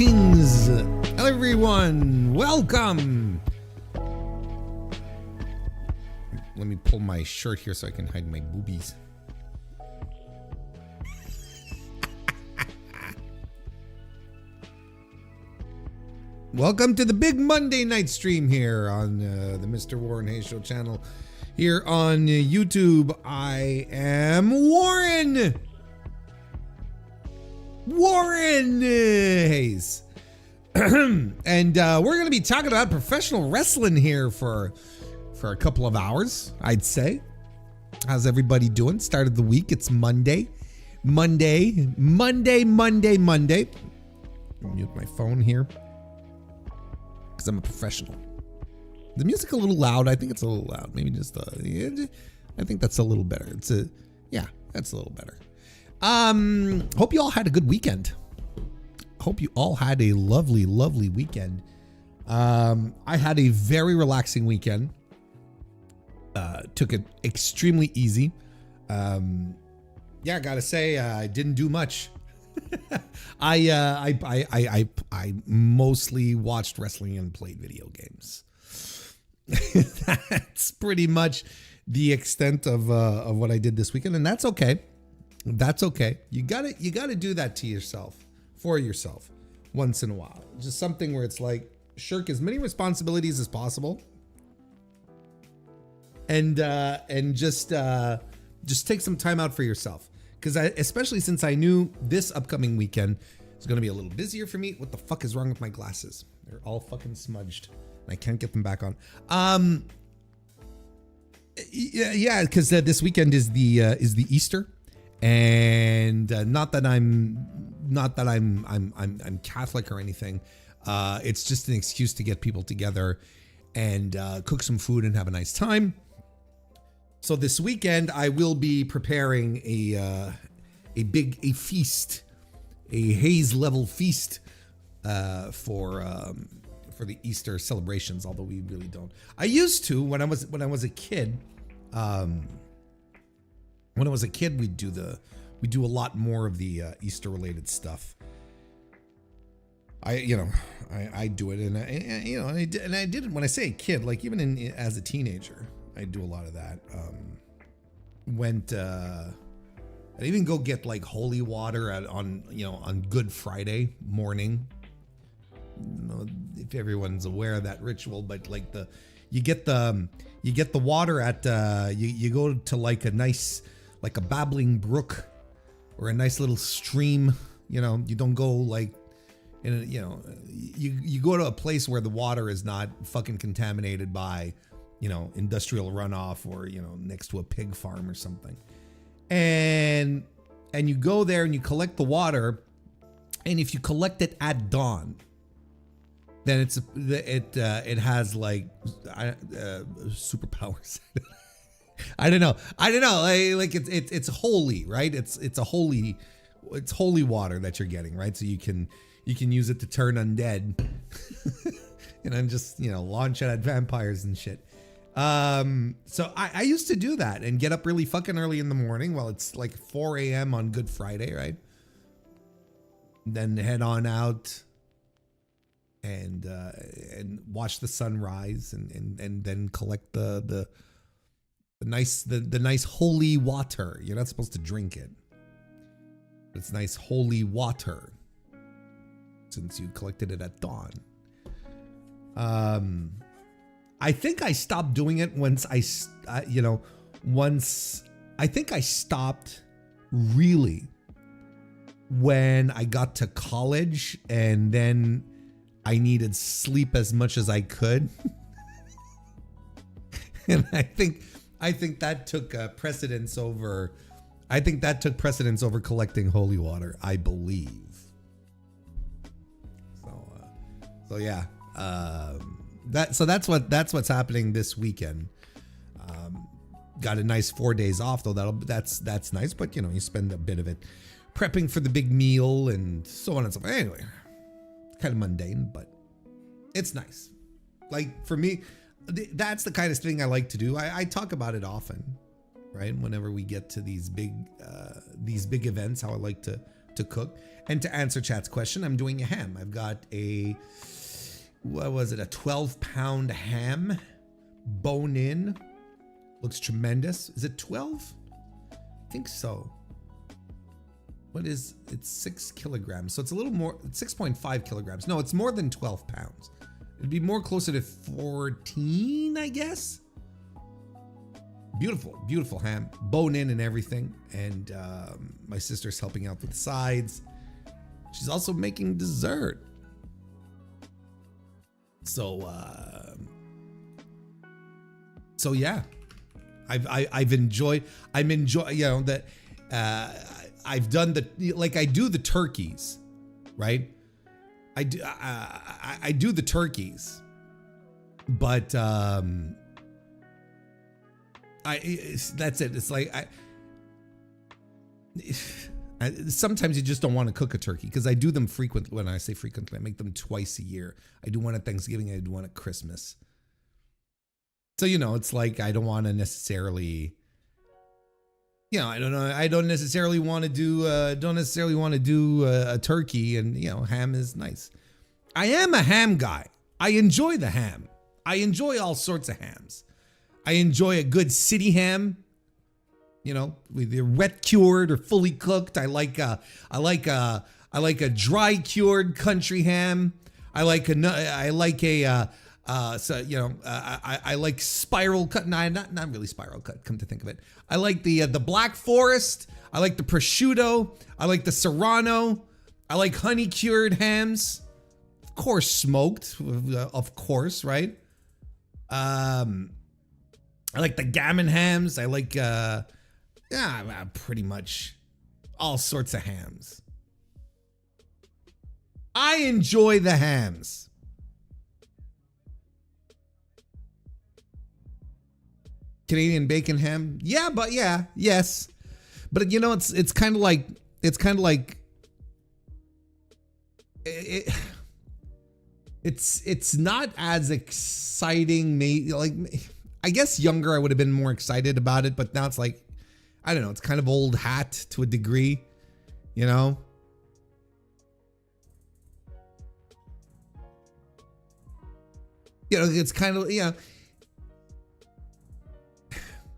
Greetings, everyone. Welcome. Let me pull my shirt here so I can hide my boobies. Welcome to the big Monday night stream here on the MrWarrenHayes Show channel here on YouTube. I am MrWarrenHayes. And we're going to be talking about professional wrestling here for a couple of hours, I'd say. How's everybody doing? Start of the week. It's Monday. Monday. Mute my phone here. Because I'm a professional. The music a little loud. I think it's a little loud. Maybe just I think that's a little better. That's a little better. Hope you all had a good weekend. Hope you all had a lovely weekend. I had a very relaxing weekend. Took it extremely easy. I gotta say, I didn't do much. I mostly watched wrestling and played video games. That's pretty much the extent of what I did this weekend, and that's okay. That's okay. You gotta do that to yourself, for yourself, once in a while. Just something where it's like, shirk as many responsibilities as possible, and just take some time out for yourself. Because especially since I knew this upcoming weekend is going to be a little busier for me. What the fuck is wrong with my glasses? They're all fucking smudged. I can't get them back on. Because this weekend is the Easter, and not that I'm Catholic or anything. It's just an excuse to get people together and cook some food and have a nice time. So this weekend I will be preparing a feast, a Hayes level feast for the Easter celebrations. Although we really don't. I used to when I was a kid. When I was a kid, we do a lot more of the Easter related stuff. I do it, and I did it when I say a kid, like even as a teenager. I do a lot of that. I'd even go get like holy water on Good Friday morning. I don't know if everyone's aware of that ritual, but like you get the water at you go to like a nice, like a babbling brook or a nice little stream. You don't go like you go to a place where the water is not fucking contaminated by industrial runoff or, next to a pig farm or something. And you go there and you collect the water. And if you collect it at dawn, then it has like superpowers. I don't know. Like it's holy, right? It's holy water that you're getting, right? So you can use it to turn undead. And just, launch it at vampires and shit. So I used to do that and get up really fucking early in the morning while it's like 4 a.m. on Good Friday, right? Then head on out and watch the sunrise and then collect the nice holy water. You're not supposed to drink it. It's nice holy water since you collected it at dawn. I think I stopped doing it once I think I stopped really when I got to college, and then I needed sleep as much as I could. And I think that took precedence over collecting holy water, I believe. So yeah. That's what's happening this weekend. Got a nice 4 days off though. That's nice, but you spend a bit of it prepping for the big meal and so on and so forth. Anyway, kind of mundane, but it's nice. Like for me, that's the kind of thing I like to do. I talk about it often, right? Whenever we get to these big events, how I like to to cook. And to answer chat's question, I'm doing a ham. I've got a, what was it, a 12-pound ham, bone in. Looks tremendous. Is it 12? I think so. What is, it's 6 kilograms. So it's a little more, 6.5 kilograms. No, it's more than 12 pounds. It'd be more closer to 14, I guess. Beautiful, beautiful ham, bone in and everything. And my sister's helping out with the sides. She's also making dessert. So yeah, I'm enjoying, you know, that I've done the, like I do the turkeys, right? I do the turkeys, but that's it. It's like sometimes you just don't want to cook a turkey because I do them frequently. When I say frequently, I make them twice a year. I do one at Thanksgiving. I do one at Christmas. So, you know, it's like I don't want to necessarily, you know, I don't know. I don't necessarily want to do a turkey, and you know, ham is nice. I am a ham guy. I enjoy the ham. I enjoy all sorts of hams. I enjoy a good city ham. You know, either wet cured or fully cooked. I like a dry cured country ham. I like spiral cut. Nah, not really spiral cut. Come to think of it, I like the Black Forest. I like the prosciutto. I like the Serrano. I like honey cured hams. Of course, smoked. Of course, right? I like the gammon hams. I like pretty much all sorts of hams. I enjoy the hams. Canadian bacon ham. Yeah, but yeah, yes. But you know, it's kind of like it's not as exciting. Like, I guess younger I would have been more excited about it, but now it's like, I don't know, it's kind of old hat to a degree, you know? You know, it's kind of, you know,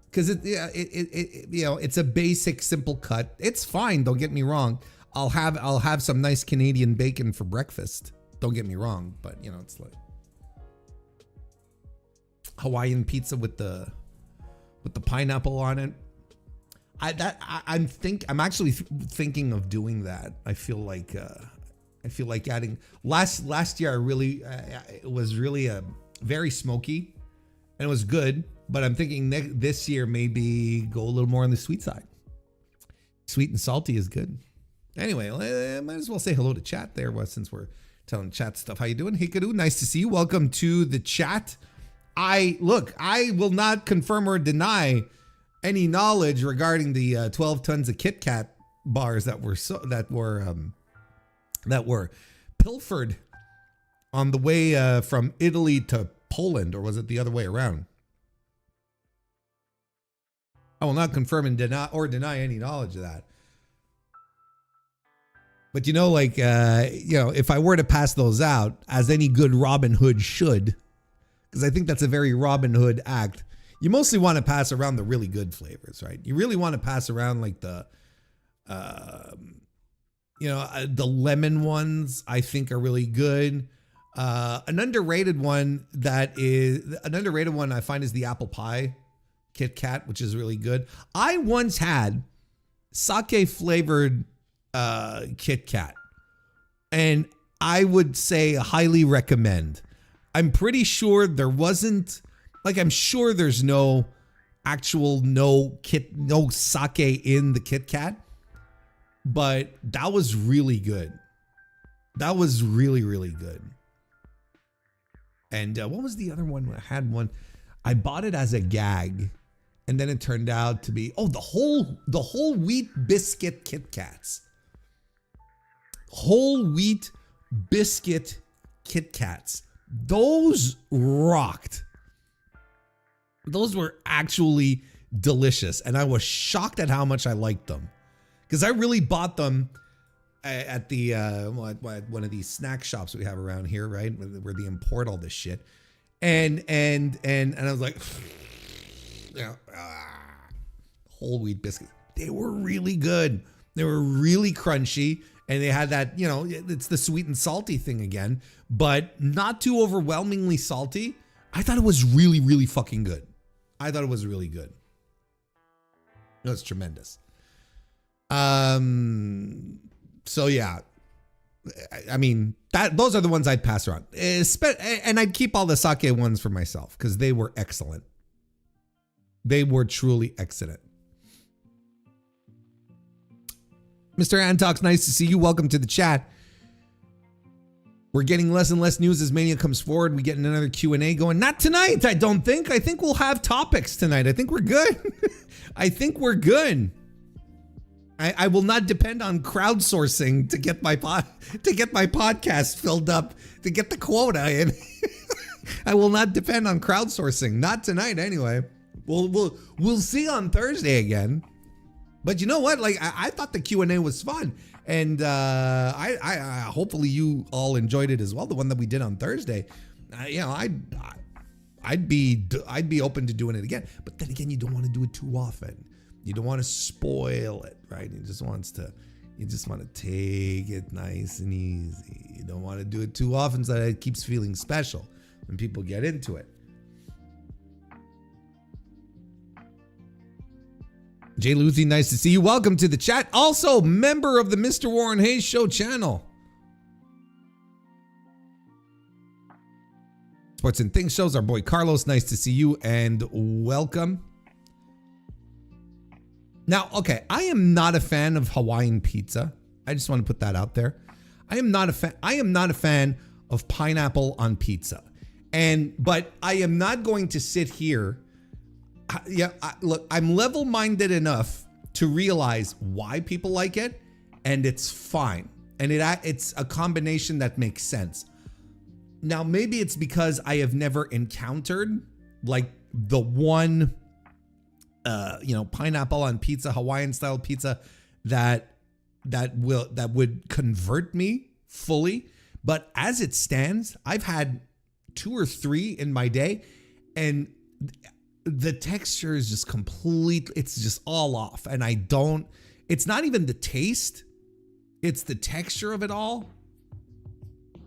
because it you know, it's a basic, simple cut. It's fine, don't get me wrong. I'll have some nice Canadian bacon for breakfast. Don't get me wrong, but you know, it's like Hawaiian pizza with the pineapple on it. I'm actually thinking of doing that. I feel like adding last year. I really it was really very smoky, and it was good. But I'm thinking this year maybe go a little more on the sweet side. Sweet and salty is good. Anyway, I might as well say hello to chat there, since we're telling chat stuff. How you doing, Hikaru? Nice to see you. Welcome to the chat. I will not confirm or deny any knowledge regarding the 12 tons of Kit Kat bars that were pilfered on the way from Italy to Poland, or was it the other way around? I will not confirm and deny any knowledge of that. But you know, like you know, if I were to pass those out, as any good Robin Hood should, because I think that's a very Robin Hood act, you mostly want to pass around the really good flavors, right? You really want to pass around like the, you know, the lemon ones. I think are really good. An underrated one I find is the apple pie Kit Kat, which is really good. I once had sake flavored Kit Kat, and I would say highly recommend. I'm pretty sure there wasn't, like, I'm sure there's no sake in the Kit Kat, but that was really good. That was really, really good. And what was the other one? I had one. I bought it as a gag, and then it turned out to be the whole wheat biscuit Kit Kats. Whole wheat biscuit Kit Kats. Those rocked. Those were actually delicious, and I was shocked at how much I liked them, because I really bought them at the one of these snack shops we have around here, right, where they import all this shit, and I was like, whole wheat biscuits. They were really good. They were really crunchy, and they had that, it's the sweet and salty thing again, but not too overwhelmingly salty. I thought it was really, really fucking good. I thought it was really good. It was tremendous. So yeah, I mean, those are the ones I'd pass around, and I'd keep all the sake ones for myself because they were excellent. They were truly excellent. Mr. Antox, nice to see you. Welcome to the chat. We're getting less and less news as Mania comes forward. We get another Q&A going. Not tonight, I don't think. I think we'll have topics tonight. I think we're good. I think we're good. I will not depend on crowdsourcing to get my podcast filled up, to get the quota in. I will not depend on crowdsourcing. Not tonight, anyway. We'll see on Thursday again. But you know what? Like I thought the Q&A was fun, and I hopefully you all enjoyed it as well. The one that we did on Thursday. I'd be open to doing it again. But then again, you don't want to do it too often. You don't want to spoil it, right? You just want to take it nice and easy. You don't want to do it too often so that it keeps feeling special when people get into it. Jay Luthi, nice to see you. Welcome to the chat. Also, member of the Mr. Warren Hayes Show channel. Sports and Things shows, our boy Carlos, nice to see you and welcome. Now, okay, I am not a fan of Hawaiian pizza. I just want to put that out there. I am not a fan of pineapple on pizza. But I am not going to sit here. Look, I'm level-minded enough to realize why people like it, and it's fine. And it's a combination that makes sense. Now, maybe it's because I have never encountered like the one pineapple on pizza, Hawaiian style pizza that would convert me fully. But as it stands, I've had 2 or 3 in my day, and the texture is just it's just all off. And it's not even the taste, it's the texture of it all.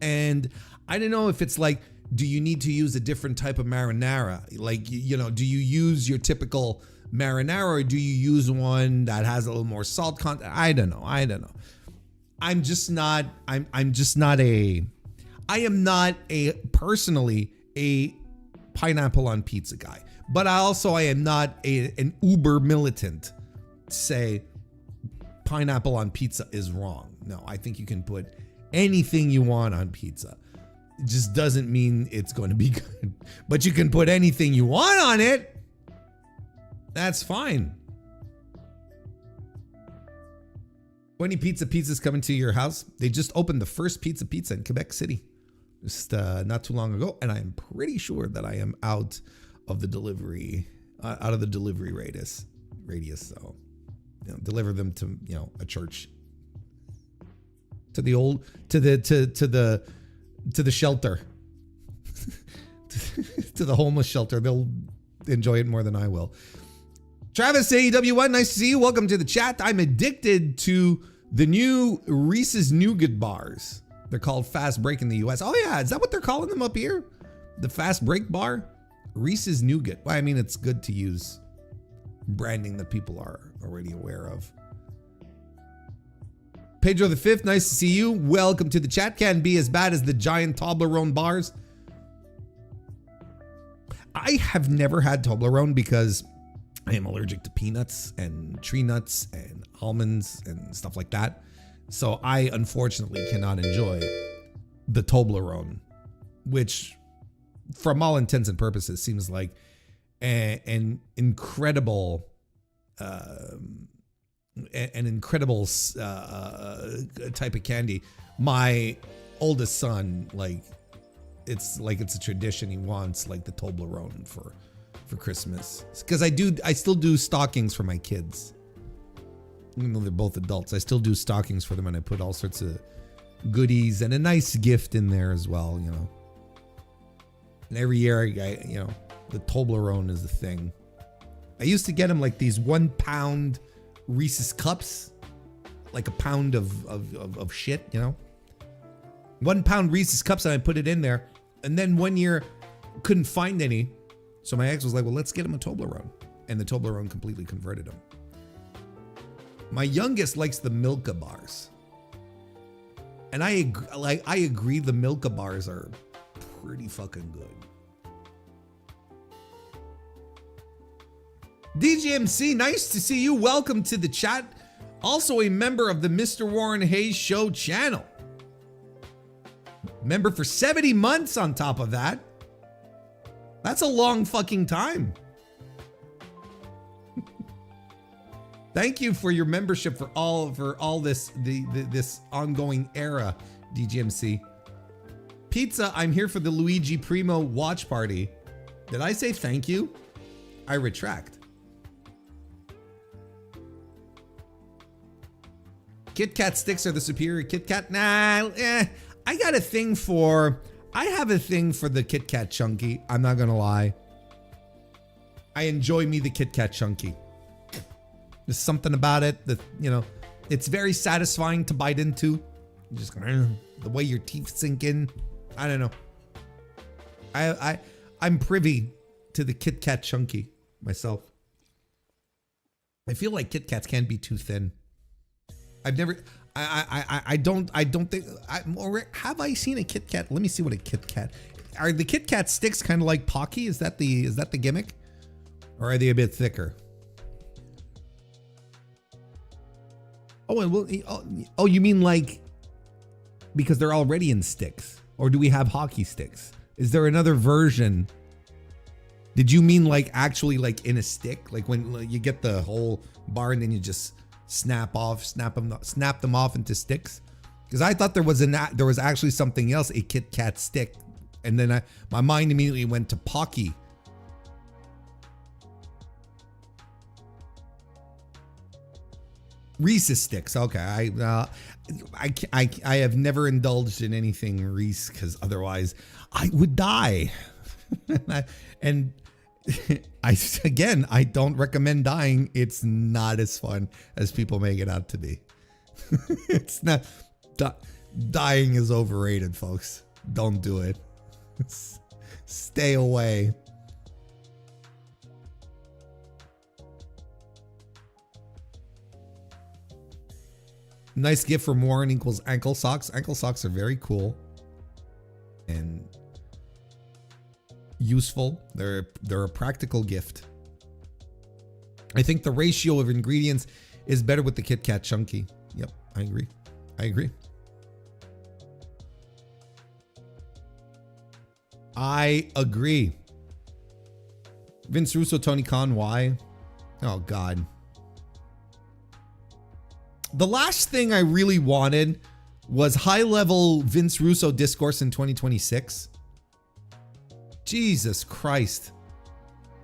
And I don't know if it's like, do you need to use a different type of marinara? Like, do you use your typical marinara, or do you use one that has a little more salt content? I don't know. I am not personally a pineapple on pizza guy, but I am not an uber militant say pineapple on pizza is wrong. No, I think you can put anything you want on pizza. It just doesn't mean it's going to be good, but you can put anything you want on it. That's fine. 20 pizzas coming to your house. They just opened the first pizza in Quebec City just not too long ago, and I am pretty sure that I am out of the delivery radius. So, deliver them to a church, to the shelter, to the homeless shelter. They'll enjoy it more than I will. Travis AEW1, nice to see you. Welcome to the chat. I'm addicted to the new Reese's Nougat bars. They're called Fast Break in the US. Oh yeah, is that what they're calling them up here? The Fast Break bar? Reese's Nougat. Well, I mean, it's good to use branding that people are already aware of. Pedro the Fifth, nice to see you. Welcome to the chat. Can be as bad as the giant Toblerone bars. I have never had Toblerone because I am allergic to peanuts and tree nuts and almonds and stuff like that. So I unfortunately cannot enjoy the Toblerone, which from all intents and purposes seems like an incredible type of candy. My oldest son, it's a tradition. He wants like the Toblerone for Christmas, because I still do stockings for my kids. Even though they're both adults, I still do stockings for them, and I put all sorts of goodies and a nice gift in there as well, you know. And every year, you know, the Toblerone is the thing. I used to get them like these 1 pound Reese's cups, like a pound of shit, you know. 1 pound Reese's cups, and I put it in there. And then one year, couldn't find any. So my ex was like, well, let's get him a Toblerone. And the Toblerone completely converted him. My youngest likes the Milka bars. And I agree the Milka bars are pretty fucking good. DGMC, nice to see you. Welcome to the chat. Also a member of the Mr. Warren Hayes Show channel. Member for 70 months on top of that. That's a long fucking time. Thank you for your membership for all this this ongoing era, DGMC. Pizza, I'm here for the Luigi Primo watch party. Did I say thank you? I retract. Kit Kat sticks are the superior Kit Kat. Nah, I have a thing for the Kit Kat Chunky. I'm not gonna lie. I enjoy me the Kit Kat Chunky. There's something about it that, you know, it's very satisfying to bite into. You just the way your teeth sink in. I don't know. I'm privy to the Kit Kat Chunky myself. I feel like Kit Kats can't be too thin. I've never. I don't think. Or have I seen a Kit Kat? Let me see what a Kit Kat. Are the Kit Kat sticks kind of like Pocky? Is that the gimmick, or are they a bit thicker? Oh, and well, oh, you mean like because they're already in sticks, or do we have hockey sticks? Is there another version? Did you mean like actually like in a stick, like when you get the whole bar and then you just snap them off into sticks? Because I thought there was actually something else, a Kit Kat stick, and then my mind immediately went to Pocky. Reese's sticks. Okay, I have never indulged in anything Reese because otherwise I would die. And I don't recommend dying. It's not as fun as people make it out to be. It's not. Dying is overrated, folks. Don't do it. Stay away. Nice gift from Warren equals ankle socks. Ankle socks are very cool and useful. They're a practical gift. I think the ratio of ingredients is better with the Kit Kat Chunky. Yep, I agree. I agree. Vince Russo, Tony Khan, why? Oh God. The last thing I really wanted was high-level Vince Russo discourse in 2026. Jesus Christ.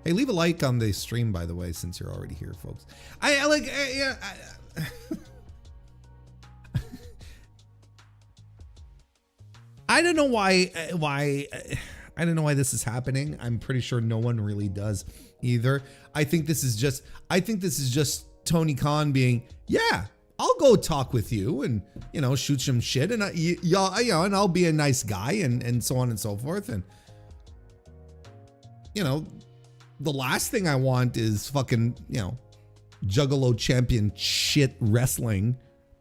Hey, leave a like on the stream, by the way, since you're already here, folks. I don't know why I don't know why this is happening. I'm pretty sure no one really does either. I think this is just Tony Khan being, yeah, I'll go talk with you and, you know, shoot some shit and and I'll be a nice guy and so on and so forth. And, you know, the last thing I want is fucking, you know, Juggalo champion shit wrestling.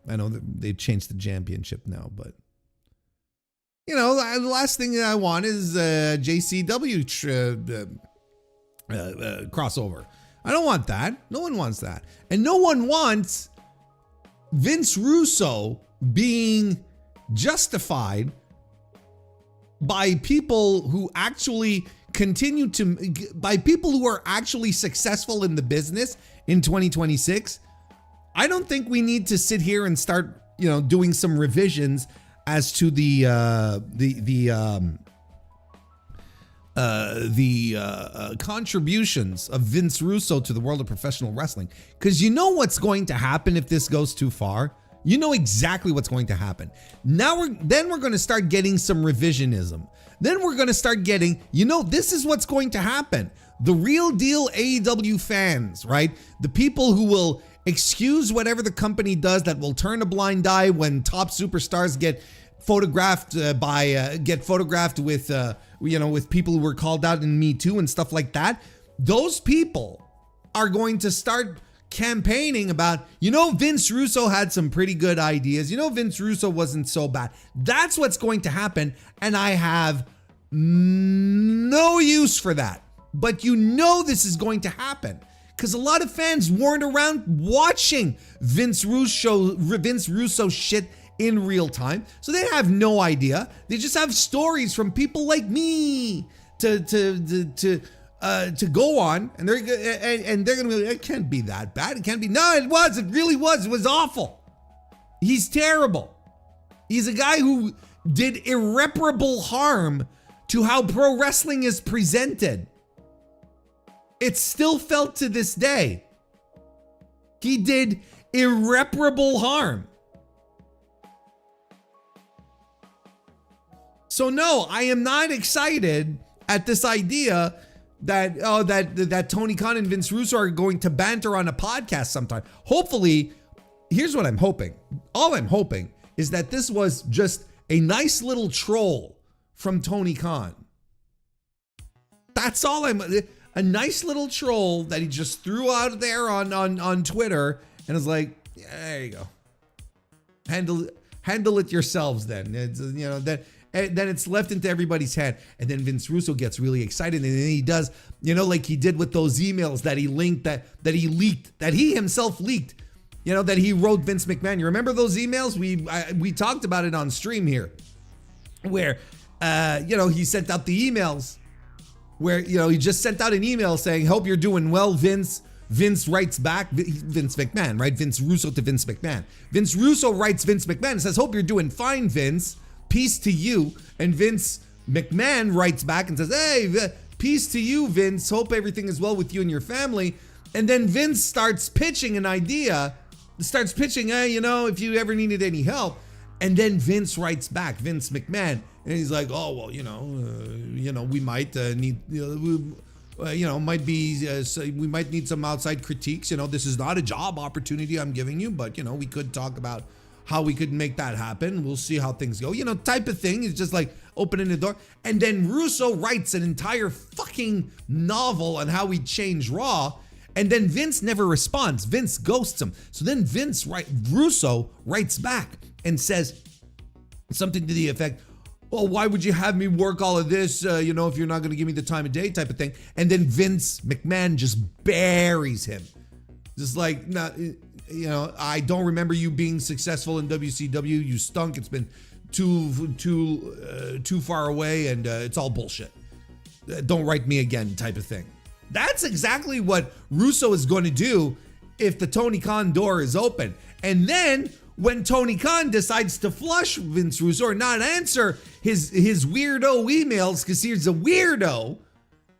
I know that they've changed the championship now, but, you know, the last thing I want is JCW crossover. I don't want that. No one wants that. And no one wants Vince Russo being justified by people who actually by people who are actually successful in the business in 2026. I don't think we need to sit here and start, you know, doing some revisions as to the contributions of Vince Russo to the world of professional wrestling. Because you know what's going to happen if this goes too far? You know exactly what's going to happen. Now we're going to start getting some revisionism. Then we're going to start getting, this is what's going to happen. The real deal AEW fans, right? The people who will excuse whatever the company does, that will turn a blind eye when top superstars get photographed with with people who were called out in Me Too and stuff like that. Those people are going to start campaigning about, Vince Russo had some pretty good ideas. Vince Russo wasn't so bad. That's what's going to happen. And I have no use for that. But this is going to happen. Because a lot of fans weren't around watching Vince Russo shit in real time. So they have no idea. They just have stories from people like me to go on, and they're going to be like, it can't be that bad. It can't be. No, it was. It really was. It was awful. He's terrible. He's a guy who did irreparable harm to how pro wrestling is presented. It's still felt to this day. He did irreparable harm. So no, I am not excited at this idea that Tony Khan and Vince Russo are going to banter on a podcast sometime. Hopefully, here's what I'm hoping. All I'm hoping is that this was just a nice little troll from Tony Khan. That's all a nice little troll that he just threw out there on Twitter and is like, yeah, there you go. Handle it yourselves then. It's, and then it's left into everybody's hand. And then Vince Russo gets really excited. And then he does, like he did with those emails that he linked, that he leaked, that he himself leaked, that he wrote Vince McMahon. You remember those emails? We talked about it on stream here, where, he sent out the emails where, he just sent out an email saying, hope you're doing well, Vince. Vince writes back, Vince McMahon, right? Vince Russo to Vince McMahon. Vince Russo writes Vince McMahon and says, hope you're doing fine, Vince. Peace to you. And Vince McMahon writes back and says, hey, peace to you, Vince. Hope everything is well with you and your family. And then Vince starts pitching an idea, hey, if you ever needed any help. And then Vince writes back, Vince McMahon, and he's like, oh, well, we might need, we might need some outside critiques. This is not a job opportunity I'm giving you, but, we could talk about how we could make that happen. We'll see how things go, type of thing. It's just like opening the door. And then Russo writes an entire fucking novel on how we changed Raw. And then Vince never responds. Vince ghosts him. So then Russo writes back and says something to the effect, well, why would you have me work all of this, if you're not going to give me the time of day type of thing. And then Vince McMahon just buries him. Just like, I don't remember you being successful in WCW. You stunk. It's been too far away, and it's all bullshit. Don't write me again type of thing. That's exactly what Russo is going to do if the Tony Khan door is open. And then when Tony Khan decides to flush Vince Russo or not answer his weirdo emails because he's a weirdo,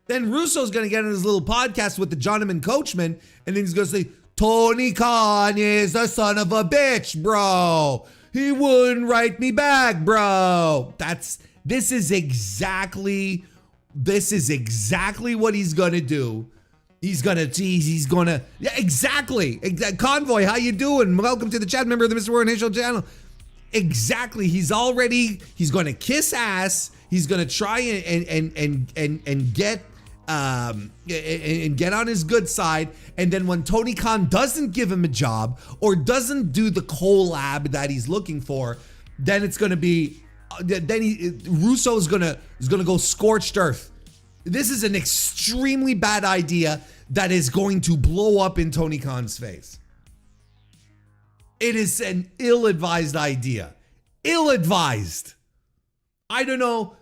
then Russo's going to get on his little podcast with the Jonathan Coachman, and then he's going to say, Tony Khan is the son of a bitch, bro. He wouldn't write me back, bro. This is exactly what he's gonna do. He's gonna, yeah, exactly. Convoy, how you doing? Welcome to the chat, member of the MrWarrenHayes Show channel. Exactly. He's gonna kiss ass. He's gonna try and get on his good side. And then when Tony Khan doesn't give him a job or doesn't do the collab that he's looking for, then it's gonna be, Russo is gonna go scorched earth. This is an extremely bad idea that is going to blow up in Tony Khan's face. It is an ill-advised idea. Ill-advised. I don't know.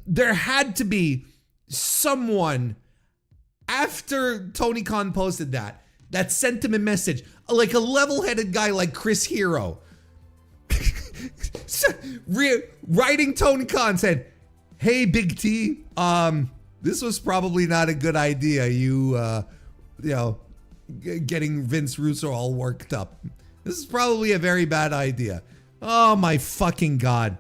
There had to be someone after Tony Khan posted that sent him a message, like a level-headed guy like Chris Hero. Writing Tony Khan said, Hey, Big T. This was probably not a good idea. Getting Vince Russo all worked up. This is probably a very bad idea. Oh my fucking God.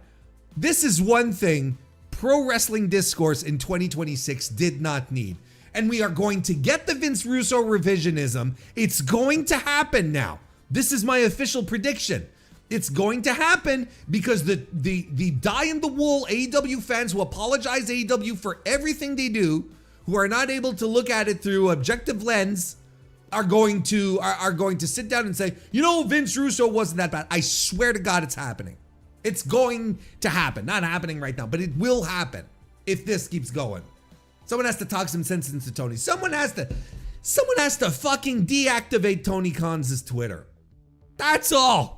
This is one thing pro wrestling discourse in 2026 did not need. And we are going to get the Vince Russo revisionism. It's going to happen now. This is my official prediction. It's going to happen because the die-in-the-wool AEW fans who apologize AEW for everything they do, who are not able to look at it through objective lens, are going to sit down and say, Vince Russo wasn't that bad. I swear to God it's happening. It's going to happen. Not happening right now, but it will happen if this keeps going. Someone has to talk some sense into Tony. Someone has to fucking deactivate Tony Khan's Twitter. That's all.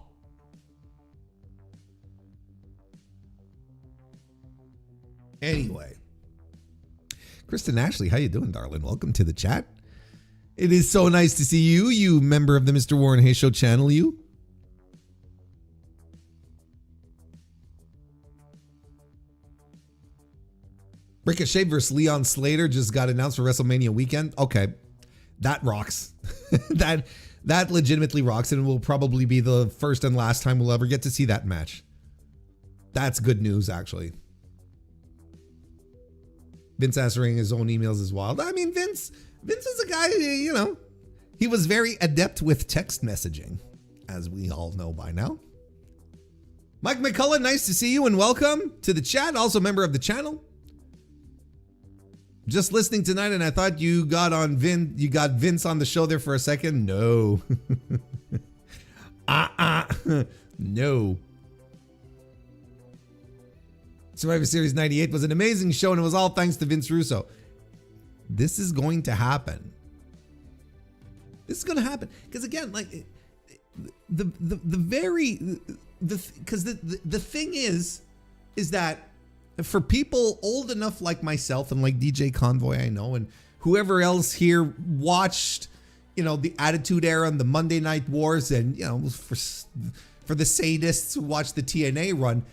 Anyway, Kristen Ashley, how you doing, darling? Welcome to the chat. It is so nice to see you, you member of the Mr. Warren Hayes Show channel, you. Ricochet versus Leon Slater just got announced for WrestleMania weekend. Okay, that rocks. that legitimately rocks, and will probably be the first and last time we'll ever get to see that match. That's good news, actually. Vince answering his own emails is wild. I mean, Vince is a guy, he was very adept with text messaging, as we all know by now. Mike McCullough, nice to see you and welcome to the chat. Also a member of the channel. Just listening tonight, and I thought you got Vince on the show there for a second. No. No. Survivor Series 98 was an amazing show, and it was all thanks to Vince Russo. This is going to happen. This is going to happen because, again, like the thing is that for people old enough like myself and like DJ Convoy, I know, and whoever else here watched, the Attitude Era and the Monday Night Wars, and for the sadists who watched the TNA run.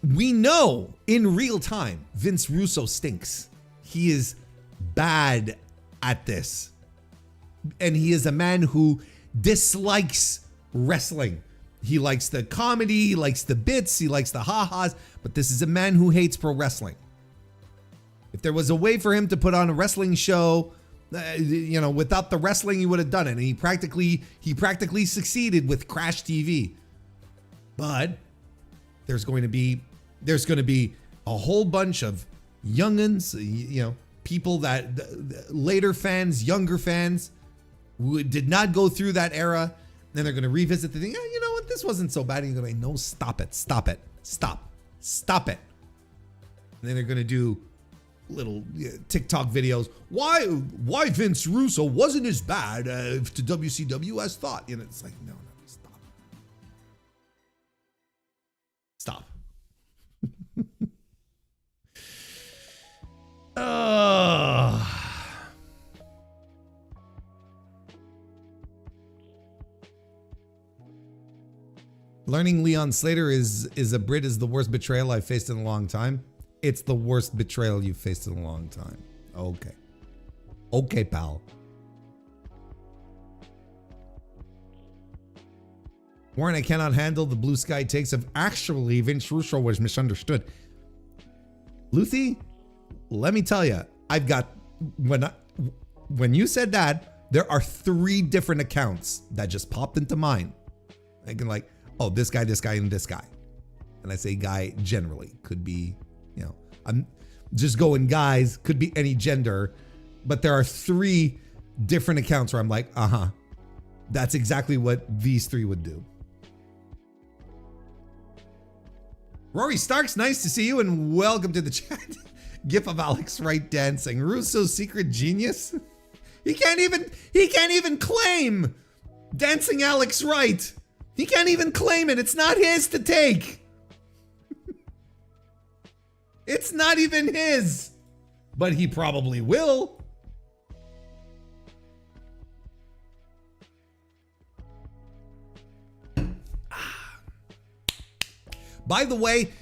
We know in real time Vince Russo stinks. He is bad at this. And he is a man who dislikes wrestling. He likes the comedy, he likes the bits, he likes the ha-has, but this is a man who hates pro wrestling. If there was a way for him to put on a wrestling show, without the wrestling, he would have done it. And he practically succeeded with Crash TV. But there's going to be a whole bunch of youngins, people that later fans, younger fans who did not go through that era. Then they're going to revisit the thing. Yeah, you know what? This wasn't so bad. And you're going to be, no, stop it. Stop it. Stop it. And then they're going to do little TikTok videos. Why Vince Russo wasn't as bad to WCW as thought. It's like, no, stop. Stop. Learning Leon Slater is a Brit is the worst betrayal I've faced in a long time. It's the worst betrayal you've faced in a long time. Okay. Okay, pal. Warren, I cannot handle the blue sky takes of actually Vince Russo was misunderstood. Luthi, let me tell you, I've got, when you said that, there are 3 different accounts that just popped into mind. I can like, oh, this guy, and this guy. And I say guy generally. Could be, I'm just going guys, could be any gender. But there are 3 different accounts where I'm like, that's exactly what these 3 would do. Rory Starks, nice to see you and welcome to the chat. GIF of Alex Wright dancing. Russo's secret genius. He can't even claim dancing Alex Wright. He can't even claim it. It's not his to take. It's not even his. But he probably will. By the way,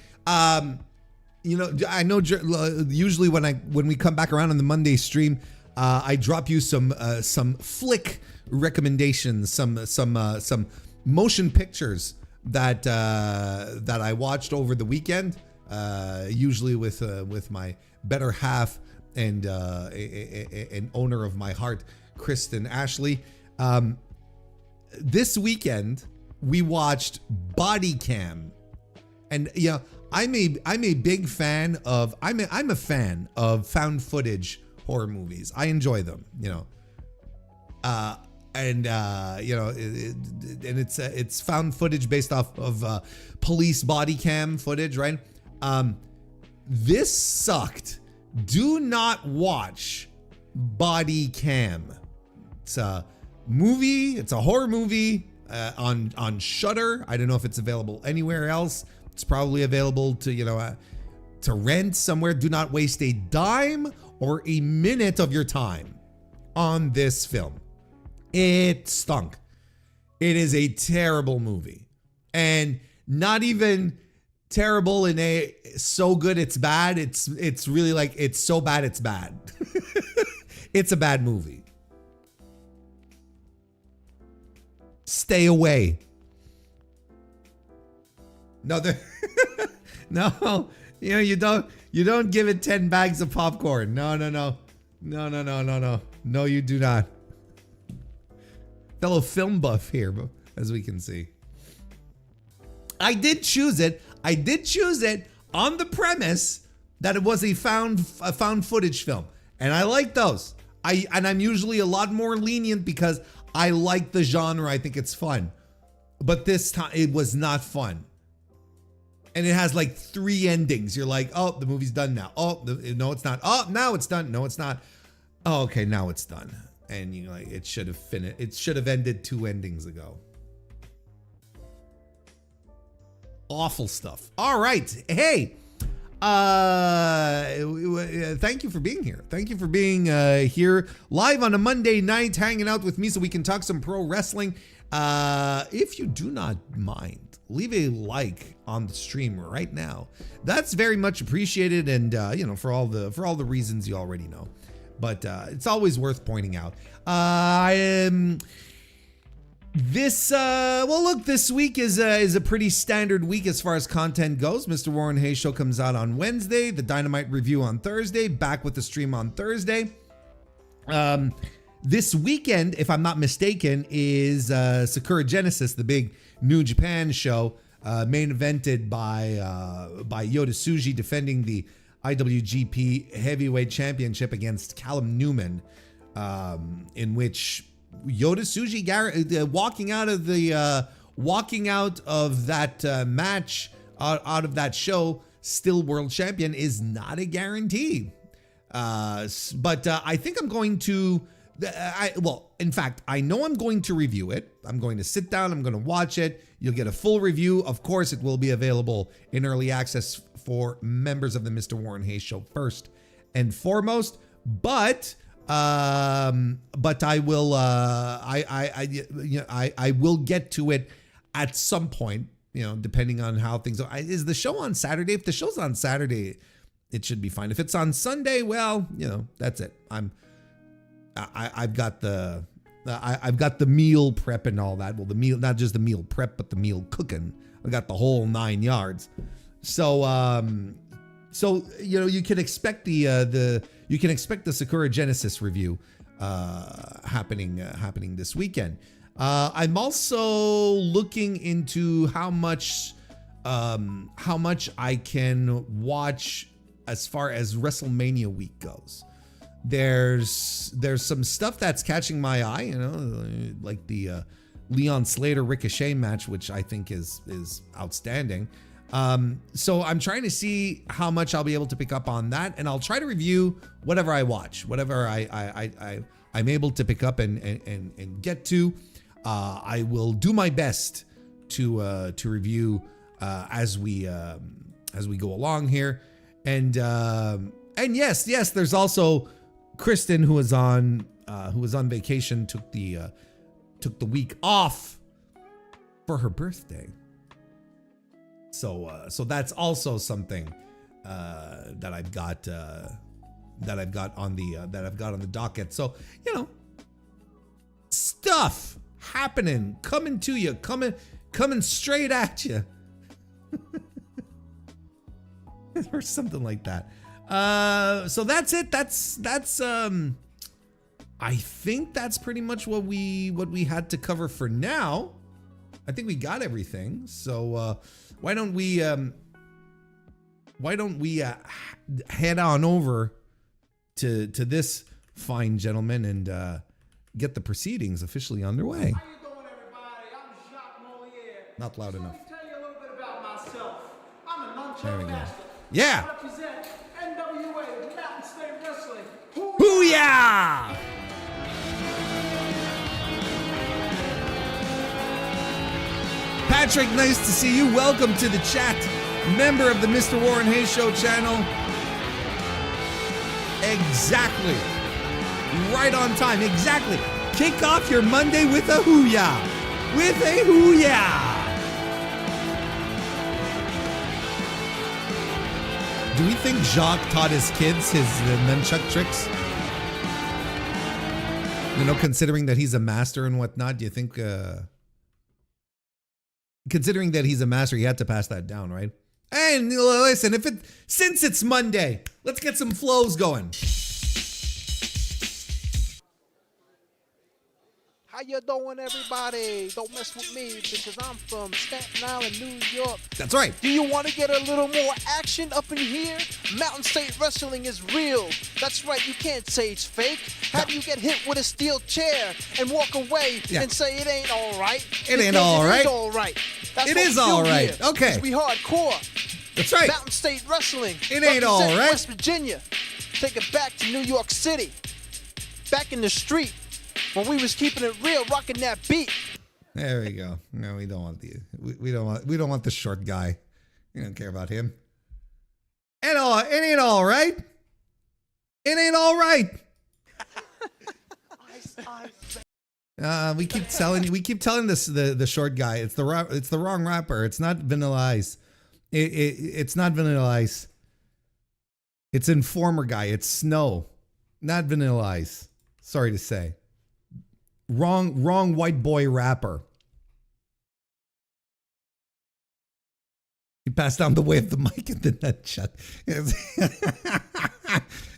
You know, I know usually when we come back around on the Monday stream, I drop you some flick recommendations, some motion pictures that I watched over the weekend, usually with my better half and owner of my heart, Kristen Ashley. This weekend we watched Body Cam, and I'm a big fan of I'm a fan of found footage horror movies. I enjoy them, and it's found footage based off of police body cam footage, right? This sucked. Do not watch Body Cam. It's a movie. It's a horror movie on Shudder. I don't know if it's available anywhere else. It's probably available to rent somewhere. Do not waste a dime or a minute of your time on this film. It stunk. It is a terrible movie, and not even terrible in a so good it's bad. It's really like it's so bad it's bad. It's a bad movie. Stay away. No, no, you don't give it 10 bags of popcorn. No, you do not. Fellow film buff here, as we can see. I did choose it on the premise that it was a found footage film, and I like those. I'm usually a lot more lenient because I like the genre. I think it's fun, but this time it was not fun. And it has like 3 endings. You're like, oh, the movie's done now. Oh, no, it's not. Oh, now it's done. No, it's not. Oh, okay, now it's done. And you're like, it should have finished. It should have ended 2 endings ago. Awful stuff. All right. Hey, thank you for being here. Thank you for being here live on a Monday night, hanging out with me so we can talk some pro wrestling. If you do not mind, leave a like on the stream right now. That's very much appreciated, and for all the reasons you already know. But it's always worth pointing out. This week is a pretty standard week as far as content goes. MrWarrenHayes show comes out on Wednesday, the Dynamite review on Thursday, back with the stream on Thursday. This weekend, if I'm not mistaken, is Sakura Genesis, the big New Japan show, main evented by Yota Tsuji defending the IWGP Heavyweight Championship against Callum Newman, in which Yota Tsuji walking out of that match, out of that show, still world champion is not a guarantee. But I think I'm going to. In fact, I know I'm going to review it. I'm going to sit down. I'm going to watch it. You'll get a full review. Of course, it will be available in early access for members of the MrWarrenHayes show first and foremost. But I will. I will get to it at some point. Depending on how things are. Is the show on Saturday? If the show's on Saturday, it should be fine. If it's on Sunday, well, that's it. I've got the meal prep and all that. Well, the meal, not just the meal prep, but the meal cooking. I got the whole 9 yards. So you can expect the Sakura Genesis review happening this weekend. I'm also looking into how much I can watch as far as WrestleMania week goes. There's some stuff that's catching my eye, like the Leon Slater Ricochet match, which I think is outstanding. So I'm trying to see how much I'll be able to pick up on that, and I'll try to review whatever I watch, whatever I'm able to pick up and get to. I will do my best to review as we go along here, and yes, there's also Kristen, who was on vacation, took the week off for her birthday. So that's also something that I've got on the docket. So, you know, stuff happening, coming to you, coming straight at you. Or something like that. So that's it. That's I think that's pretty much what we had to cover for now. I think we got everything. So why don't we head on over to this fine gentleman and get the proceedings officially underway. How you doing, everybody? I'm Jacques Moliere. Not loud enough. Let me tell you a little bit about myself. I'm a There we nunchuck go. master. Yeah. I represent NWA, Mountain State Wrestling. Booyah! Patrick, nice to see you. Welcome to the chat. Member of the Mr. Warren Hayes Show channel. Exactly. Right on time. Exactly. Kick off your Monday with a hoo-yah. With a hoo-yah. Do we think Jacques taught his kids his nunchuck tricks? You know, considering that he's a master and whatnot, do you think, considering that he's a master, he had to pass that down, right? And listen, since it's Monday, let's get some flows going. How you doing, everybody? Don't mess with me because I'm from Staten Island, New York. That's right. Do you want to get a little more action up in here? Mountain State Wrestling is real. That's right, you can't say it's fake. How do you get hit with a steel chair and walk away and say it ain't all right? It ain't all right. It is all right. That's It what is we do all right. here. Okay. 'Cause we hardcore. That's right. Mountain State Wrestling. It ain't all Represent right. West Virginia. Take it back to New York City. Back in the street. When we was keeping it real, rocking that beat. There we go. No, we don't want we don't want the short guy. We don't care about him. It ain't all right. It ain't all right. We keep telling this the short guy. It's the wrong rapper. It's not Vanilla Ice. It's not Vanilla Ice. It's Informer guy. It's Snow, not Vanilla Ice. Sorry to say. Wrong white boy rapper. He passed down the way of the mic and the nunchuck.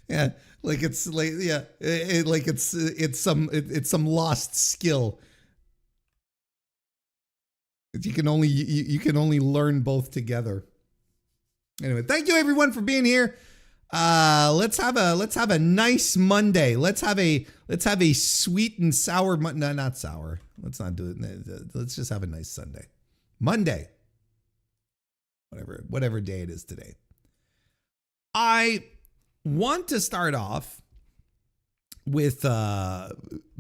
Yeah, like it's like it's some lost skill. You can only learn both together. Anyway, thank you everyone for being here. Let's have a nice Monday. Let's have a sweet and sour. No, not sour. Let's not do it. Let's just have a nice Sunday, Monday, whatever day it is today. I want to start off with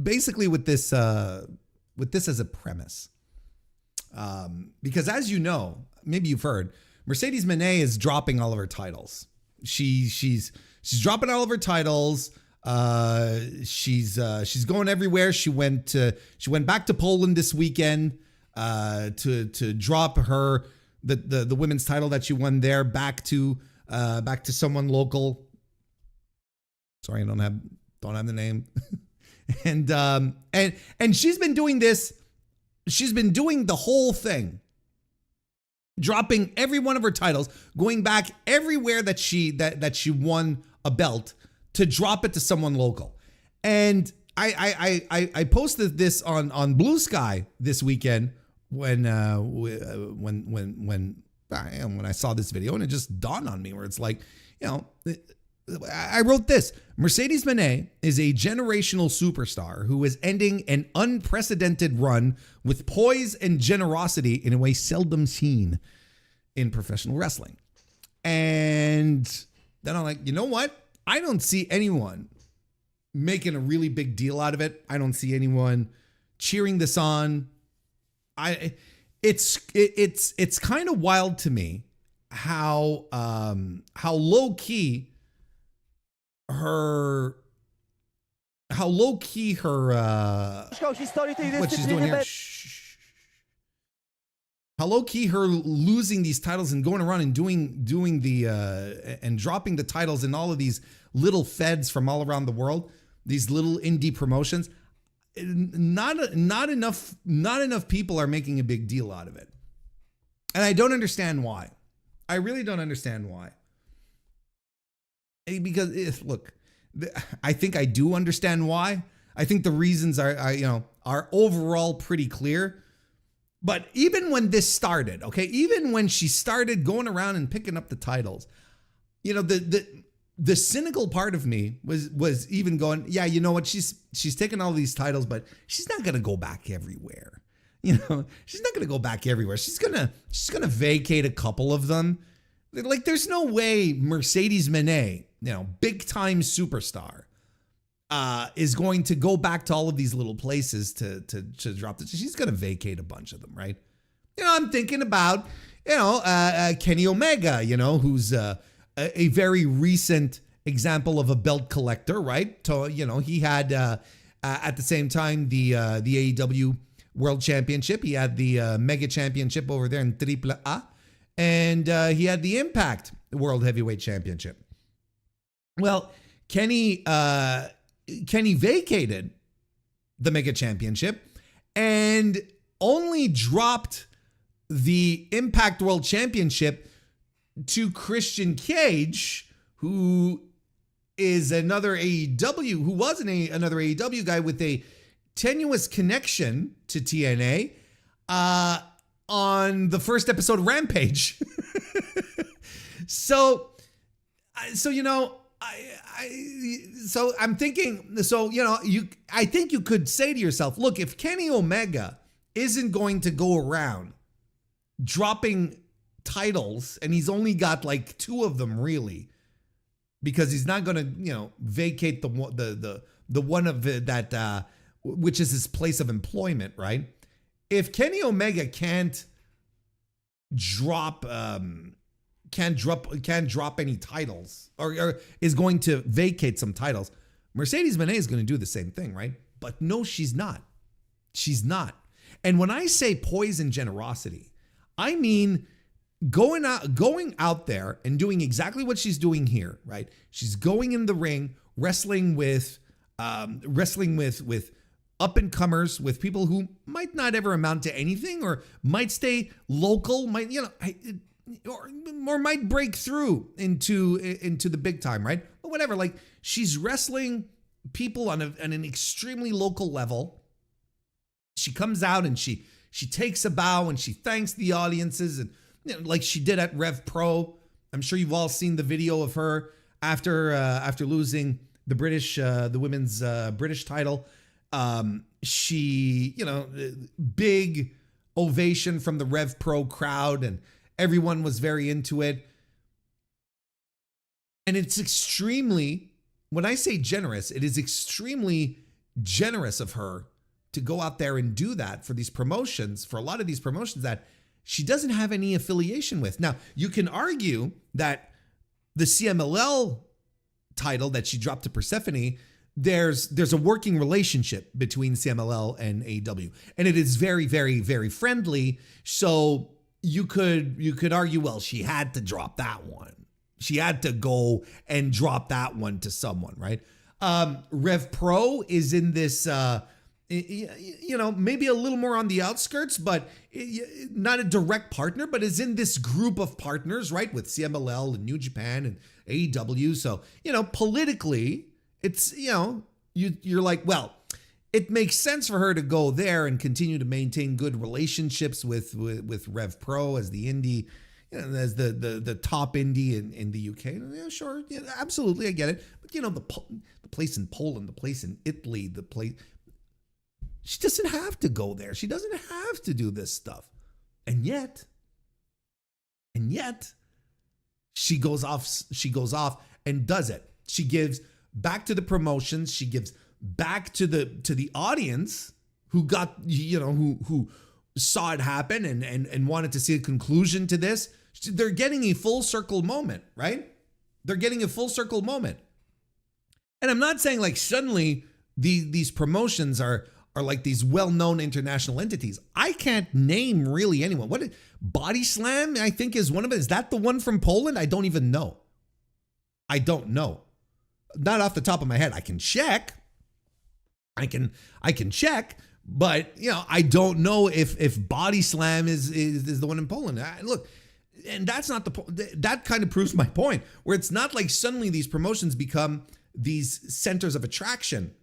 basically with this as a premise, because as you know, maybe you've heard, Mercedes Moné is dropping all of her titles. She's dropping all of her titles. She's going everywhere. She went back to Poland this weekend to drop her the women's title that she won there back to someone local. Sorry, I don't have the name. and she's been doing this. She's been doing the whole thing. Dropping every one of her titles, going back everywhere that she won a belt to drop it to someone local. And I posted this on Blue Sky this weekend when I saw this video, and it just dawned on me where it's like, you know, I wrote this: Mercedes Moné is a generational superstar who is ending an unprecedented run with poise and generosity in a way seldom seen in professional wrestling. And then I'm like, you know what? I don't see anyone making a really big deal out of it. I don't see anyone cheering this on. It's kind of wild to me how low key her what she's doing here. how low key her losing these titles and going around and doing the and dropping the titles in all of these little feds from all around the world, these little indie promotions. Not enough people are making a big deal out of it. And I don't understand why. I really don't understand why. Because look, I think I do understand why. I think the reasons are overall pretty clear. But even when this started, okay, even when she started going around and picking up the titles, the cynical part of me was even going, yeah, you know what? She's taking all these titles, but she's not gonna go back everywhere. She's not gonna go back everywhere. She's gonna vacate a couple of them. Like, there's no way Mercedes Moné, big time superstar, is going to go back to all of these little places to drop this. She's gonna vacate a bunch of them, right? I'm thinking about Kenny Omega, who's a very recent example of a belt collector, right? So, he had at the same time the AEW World Championship. He had the Mega Championship over there in AAA, and he had the Impact World Heavyweight Championship. Well, Kenny vacated the Mega Championship and only dropped the Impact World Championship to Christian Cage, who is another AEW, who was another AEW guy with a tenuous connection to TNA on the first episode of Rampage. So I'm thinking, I think you could say to yourself, look, if Kenny Omega isn't going to go around dropping titles, and he's only got like 2 of them really, because he's not going to, vacate the one of that, which is his place of employment, right? If Kenny Omega can't drop any titles, or is going to vacate some titles, Mercedes Moné is going to do the same thing, right? But no, she's not. She's not. And when I say poison generosity, I mean going out there and doing exactly what she's doing here, right? She's going in the ring, wrestling with up and comers, with people who might not ever amount to anything, or might stay local, or might break through into the big time, right? But whatever, like, she's wrestling people on an extremely local level. She comes out and she takes a bow and she thanks the audiences, and like she did at Rev Pro. I'm sure you've all seen the video of her after losing the women's British title. She, big ovation from the Rev Pro crowd, and everyone was very into it. And it's extremely, when I say generous, it is extremely generous of her to go out there and do that for these promotions, for a lot of these promotions that she doesn't have any affiliation with. Now, you can argue that the CMLL title that she dropped to Persephone, there's a working relationship between CMLL and AEW, and it is very, very, very friendly. So you could argue, well, she had to drop that one. She had to go and drop that one to someone, right? Rev Pro is in this, maybe a little more on the outskirts, but not a direct partner, but is in this group of partners, right? With CMLL and New Japan and AEW. So, politically, it's, you're like, well, it makes sense for her to go there and continue to maintain good relationships with Rev Pro as the indie, as the top indie in the UK. Yeah, sure, yeah, absolutely, I get it. But the place in Poland, the place in Italy, the place, she doesn't have to go there. She doesn't have to do this stuff, and yet, she goes off and does it. She gives back to the promotions. She gives back to the audience who got, who saw it happen and wanted to see a conclusion to this. They're getting a full circle moment, right? They're getting a full circle moment. And I'm not saying like suddenly these promotions are are like these well-known international entities. I can't name really anyone. Body Slam, I think, is one of it. Is that the one from Poland? I don't even know. I don't know. Not off the top of my head. I can check. I can check, but I don't know if Body Slam is the one in Poland. Look, and that's not that kind of proves my point, where it's not like suddenly these promotions become these centers of attraction.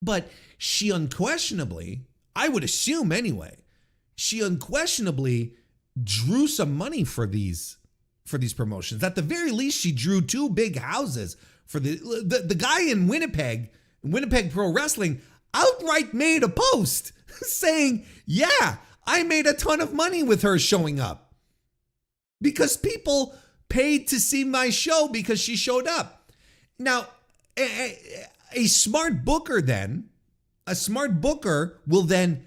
But she unquestionably, I would assume anyway, she unquestionably drew some money for these promotions. At the very least, she drew 2 big houses for the guy in Winnipeg Pro Wrestling outright made a post saying, yeah, I made a ton of money with her showing up because people paid to see my show because she showed up. Now, a smart booker will then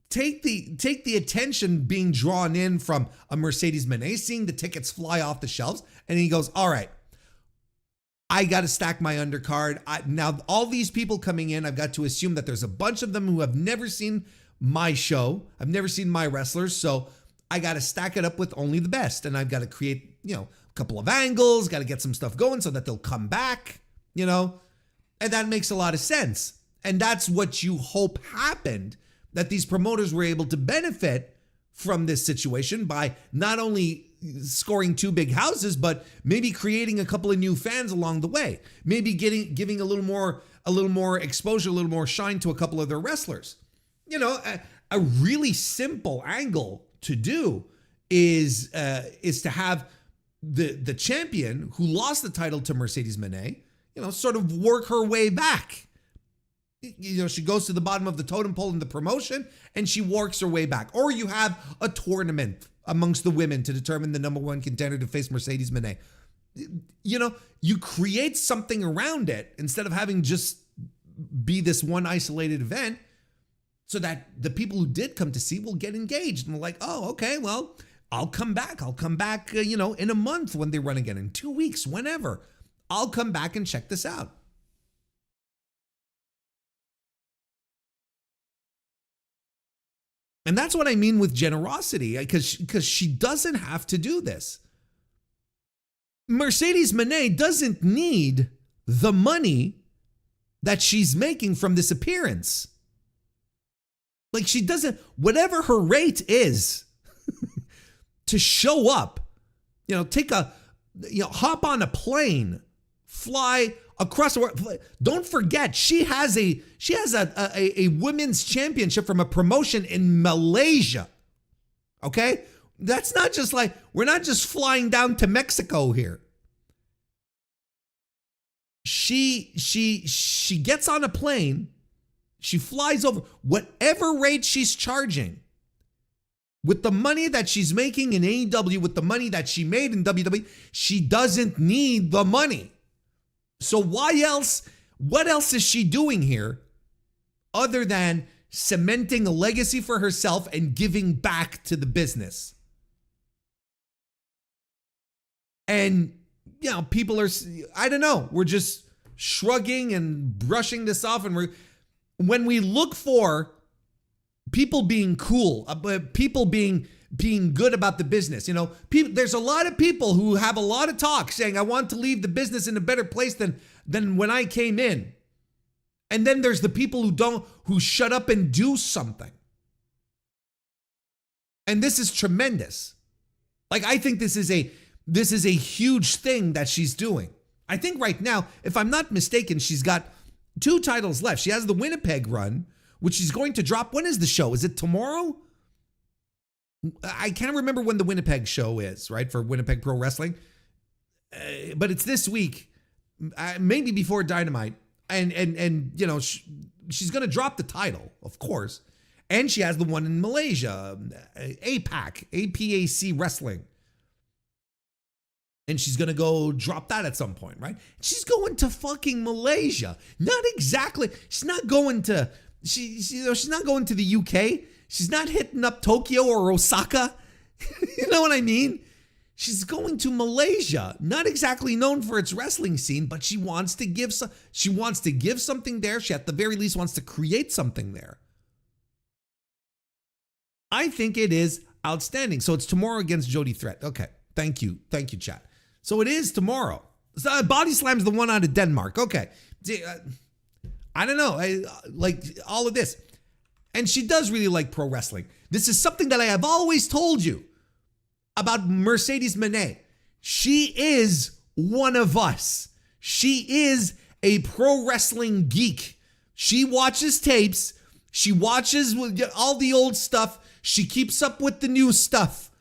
take the attention being drawn in from a Mercedes Moné, seeing the tickets fly off the shelves, and he goes, all right, I got to stack my undercard. Now, all these people coming in, I've got to assume that there's a bunch of them who have never seen my show. I've never seen my wrestlers, so I got to stack it up with only the best, and I've got to create, a couple of angles, got to get some stuff going so that they'll come back, and that makes a lot of sense. And that's what you hope happened, that these promoters were able to benefit from this situation by not only scoring 2 big houses, but maybe creating a couple of new fans along the way, maybe giving a little more exposure, a little more shine to a couple of their wrestlers. A really simple angle to do is to have the champion who lost the title to Mercedes Moné, sort of work her way back. She goes to the bottom of the totem pole in the promotion and she works her way back. Or you have a tournament amongst the women to determine the number 1 contender to face Mercedes Moné. You create something around it instead of having just be this one isolated event, so that the people who did come to see will get engaged and they're like, oh, okay, well, I'll come back, in a month when they run again, in 2 weeks, whenever. I'll come back and check this out. And that's what I mean with generosity, because she doesn't have to do this. Mercedes Moné doesn't need the money that she's making from this appearance. Like, she doesn't, whatever her rate is to show up, hop on a plane, fly across the world. Don't forget, she has a women's championship from a promotion in Malaysia. Okay? That's not just like, we're not just flying down to Mexico here. She gets on a plane, she flies over, whatever rate she's charging, with the money that she's making in AEW, with the money that she made in WWE, she doesn't need the money. So what else is she doing here other than cementing a legacy for herself and giving back to the business? And, people are, I don't know, we're just shrugging and brushing this off. And when we look for people being cool, people being good about the business, there's a lot of people who have a lot of talk saying, I want to leave the business in a better place than when I came in. And then there's the people who shut up and do something. And this is tremendous. Like, I think this is a huge thing that she's doing. I think right now, if I'm not mistaken, she's got 2 titles left. She has the Winnipeg run, which she's going to drop. When is the show? Is it tomorrow? I can't remember when the Winnipeg show is, right, for Winnipeg Pro Wrestling. But it's this week, maybe before Dynamite. And she's going to drop the title, of course. And she has the one in Malaysia, APAC Wrestling. And she's going to go drop that at some point, right? She's going to fucking Malaysia. Not exactly. She's not going to, she's not going to the UK. She's not hitting up Tokyo or Osaka. You know what I mean? She's going to Malaysia, not exactly known for its wrestling scene, but she wants to give something there. She at the very least wants to create something there. I think it is outstanding. So it's tomorrow against Jody Threat. Okay. Thank you, chat. So it is tomorrow. So Body Slam's the one out of Denmark. Okay. I don't know. I like all of this. And she does really like pro wrestling. This is something that I have always told you about Mercedes Moné. She is one of us. She is a pro wrestling geek. She watches tapes. She watches all the old stuff. She keeps up with the new stuff.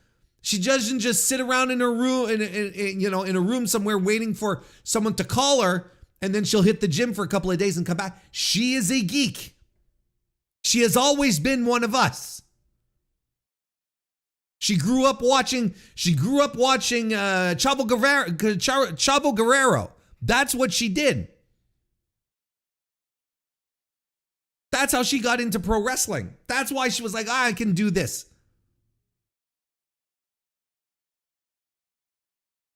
She doesn't just sit around in her room, in a room somewhere waiting for someone to call her, and then she'll hit the gym for a couple of days and come back. She is a geek. She has always been one of us. She grew up watching Chavo Guerrero. That's what she did. That's how she got into pro wrestling. That's why she was like, I can do this.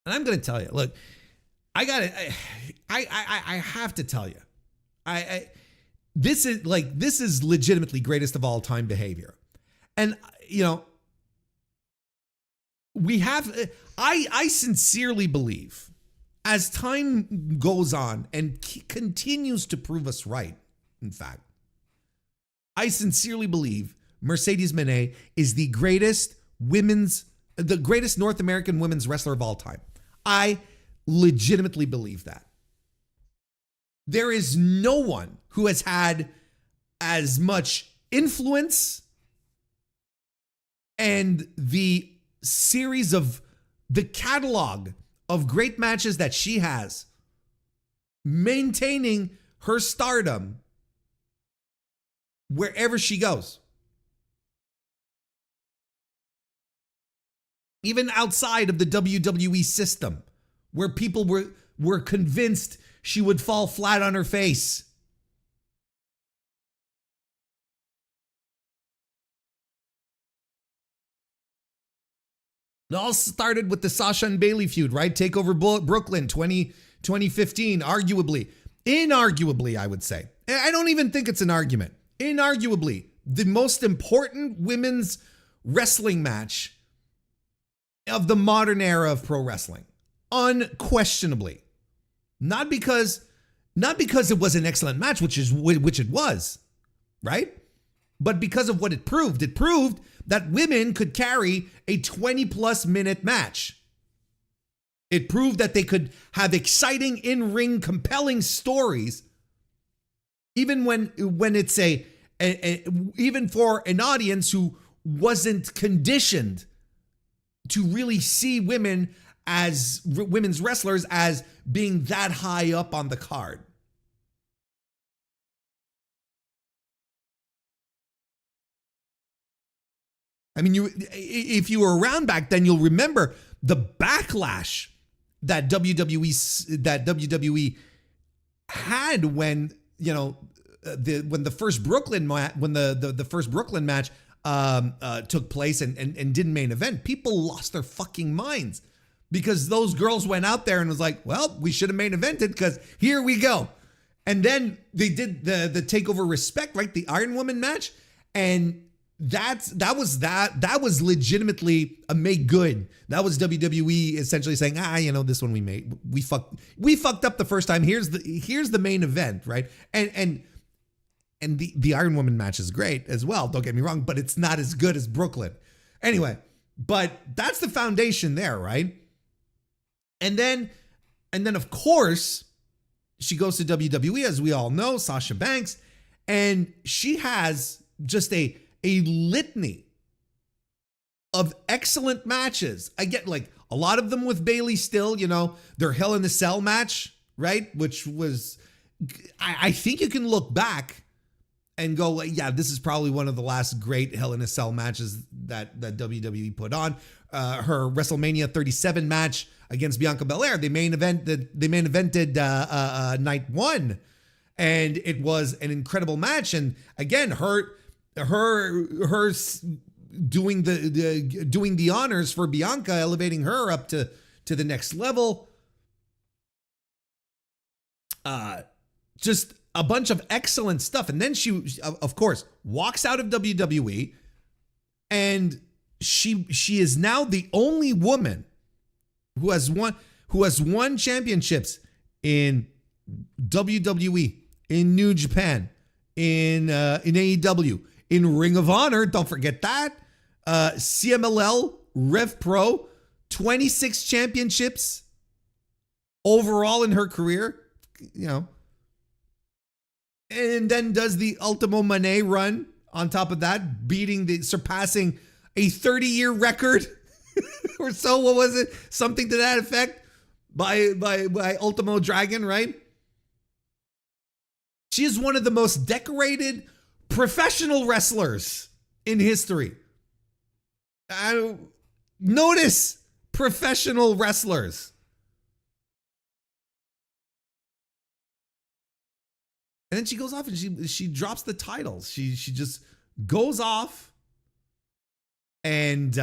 And I'm going to tell you, look, I have to tell you, this is legitimately greatest of all time behavior. And, I sincerely believe as time goes on and continues to prove us right, in fact, I sincerely believe Mercedes Moné is the greatest North American women's wrestler of all time. I legitimately believe that. There is no one who has had as much influence and the series of the catalog of great matches that she has, maintaining her stardom wherever she goes. Even outside of the WWE system, where people were convinced she would fall flat on her face. It all started with the Sasha and Bayley feud, right? Takeover Brooklyn 2015, inarguably, I would say. I don't even think it's an argument. Inarguably, the most important women's wrestling match of the modern era of pro wrestling. Unquestionably. Not because it was an excellent match, which it was, right? But because of what it proved. It proved that women could carry a 20-plus minute match. It proved that they could have exciting in-ring, compelling stories, even when it's even for an audience who wasn't conditioned to really see women as women's wrestlers as being that high up on the card. I mean, if you were around back then, you'll remember the backlash that WWE had when the first Brooklyn match took place and didn't main event. People lost their fucking minds because those girls went out there and was like, well, we should have main evented because here we go. And then they did the Takeover Respect, right? The Iron Woman match. And that was legitimately a make good. That was WWE essentially saying, this one we fucked up the first time. Here's the main event, right? And the Iron Woman match is great as well. Don't get me wrong, but it's not as good as Brooklyn. Anyway, but that's the foundation there, right? And then of course she goes to WWE, as we all know, Sasha Banks, and she has just a litany of excellent matches. I get like a lot of them with Bayley still, their Hell in a Cell match, right? Which was, I think you can look back and go, yeah, this is probably one of the last great Hell in a Cell matches that WWE put on. Her WrestleMania 37 match against Bianca Belair, they main evented night one, and it was an incredible match. And again, her doing the honors for Bianca, elevating her up to the next level. Just a bunch of excellent stuff. And then she, of course, walks out of WWE, and she is now the only woman who has won championships in WWE, in New Japan, in AEW, in Ring of Honor. Don't forget that. CMLL, Rev Pro, 26 championships overall in her career, and then does the Ultimo Monet run on top of that, surpassing a 30-year record or so. What was it? Something to that effect by Ultimo Dragon, right? She is one of the most decorated professional wrestlers in history. Notice professional wrestlers. And then she goes off and she drops the titles. She just goes off, and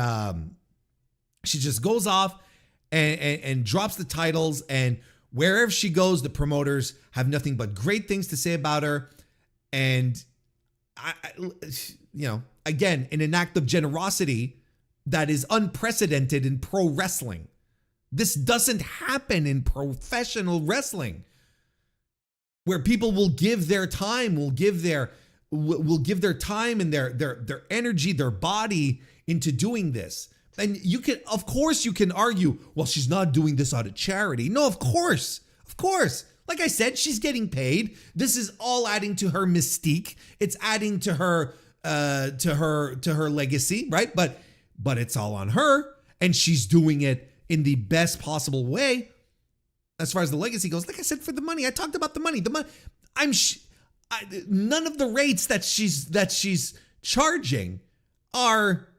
she just goes off and drops the titles. And wherever she goes, the promoters have nothing but great things to say about her. And again, in an act of generosity that is unprecedented in pro wrestling. This doesn't happen in professional wrestling, where people will give their time, will give their time and their energy, their body into doing this. And you can argue, well, she's not doing this out of charity. No, of course. Like I said, she's getting paid. This is all adding to her mystique. It's adding to her legacy, right? But it's all on her, and she's doing it in the best possible way. As far as the legacy goes, like I said, for the money, I talked about the money. None of the rates that she's charging are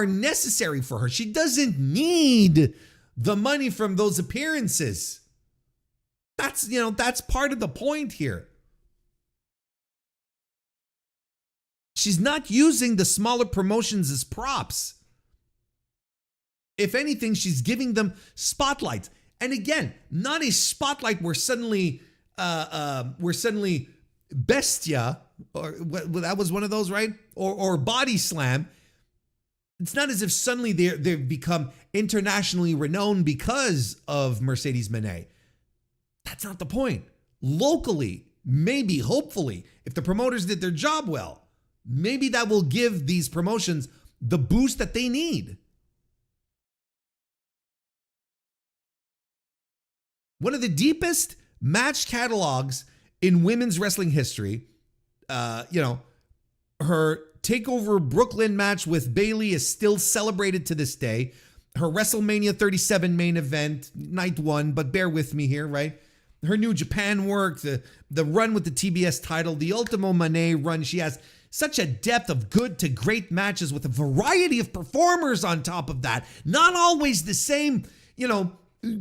necessary for her. She doesn't need the money from those appearances. That's part of the point here. She's not using the smaller promotions as props. If anything, she's giving them spotlights. And again, not a spotlight where suddenly Bestia, or that was one of those, right? Or Body Slam. It's not as if suddenly they've become internationally renowned because of Mercedes Moné. That's not the point. Locally, maybe, hopefully, if the promoters did their job well, maybe that will give these promotions the boost that they need. One of the deepest match catalogs in women's wrestling history. Her TakeOver Brooklyn match with Bayley is still celebrated to this day. Her WrestleMania 37 main event, night one, but bear with me here, right? Her New Japan work, the run with the TBS title, the Ultimo Monet run. She has such a depth of good to great matches with a variety of performers on top of that. Not always the same,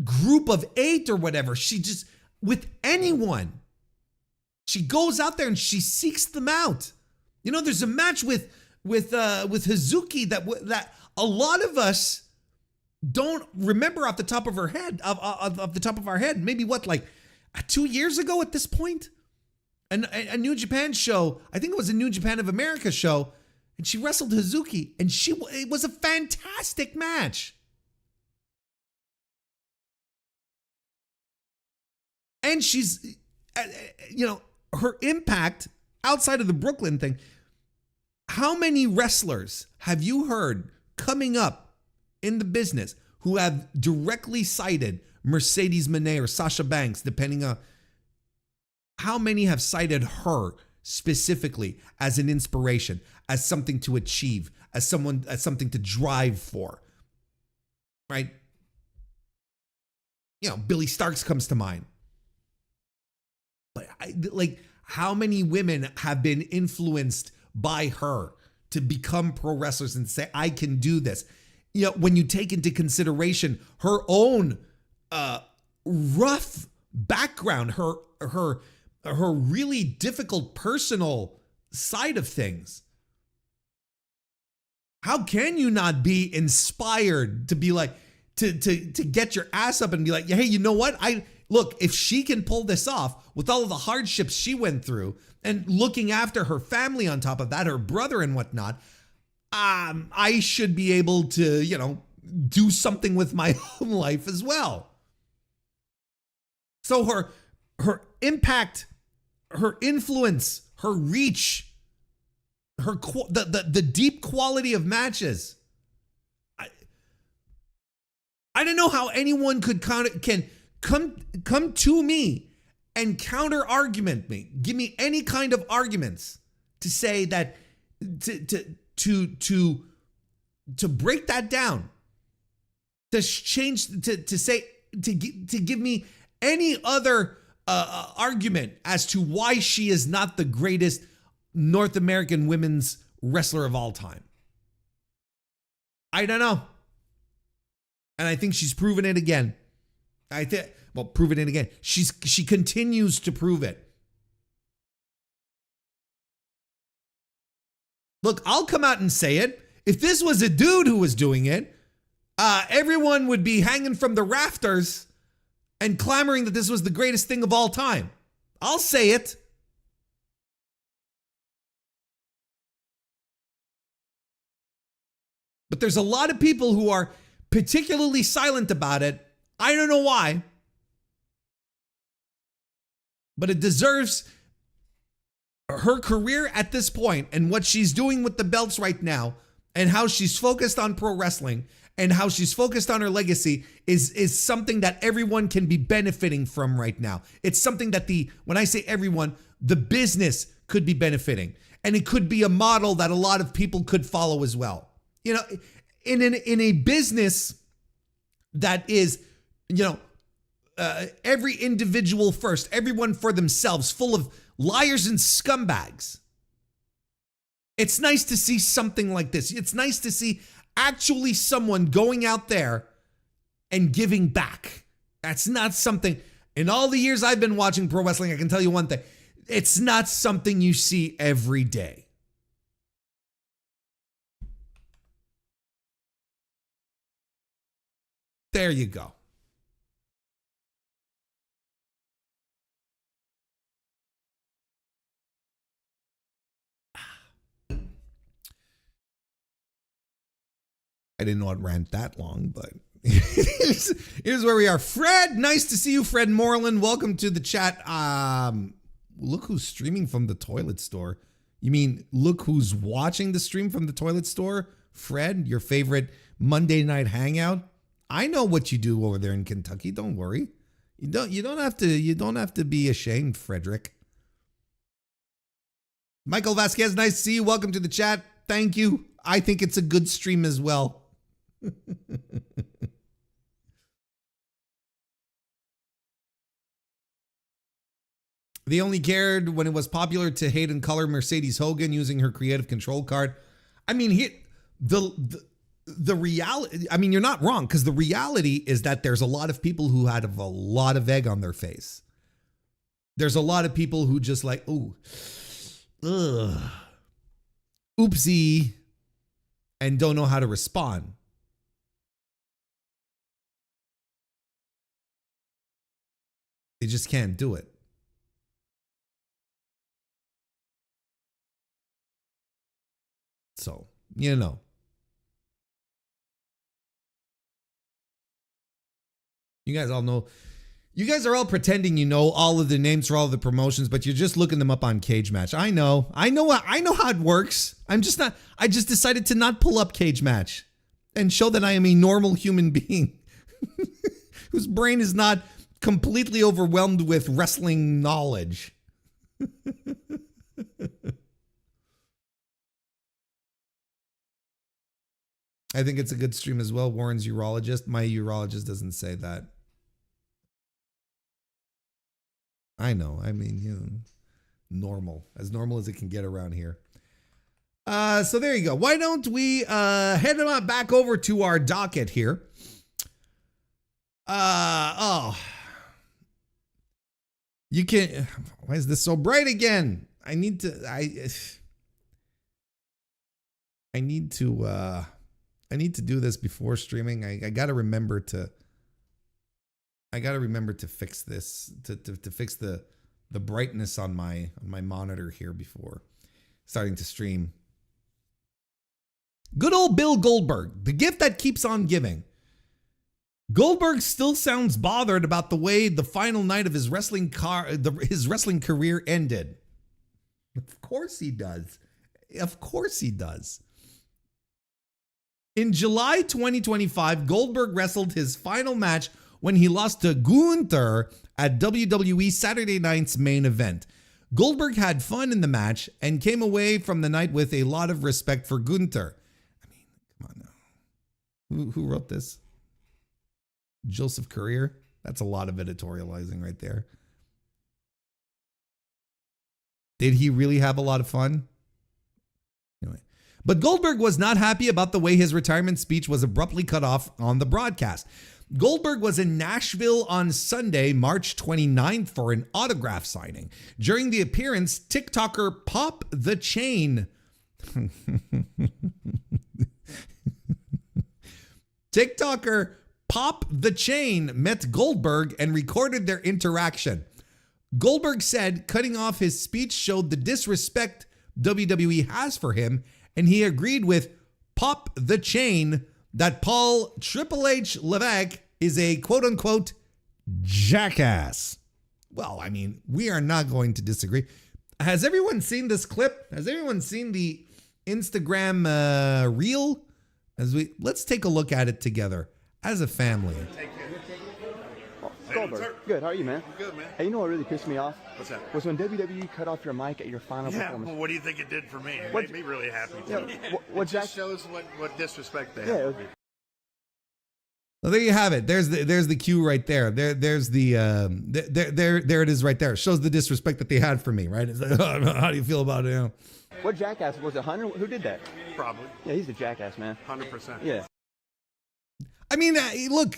group of 8 or whatever. She just, with anyone, she goes out there and she seeks them out. There's a match with Hazuki that a lot of us don't remember off the top of our head, of the top of our head. Maybe 2 years ago at this point, a New Japan show. I think it was a New Japan of America show, and she wrestled Hazuki, and it was a fantastic match. And she's, her impact outside of the Brooklyn thing. How many wrestlers have you heard coming up in the business who have directly cited Mercedes Moné or Sasha Banks, depending on how many have cited her specifically as an inspiration, as something to achieve, as something to drive for, right? Billy Starks comes to mind. But how many women have been influenced by her to become pro wrestlers and say, I can do this? When you take into consideration her own rough background, her really difficult personal side of things. How can you not be inspired to be like, to get your ass up and be like, hey, you know what? Look, if she can pull this off with all of the hardships she went through and looking after her family on top of that, her brother and whatnot, I should be able to, do something with my own life as well. So her impact, her influence, her reach, the deep quality of matches. I don't know how anyone can come to me and counter argument me, give me any kind of arguments to say that to break that down, to change, to say, to give me any other argument as to why she is not the greatest North American women's wrestler of all time. I don't know. And I think she's proven it again. Proven it again. She continues to prove it. Look, I'll come out and say it. If this was a dude who was doing it, everyone would be hanging from the rafters and clamoring that this was the greatest thing of all time. I'll say it. But there's a lot of people who are particularly silent about it. I don't know why. But it deserves her career at this point and what she's doing with the belts right now and how she's focused on pro wrestling and how she's focused on her legacy is something that everyone can be benefiting from right now. It's something that when I say everyone, the business could be benefiting. And it could be a model that a lot of people could follow as well. In a business that is, every individual first, everyone for themselves, full of liars and scumbags. It's nice to see something like this. It's nice to see actually someone going out there and giving back. That's not something, in all the years I've been watching pro wrestling, I can tell you one thing. It's not something you see every day. There you go. I didn't know it ran that long, but here's where we are. Fred, nice to see you, Fred Moreland. Welcome to the chat. Look who's streaming from the toilet store. You mean look who's watching the stream from the toilet store? Fred, your favorite Monday night hangout. I know what you do over there in Kentucky. Don't worry. You don't have to be ashamed, Frederick. Michael Vasquez, nice to see you. Welcome to the chat. Thank you. I think it's a good stream as well. They only cared when it was popular to hate and color Mercedes Hogan using her creative control card. I mean, the reality, I mean, you're not wrong, because the reality is that there's a lot of people who had a lot of egg on their face. There's a lot of people who just like, oopsie, and don't know how to respond. They just can't do it. So, you guys all know, you guys are all pretending you know all of the names for all of the promotions, but you're just looking them up on Cage Match. I know how it works. I just decided to not pull up Cage Match and show that I am a normal human being whose brain is not completely overwhelmed with wrestling knowledge. I think it's a good stream as well. Warren's urologist. My urologist doesn't say that. I know. I mean, normal. As normal as it can get around here. So there you go. Why don't we head on back over to our docket here? You can. Why is this so bright again? I need to do this before streaming. I gotta remember to fix this, to fix the brightness on my monitor here before starting to stream. Good old Bill Goldberg, the gift that keeps on giving. Goldberg still sounds bothered about the way the final night of his wrestling career ended. Of course he does. Of course he does. In July 2025, Goldberg wrestled his final match when he lost to Gunther at WWE Saturday Night's main event. Goldberg had fun in the match and came away from the night with a lot of respect for Gunther. I mean, come on now. Who wrote this? Joseph Courier? That's a lot of editorializing right there. Did he really have a lot of fun? Anyway. But Goldberg was not happy about the way his retirement speech was abruptly cut off on the broadcast. Goldberg was in Nashville on Sunday, March 29th for an autograph signing. During the appearance, TikToker Pop the Chain TikToker Pop the Chain met Goldberg and recorded their interaction. Goldberg said cutting off his speech showed the disrespect WWE has for him, and he agreed with Pop the Chain that Paul Triple H Levesque is a quote-unquote jackass. Well, I mean, we are not going to disagree. Has everyone seen this clip? Has everyone seen the Instagram reel? Let's take a look at it together as a family. Goldberg, good. How are you, man? Good, man. Hey, you know what really pissed me off? What's that? Was when WWE cut off your mic at your final performance. Well, what do you think it did for me? It made me really happy, too. Yeah, what It just shows what disrespect they Yeah. have. Well, there you have it. There's the cue right there. There's the there it is right there. It shows the disrespect that they had for me, right? It's like, oh, how do you feel about it? You know? What jackass was it? Hunter? Who did that? Probably. Yeah, he's a jackass, man. 100%. Yeah. I mean, look,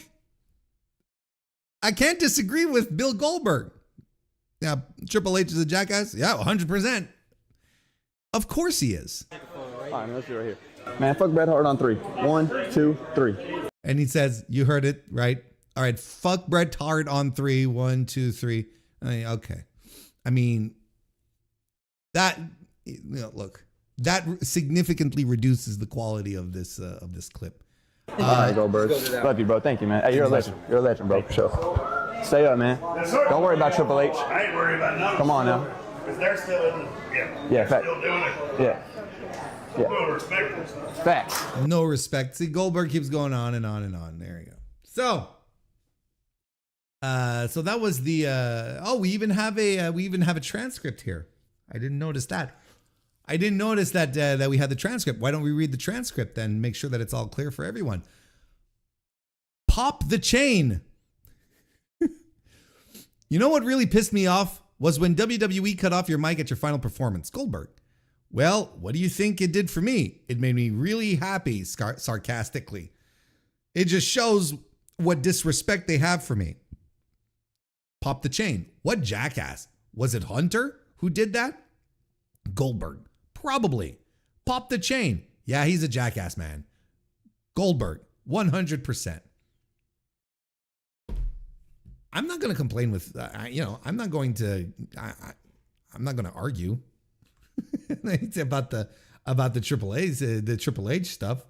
I can't disagree with Bill Goldberg. Yeah, Triple H is a jackass. Yeah, 100%. Of course he is. All right, man, let's do it right here. Man, fuck Bret Hart on 3. 1, 2, 3. And he says, you heard it, right? All right, fuck Bret Hart on 3. 1, 2, 3. Okay. I mean, that, look, that significantly reduces the quality of this clip. All right, Goldberg. Love you, bro. Thank you, man. Hey, you're a legend. You're a legend, bro, for sure. Stay up, man. Don't worry about Triple H. I ain't worried about nothing. Come on now. Because they're still in, Yeah, fact. still doing it. Yeah. No respect and stuff. Facts. No respect. See, Goldberg keeps going on and on and on. There you go. So that was the we even have a transcript here. I didn't notice that. I didn't notice that we had the transcript. Why don't we read the transcript and make sure that it's all clear for everyone? Pop the Chain. You know what really pissed me off was when WWE cut off your mic at your final performance, Goldberg. Well, what do you think it did for me? It made me really happy, sarcastically. It just shows what disrespect they have for me. Pop the Chain. What jackass? Was it Hunter who did that? Goldberg. Probably. Pop the Chain. Yeah, he's a jackass, man. Goldberg. 100%. I'm not going to complain with, I'm not going to argue about the Triple H stuff.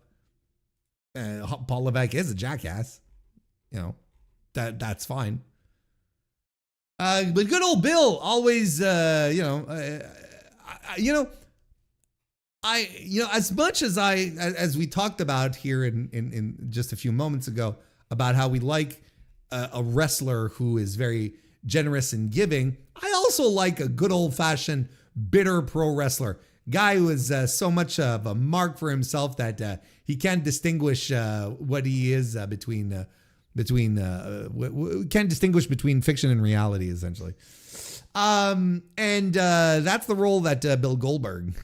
Paul Levesque is a jackass. That's fine. But good old Bill always, as much as we talked about here in just a few moments ago about how we like a wrestler who is very generous and giving, I also like a good old fashioned bitter pro wrestler, guy who is so much of a mark for himself that he can't distinguish what he is can't distinguish between fiction and reality, essentially. And that's the role that Bill Goldberg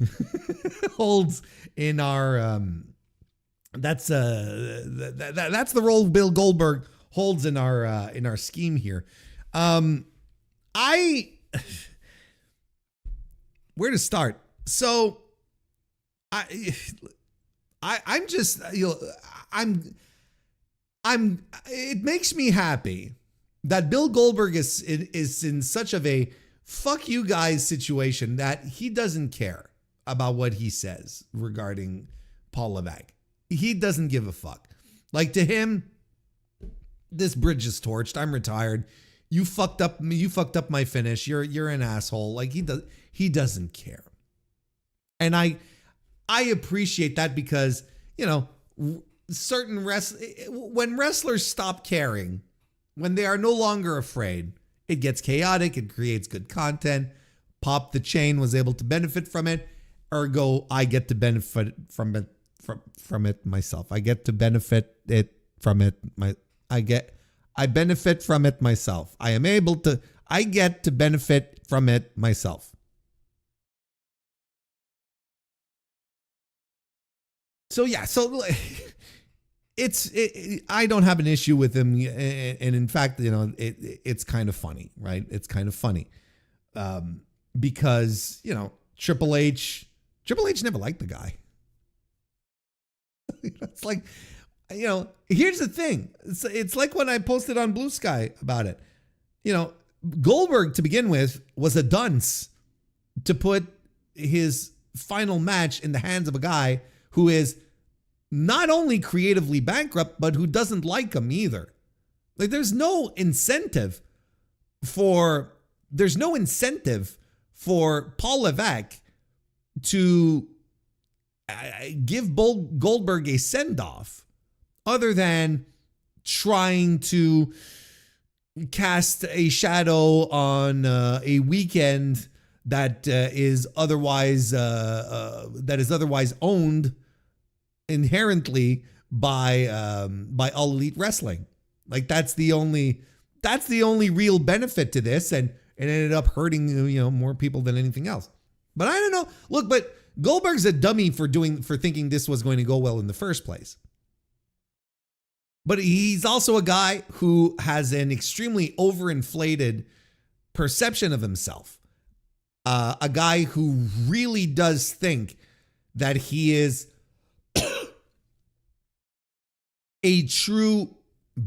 holds in our that's the role Bill Goldberg holds in our scheme here. Where to start? So I'm just, it makes me happy that Bill Goldberg is in such of a fuck you guys situation that he doesn't care about what he says regarding Paul Levesque. He doesn't give a fuck. Like, to him, this bridge is torched. I'm retired. You fucked up my finish. You're an asshole. Like, he doesn't care. And I appreciate that because, when wrestlers stop caring, when they are no longer afraid, it gets chaotic. It creates good content. Pop the Chain was able to benefit from it. Ergo, I get to benefit from it myself. I get to benefit from it. I benefit from it myself. I get to benefit from it myself. So yeah, I don't have an issue with him, and in fact, it's kind of funny, right? It's kind of funny, because Triple H never liked the guy. It's like, here's the thing. It's like when I posted on Blue Sky about it. Goldberg, to begin with, was a dunce to put his final match in the hands of a guy who is not only creatively bankrupt, but who doesn't like him either. Like, there's no incentive for Paul Levesque to give Goldberg a send-off other than trying to cast a shadow on a weekend that is otherwise owned inherently by All Elite Wrestling. Like, that's the only real benefit to this, and it ended up hurting more people than anything else. But I don't know. Look, but Goldberg's a dummy for thinking this was going to go well in the first place. But he's also a guy who has an extremely overinflated perception of himself. A guy who really does think that he is a true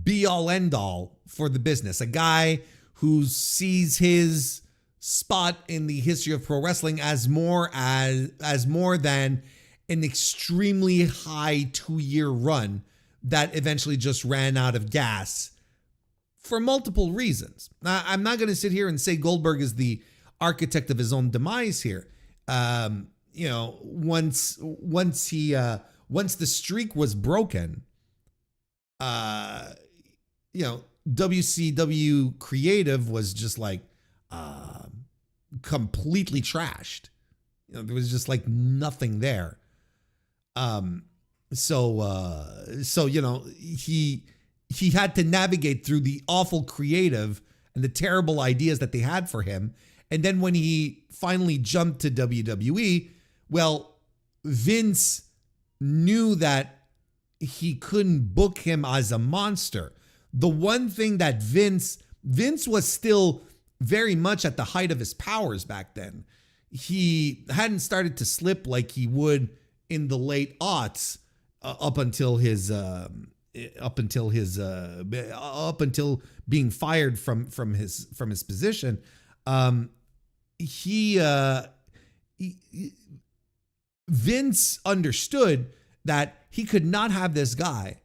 be-all, end-all for the business. A guy who sees his spot in the history of pro wrestling as more than an extremely high 2-year run that eventually just ran out of gas for multiple reasons. Now, I'm not going to sit here and say Goldberg is the architect of his own demise here. Once the streak was broken, WCW creative was just like completely trashed. There was just like nothing there. So he had to navigate through the awful creative and the terrible ideas that they had for him. And then when he finally jumped to WWE, well, Vince knew that he couldn't book him as a monster. The one thing that Vince was still very much at the height of his powers back then. He hadn't started to slip like he would in the late aughts up until being fired from his position. Vince understood that he could not have this guy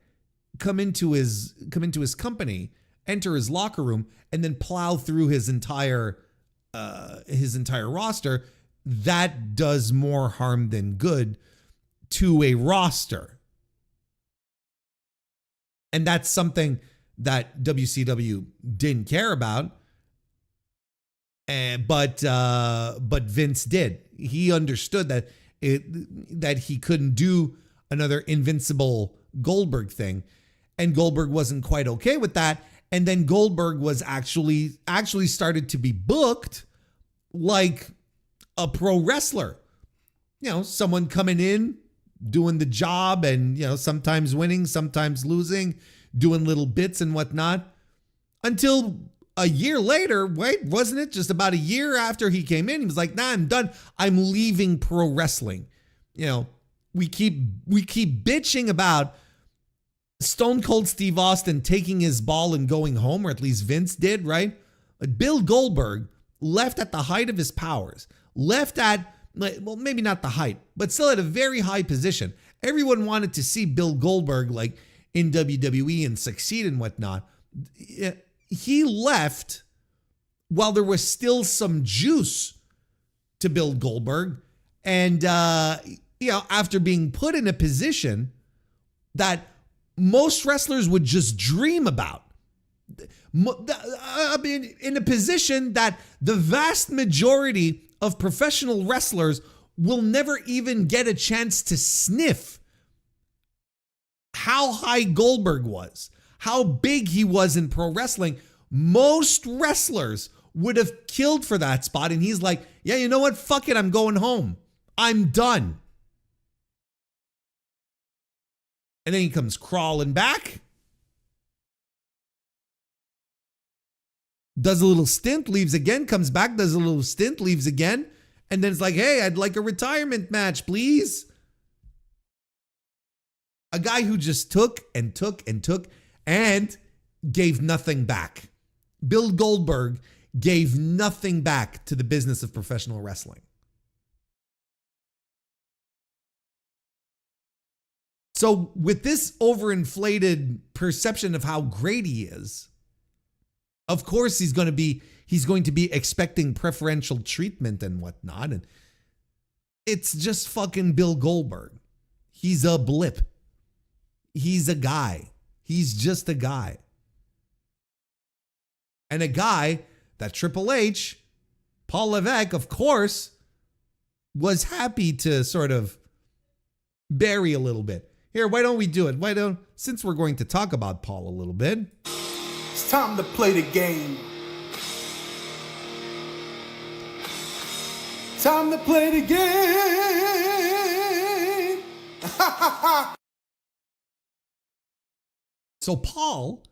come into his company, enter his locker room, and then plow through his entire roster. That does more harm than good to a roster. And that's something that WCW didn't care about. But Vince did. He understood that he couldn't do another invincible Goldberg thing, and Goldberg wasn't quite okay with that. And then Goldberg was actually started to be booked like a pro wrestler. Someone coming in, doing the job, and sometimes winning, sometimes losing, doing little bits and whatnot, until a year later. Wait, wasn't it just about a year after he came in, he was like, nah, I'm done. I'm leaving pro wrestling. we keep bitching about Stone Cold Steve Austin taking his ball and going home, or at least Vince did, right? But Bill Goldberg left at the height of his powers, left at, well, maybe not the height, but still at a very high position. Everyone wanted to see Bill Goldberg like in WWE and succeed and whatnot. He left while there was still some juice to Bill Goldberg. And, after being put in a position that most wrestlers would just dream about. I mean, in a position that the vast majority of professional wrestlers will never even get a chance to sniff how high Goldberg was, how big he was in pro wrestling. Most wrestlers would have killed for that spot. And he's like, yeah, you know what? Fuck it. I'm going home. I'm done. And then he comes crawling back. Does a little stint, leaves again, comes back, does a little stint, leaves again. And then it's like, hey, I'd like a retirement match, please. A guy who just took and took and took and gave nothing back. Bill Goldberg gave nothing back to the business of professional wrestling. So with this overinflated perception of how great he is, of course he's going to be expecting preferential treatment and whatnot. And it's just fucking Bill Goldberg. He's a blip. He's a guy. He's just a guy. And a guy that Triple H, Paul Levesque, of course, was happy to sort of bury a little bit. Here, why don't we do it? Since we're going to talk about Paul a little bit. It's time to play the game. Time to play the game. So Paul,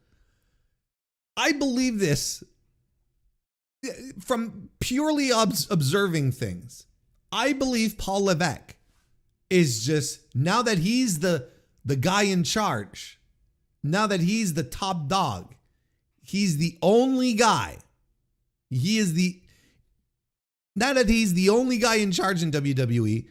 I believe this from purely observing things. I believe Paul Levesque is just, now that he's the guy in charge, now that he's the top dog, he's the only guy. Now that he's the only guy in charge in WWE,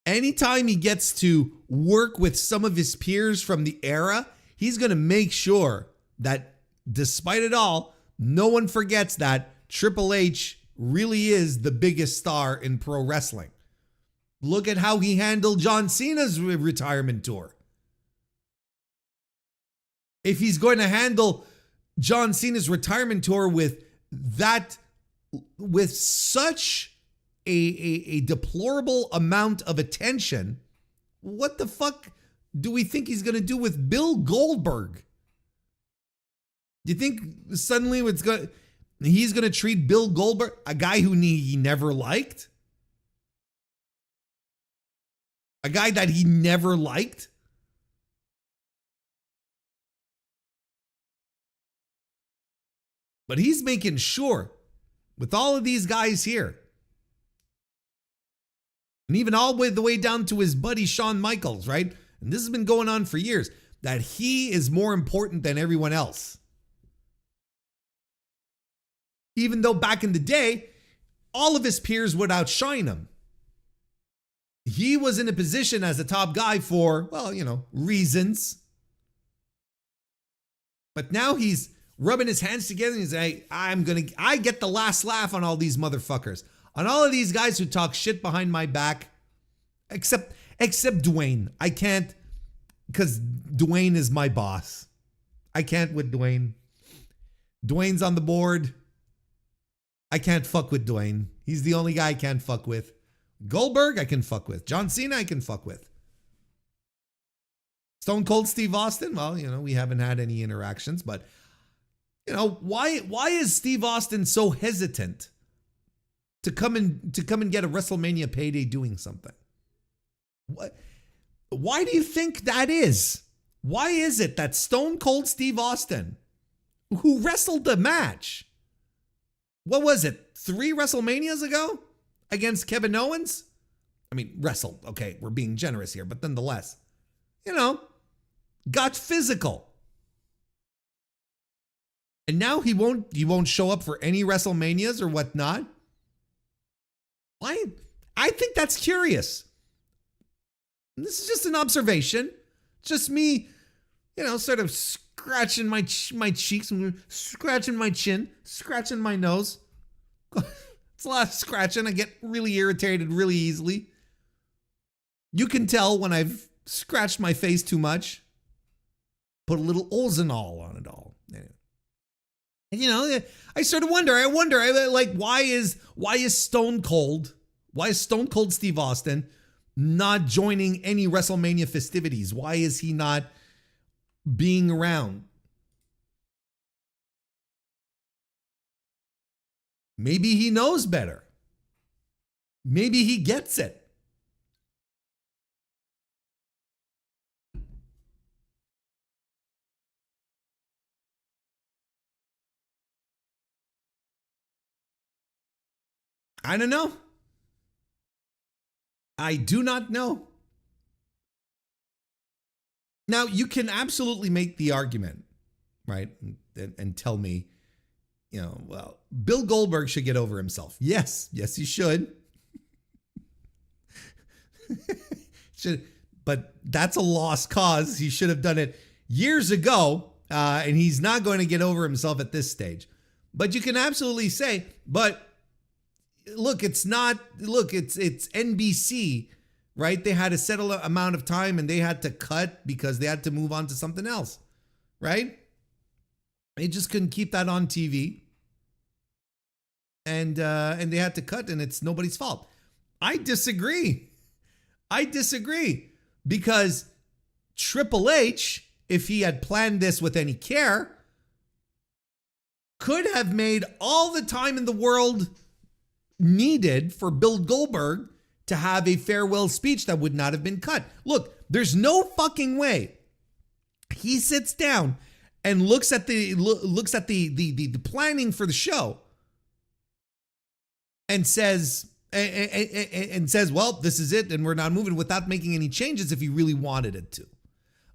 anytime he gets to work with some of his peers from the era, he's going to make sure that despite it all, no one forgets that Triple H really is the biggest star in pro wrestling. Look at how he handled John Cena's retirement tour. If he's going to handle John Cena's retirement tour with such a deplorable amount of attention, what the fuck do we think he's going to do with Bill Goldberg? Do you think suddenly he's going to treat Bill Goldberg, a guy who he never liked? A guy that he never liked? But he's making sure, with all of these guys here, and even all the way down to his buddy Shawn Michaels, right? And this has been going on for years, that he is more important than everyone else. Even though back in the day, all of his peers would outshine him. He was in a position as a top guy for, reasons. But now he's rubbing his hands together and he's like, I get the last laugh on all these motherfuckers. On all of these guys who talk shit behind my back. Except Dwayne. I can't, because Dwayne is my boss. I can't with Dwayne. Dwayne's on the board. I can't fuck with Dwayne. He's the only guy I can't fuck with. Goldberg, I can fuck with. John Cena, I can fuck with. Stone Cold Steve Austin, well, we haven't had any interactions, but, why is Steve Austin so hesitant to come and get a WrestleMania payday doing something? Why do you think that is? Why is it that Stone Cold Steve Austin, who wrestled the match, what was it, 3 WrestleManias ago against Kevin Owens? I mean, wrestled. Okay, we're being generous here, but nonetheless, got physical. And now he won't show up for any WrestleManias or whatnot. Why? I think that's curious. This is just an observation. Just me, sort of scratching my cheeks, scratching my chin, scratching my nose. It's a lot of scratching. I get really irritated really easily. You can tell when I've scratched my face too much. Put a little Ozanol on it all. And, I sort of wonder. Why is Stone Cold Steve Austin not joining any WrestleMania festivities? Why is he not being around? Maybe he knows better. Maybe he gets it. I don't know. I do not know. Now, you can absolutely make the argument, right? And tell me, well, Bill Goldberg should get over himself. Yes, he should. But that's a lost cause. He should have done it years ago, and he's not going to get over himself at this stage. But you can absolutely say, but look, it's NBC, right? They had a set amount of time and they had to cut because they had to move on to something else, right? They just couldn't keep that on TV. And they had to cut, and it's nobody's fault. I disagree because Triple H, if he had planned this with any care, could have made all the time in the world needed for Bill Goldberg to have a farewell speech that would not have been cut. Look, there's no fucking way he sits down and looks at the planning for the show and says, well, this is it, and we're not moving, without making any changes if he really wanted it to.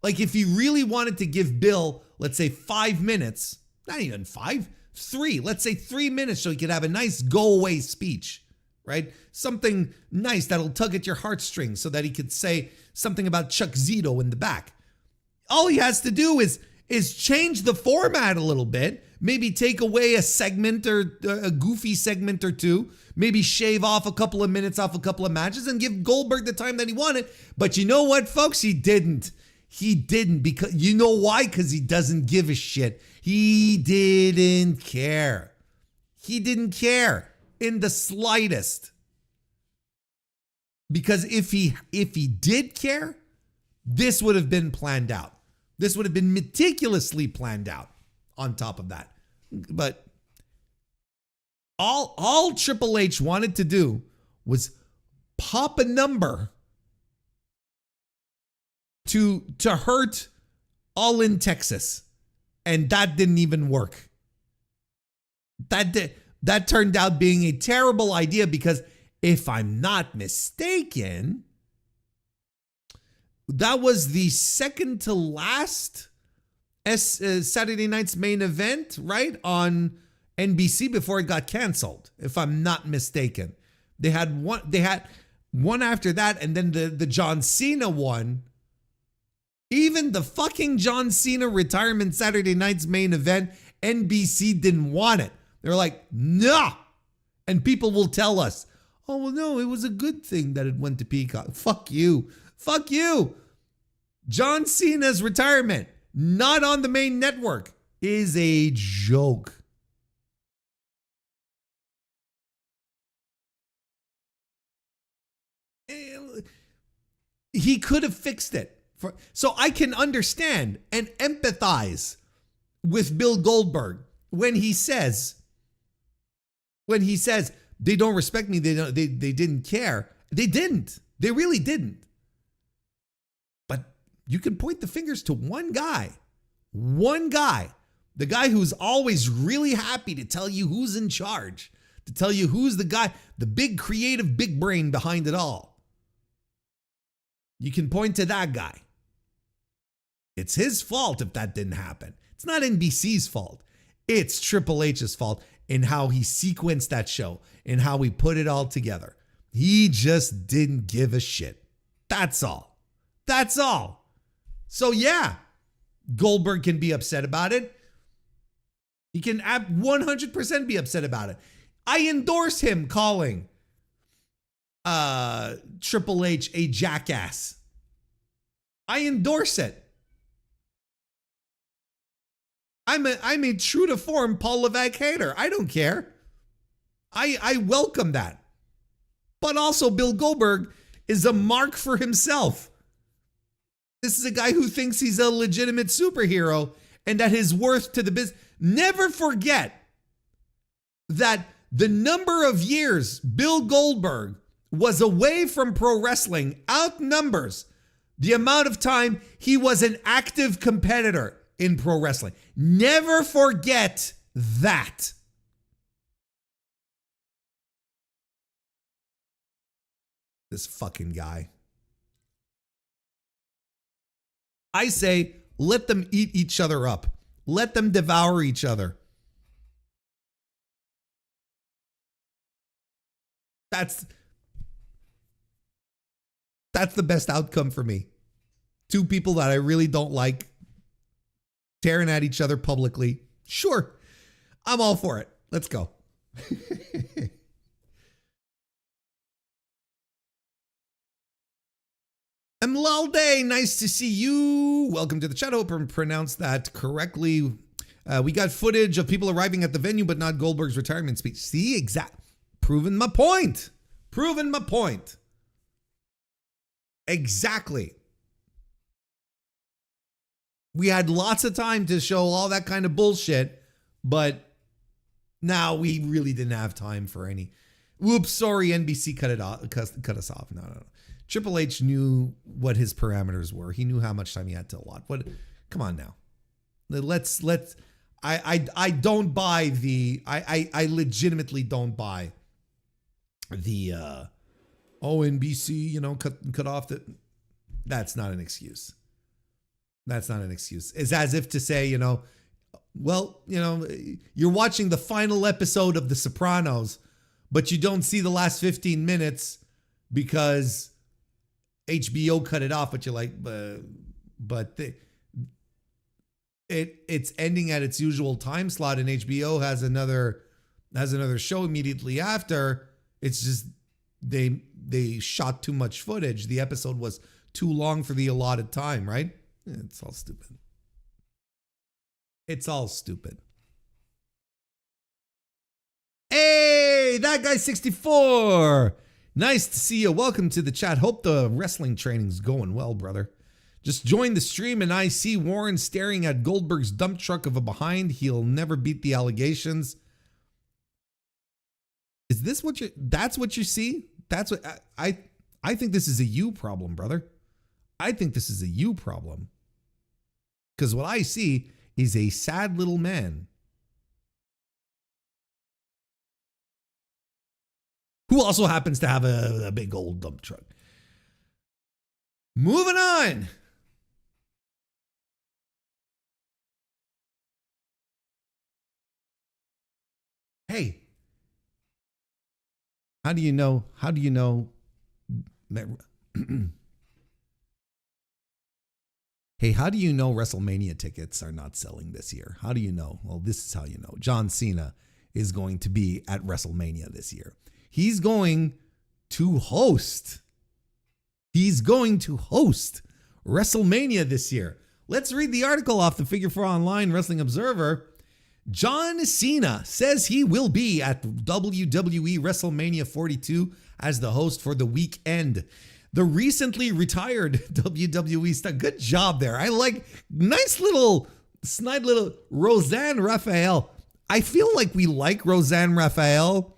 Like, if he really wanted to give Bill, let's say 5 minutes, not even 5, 3, let's say 3 minutes, so he could have a nice go-away speech, right? Something nice that'll tug at your heartstrings so that he could say something about Chuck Zito in the back. All he has to do is change the format a little bit, maybe take away a segment or a goofy segment or two, maybe shave off a couple of minutes off a couple of matches and give Goldberg the time that he wanted. But you know what, folks? He didn't. Because you know why? Because he doesn't give a shit. He didn't care. He didn't care in the slightest. Because if he did care, this would have been planned out. This would have been meticulously planned out on top of that. But all Triple H wanted to do was pop a number to hurt All in Texas. And that didn't even work. That turned out being a terrible idea because, if I'm not mistaken, that was the second to last Saturday night's main event, right, on NBC before it got canceled, if I'm not mistaken. They had one after that, and then the John Cena one. Even the fucking John Cena retirement Saturday night's main event, NBC didn't want it. They're like, nah. And people will tell us, oh, well, no, it was a good thing that it went to Peacock. Fuck you. Fuck you. John Cena's retirement, not on the main network, is a joke. He could have fixed it. So I can understand and empathize with Bill Goldberg when he says they don't respect me, they didn't care. They didn't. They really didn't. But you can point the fingers to one guy, the guy who's always really happy to tell you who's in charge, to tell you who's the guy, the big creative big brain behind it all. You can point to that guy. It's his fault if that didn't happen. It's not NBC's fault. It's Triple H's fault in how he sequenced that show and how he put it all together. He just didn't give a shit. That's all. That's all. So yeah, Goldberg can be upset about it. He can 100% be upset about it. I endorse him calling Triple H a jackass. I endorse it. I'm a true to form Paul Levesque hater. I don't care. I welcome that. But also Bill Goldberg is a mark for himself. This is a guy who thinks he's a legitimate superhero and that his worth to the business. Never forget that the number of years Bill Goldberg was away from pro wrestling outnumbers the amount of time he was an active competitor in pro wrestling. Never forget that. This fucking guy. I say, let them eat each other up. Let them devour each other. That's the best outcome for me. Two people that I really don't like tearing at each other publicly. Sure, I'm all for it. Let's go. Mlalde, nice to see you. Welcome to the chat. Hope I pronounced that correctly. We got footage of people arriving at the venue, but not Goldberg's retirement speech. See, proving my point. Proving my point. Exactly. We had lots of time to show all that kind of bullshit, but now we really didn't have time for any. Whoops, sorry, NBC cut us off. No. Triple H knew what his parameters were. He knew how much time he had to allot. What? Come on now. Let's. I don't buy the. I legitimately don't buy the. NBC, cut off the. That's not an excuse. That's not an excuse. It's as if to say, you're watching the final episode of The Sopranos, but you don't see the last 15 minutes because HBO cut it off, but you're like, it's ending at its usual time slot, and HBO has another show immediately after. It's just they shot too much footage. The episode was too long for the allotted time, right? It's all stupid. It's all stupid. Hey, that guy 64. Nice to see you. Welcome to the chat. Hope the wrestling training's going well, brother. Just joined the stream and I see Warren staring at Goldberg's dump truck of a behind. He'll never beat the allegations. Is this that's what you see? That's what I think this is a you problem, brother. I think this is a you problem. Because what I see is a sad little man who also happens to have a big old dump truck. Moving on. Hey, how do you know? Hey, how do you know WrestleMania tickets are not selling this year? How do you know? Well, this is how you know. John Cena is going to be at WrestleMania this year. He's going to host. He's going to host WrestleMania this year. Let's read the article off the Figure 4 Online Wrestling Observer. John Cena says he will be at WWE WrestleMania 42 as the host for the weekend. The recently retired WWE star. Good job there. I like snide little Roseanne Raphael. I feel like we like Roseanne Raphael.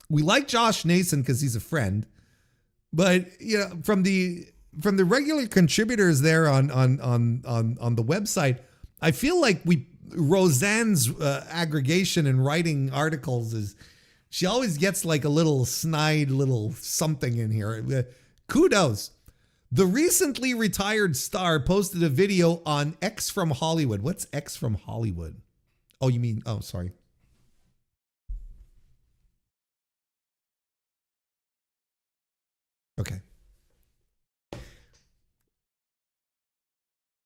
We like Josh Nason because he's a friend. But from the regular contributors there on the website, I feel like Roseanne's aggregation and writing articles is she always gets like a little snide little something in here. Kudos. The recently retired star posted a video on X from Hollywood. What's X from Hollywood? Oh, you mean, oh, sorry. Okay.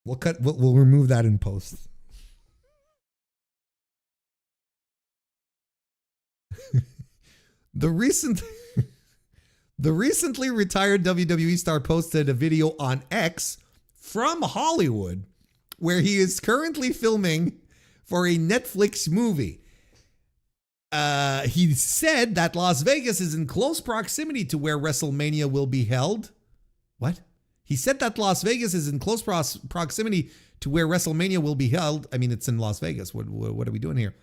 We'll remove that in post. The recently retired WWE star posted a video on X from Hollywood where he is currently filming for a Netflix movie. He said that Las Vegas is in close proximity to where WrestleMania will be held. What? He said that Las Vegas is in close proximity to where WrestleMania will be held. I mean, it's in Las Vegas. What are we doing here?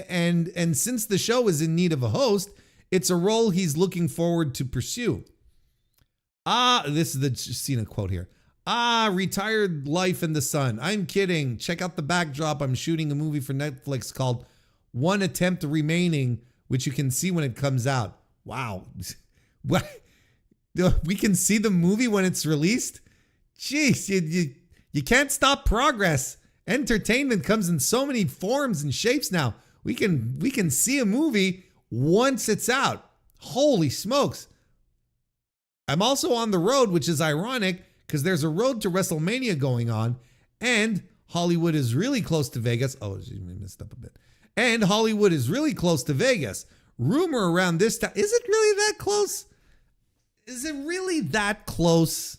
And since the show is in need of a host, it's a role he's looking forward to pursue. This is the Cena quote here. Retired life in the sun. I'm kidding. Check out the backdrop. I'm shooting a movie for Netflix called One Attempt Remaining, which you can see when it comes out. Wow. What? We can see the movie when it's released? Jeez, you can't stop progress. Entertainment comes in so many forms and shapes now. We can see a movie once it's out. Holy smokes. I'm also on the road, which is ironic because there's a road to WrestleMania going on and Hollywood is really close to Vegas. Oh, we messed up a bit. And Hollywood is really close to Vegas. Rumor around this time, is it really that close? Is it really that close?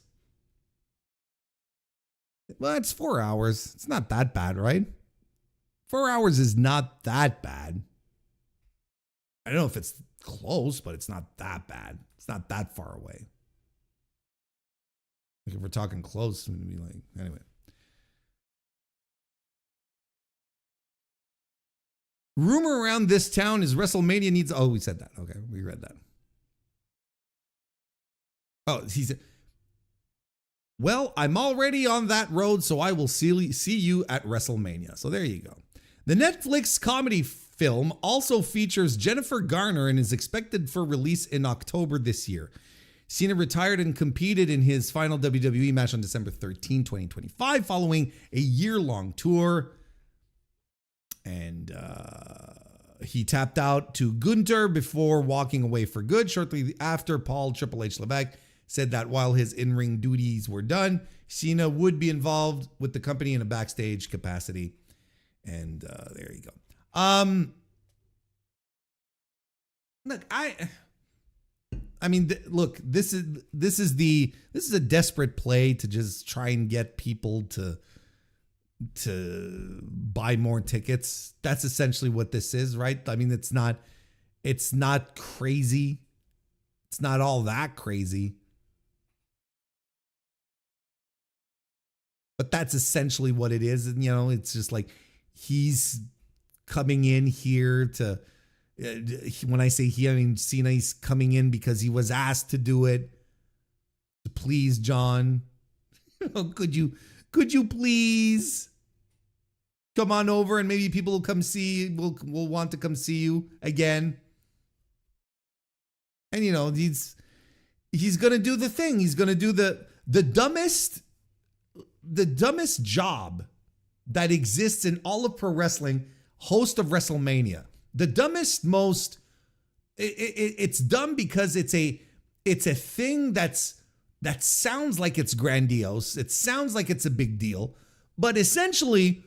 Well, it's 4 hours. It's not that bad, right? 4 hours is not that bad. I don't know if it's close, but it's not that bad. It's not that far away. Like if we're talking close, it'd be like, anyway. Rumor around this town is WrestleMania needs, oh, we said that. Okay, we read that. Oh, he said, well, I'm already on that road, so I will see you at WrestleMania. So there you go. The Netflix comedy film also features Jennifer Garner and is expected for release in October this year. Cena retired and competed in his final WWE match on December 13, 2025, following a year-long tour. And he tapped out to Gunther before walking away for good. Shortly after, Paul Triple H Levesque said that while his in-ring duties were done, Cena would be involved with the company in a backstage capacity. And there you go. Look, I mean, look, this is a desperate play to just try and get people to buy more tickets. That's essentially what this is, right? I mean, it's not crazy. It's not all that crazy. But that's essentially what it is. And, you know, it's just like he's coming in here to, when I say he, I mean Cena's coming in because he was asked to do it to please John. Could you please come on over and maybe people will come see, will want to come see you again. And, you know, he's going to do the thing. He's going to do the dumbest job that exists in all of pro wrestling, host of WrestleMania. The dumbest, most, it's dumb because it's a thing that sounds like it's grandiose. It sounds like it's a big deal, but essentially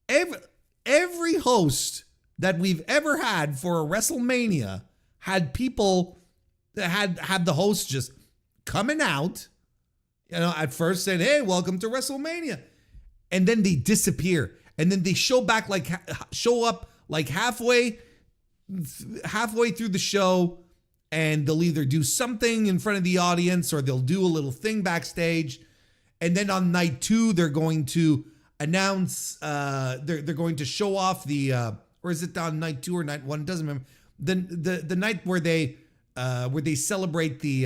every host that we've ever had for a WrestleMania had people that had the host just coming out, you know, at first saying, "Hey, welcome to WrestleMania," and then they disappear, and then they show up like halfway through the show, and they'll either do something in front of the audience or they'll do a little thing backstage, and then on night 2 they're going to announce they're going to show off the or is it on night 2 or night 1? Doesn't remember. The night where they celebrate the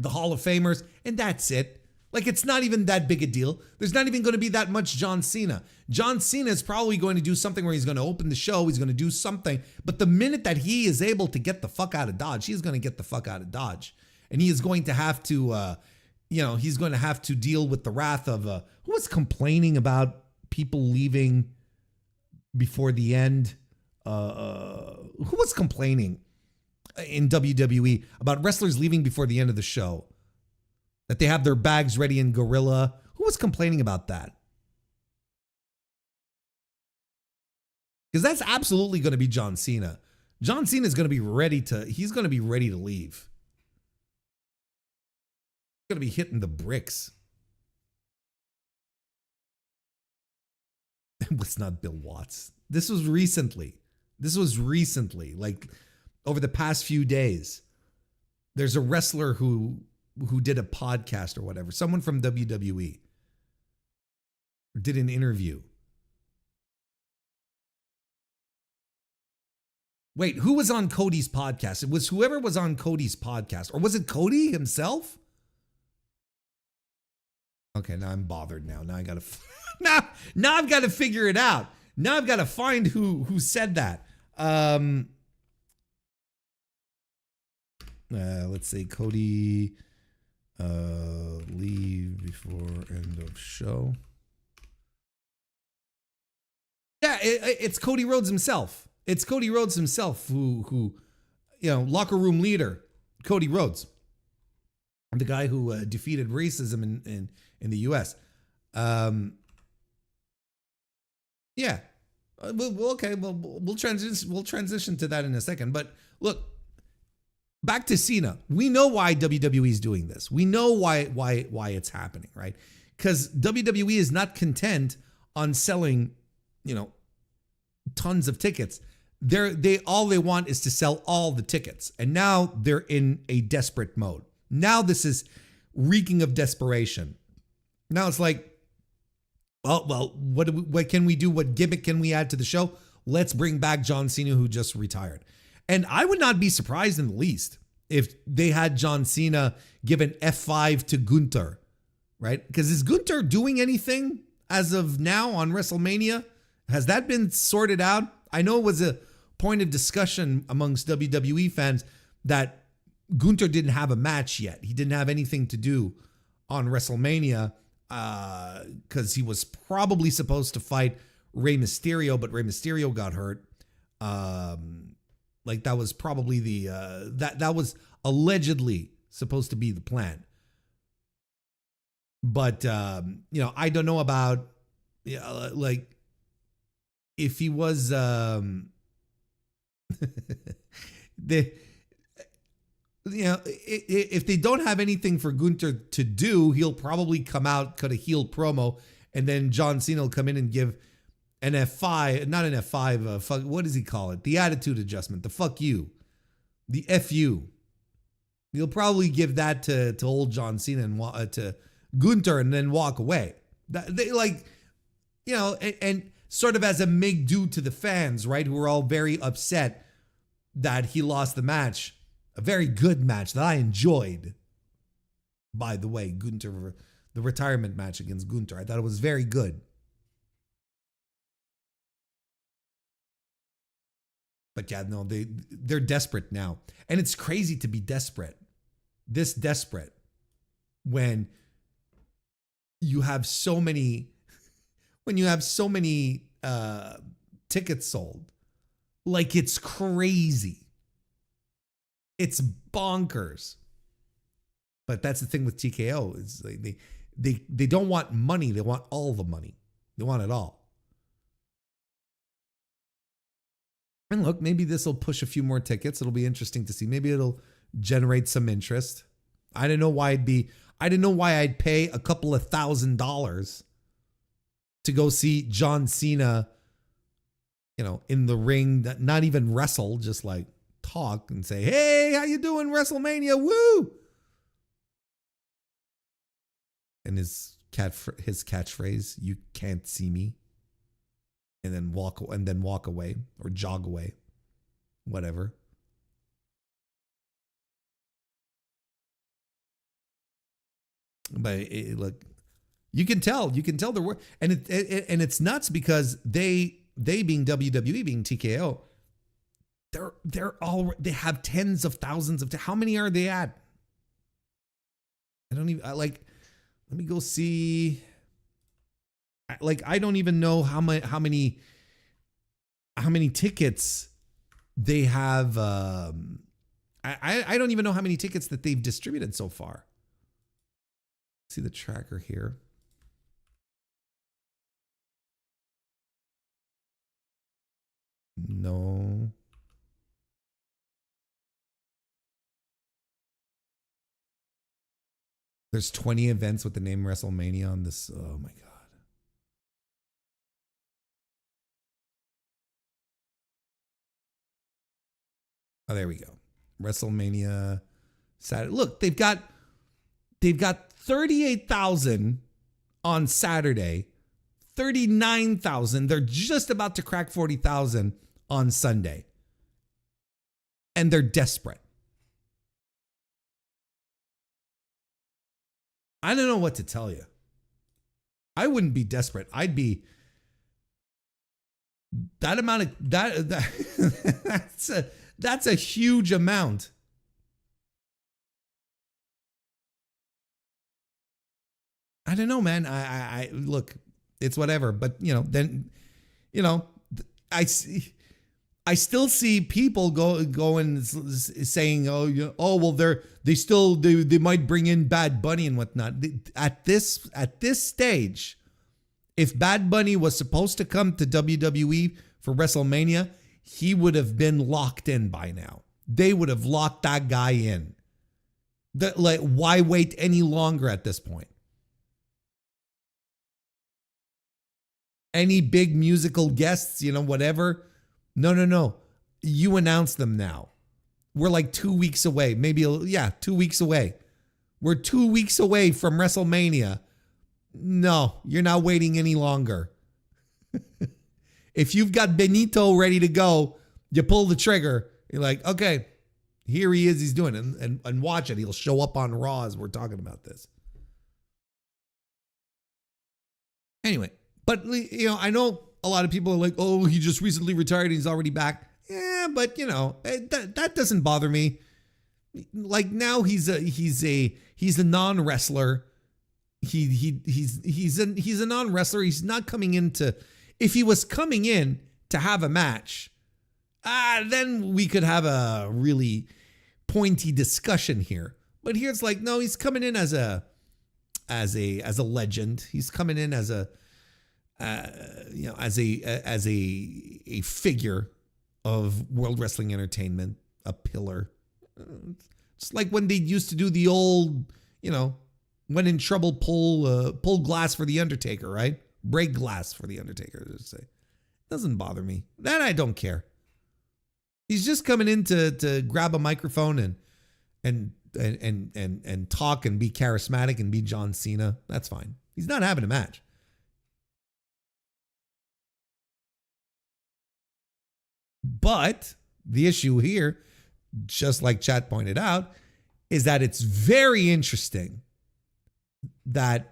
Hall of Famers, and that's it. Like, it's not even that big a deal. There's not even going to be that much John Cena. John Cena is probably going to do something where he's going to open the show. He's going to do something. But the minute that he is able to get the fuck out of Dodge, he's going to get the fuck out of Dodge. and he is going to have to, he's going to have to deal with the wrath of who was complaining about people leaving before the end. Who was complaining in WWE about wrestlers leaving before the end of the show? That they have their bags ready in Gorilla. Who was complaining about that? Because that's absolutely going to be John Cena. John Cena is going to be ready to leave. He's going to be hitting the bricks. It was not Bill Watts. This was recently, like over the past few days. There's a wrestler who did a podcast or whatever. Someone from WWE did an interview. Wait, who was on Cody's podcast? It was whoever was on Cody's podcast. Or was it Cody himself? Okay, now I'm bothered now. Now I got to now I've got to figure it out. Now I've got to find who said that. Let's say Cody leave before end of show. Yeah, it's Cody Rhodes himself. It's Cody Rhodes himself who locker room leader, Cody Rhodes. The guy who defeated racism in the US. Yeah. Okay, we'll transition to that in a second, but look, back to Cena. We know why WWE is doing this. We know why it's happening, right? Cuz WWE is not content on selling, tons of tickets. All they want is to sell all the tickets. And now they're in a desperate mode. Now this is reeking of desperation. Now it's like, well, what can we do? What gimmick can we add to the show? Let's bring back John Cena, who just retired. And I would not be surprised in the least if they had John Cena give an F5 to Gunther, right? Because is Gunther doing anything as of now on WrestleMania? Has that been sorted out? I know it was a point of discussion amongst WWE fans that Gunther didn't have a match yet. He didn't have anything to do on WrestleMania because he was probably supposed to fight Rey Mysterio, but Rey Mysterio got hurt. That was probably that was allegedly supposed to be the plan. But I don't know about if he was if they don't have anything for Gunther to do, he'll probably come out, cut a heel promo, and then John Cena will come in and give an F5, not an F5, what does he call it? The attitude adjustment, the fuck you, the FU. He'll probably give that to old John Cena and to Gunther and then walk away. And sort of as a make do to the fans, right? Who are all very upset that he lost the match. A very good match that I enjoyed, by the way, Gunther, the retirement match against Gunther. I thought it was very good. But yeah, no, they're desperate now. And it's crazy to be desperate. This desperate when you have so many tickets sold. Like, it's crazy. It's bonkers. But that's the thing with TKO is they don't want money. They want all the money. They want it all. And look, maybe this will push a few more tickets. It'll be interesting to see. Maybe it'll generate some interest. I don't know why I'd pay a couple of $1,000 to go see John Cena, in the ring, not even wrestle, just like talk and say, "Hey, how you doing, WrestleMania? Woo!" And his catchphrase, "You can't see me," and then walk away or jog away, whatever. But look, you can tell the work, and it's nuts because they being WWE, being TKO, they have tens of thousands of. How many are they at? I don't even let me go see. I don't even know how many tickets they have. I don't even know how many tickets that they've distributed so far. See the tracker here. No. There's 20 events with the name WrestleMania on this. Oh my God. Oh, there we go. WrestleMania Saturday. Look, they've got 38,000 on Saturday, 39,000. They're just about to crack 40,000 on Sunday. And they're desperate. I don't know what to tell you. I wouldn't be desperate. I'd be that amount of that's a huge amount. I don't know, man. I look, it's whatever, but then I still see people going saying, oh well, they might bring in Bad Bunny and whatnot. At this stage, if Bad Bunny was supposed to come to WWE for WrestleMania, he would have been locked in by now. They would have locked that guy in. Why wait any longer at this point? Any big musical guests, whatever. No. You announce them now. We're like 2 weeks away. 2 weeks away. We're 2 weeks away from WrestleMania. No, you're not waiting any longer. If you've got Benito ready to go, you pull the trigger. You're like, okay, here he is. He's doing it. And watch it. He'll show up on Raw as we're talking about this. Anyway, but I know a lot of people are like, oh, he just recently retired and he's already back. Yeah, but that doesn't bother me. Like now he's a non-wrestler. He's a non-wrestler. He's not coming into. If he was coming in to have a match, then we could have a really pointy discussion here. But here it's like, no, he's coming in as a legend. He's coming in as a figure of World Wrestling Entertainment, a pillar. It's like when they used to do the old, when in trouble, pull glass for the Undertaker, right? Break glass for the Undertaker. Just say, doesn't bother me. That I don't care. He's just coming in to grab a microphone and talk and be charismatic and be John Cena. That's fine. He's not having a match. But the issue here, just like Chat pointed out, is that it's very interesting that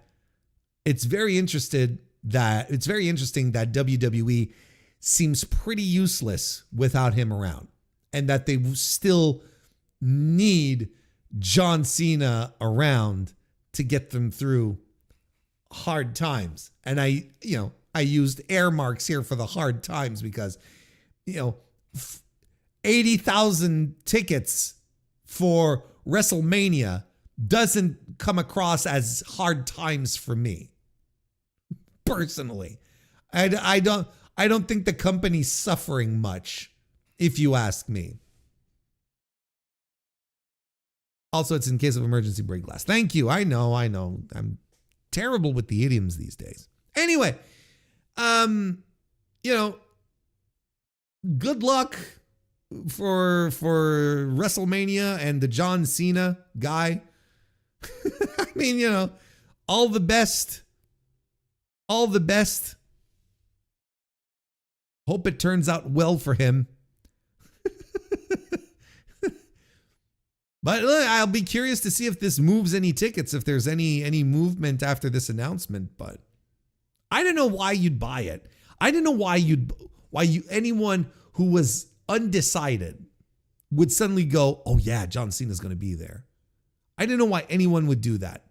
WWE seems pretty useless without him around, and that they still need John Cena around to get them through hard times. And I used air marks here for the hard times because 80,000 tickets for WrestleMania doesn't come across as hard times for me personally. I don't think the company's suffering much, if you ask me. Also, it's in case of emergency, break glass. Thank you. I know. I'm terrible with the idioms these days. Anyway, good luck for WrestleMania and the John Cena guy. I mean, all the best. All the best. Hope it turns out well for him. But look, I'll be curious to see if this moves any tickets, if there's any movement after this announcement. But I don't know why you'd buy it. I don't know why anyone who was undecided would suddenly go, oh yeah, John Cena's going to be there. I don't know why anyone would do that.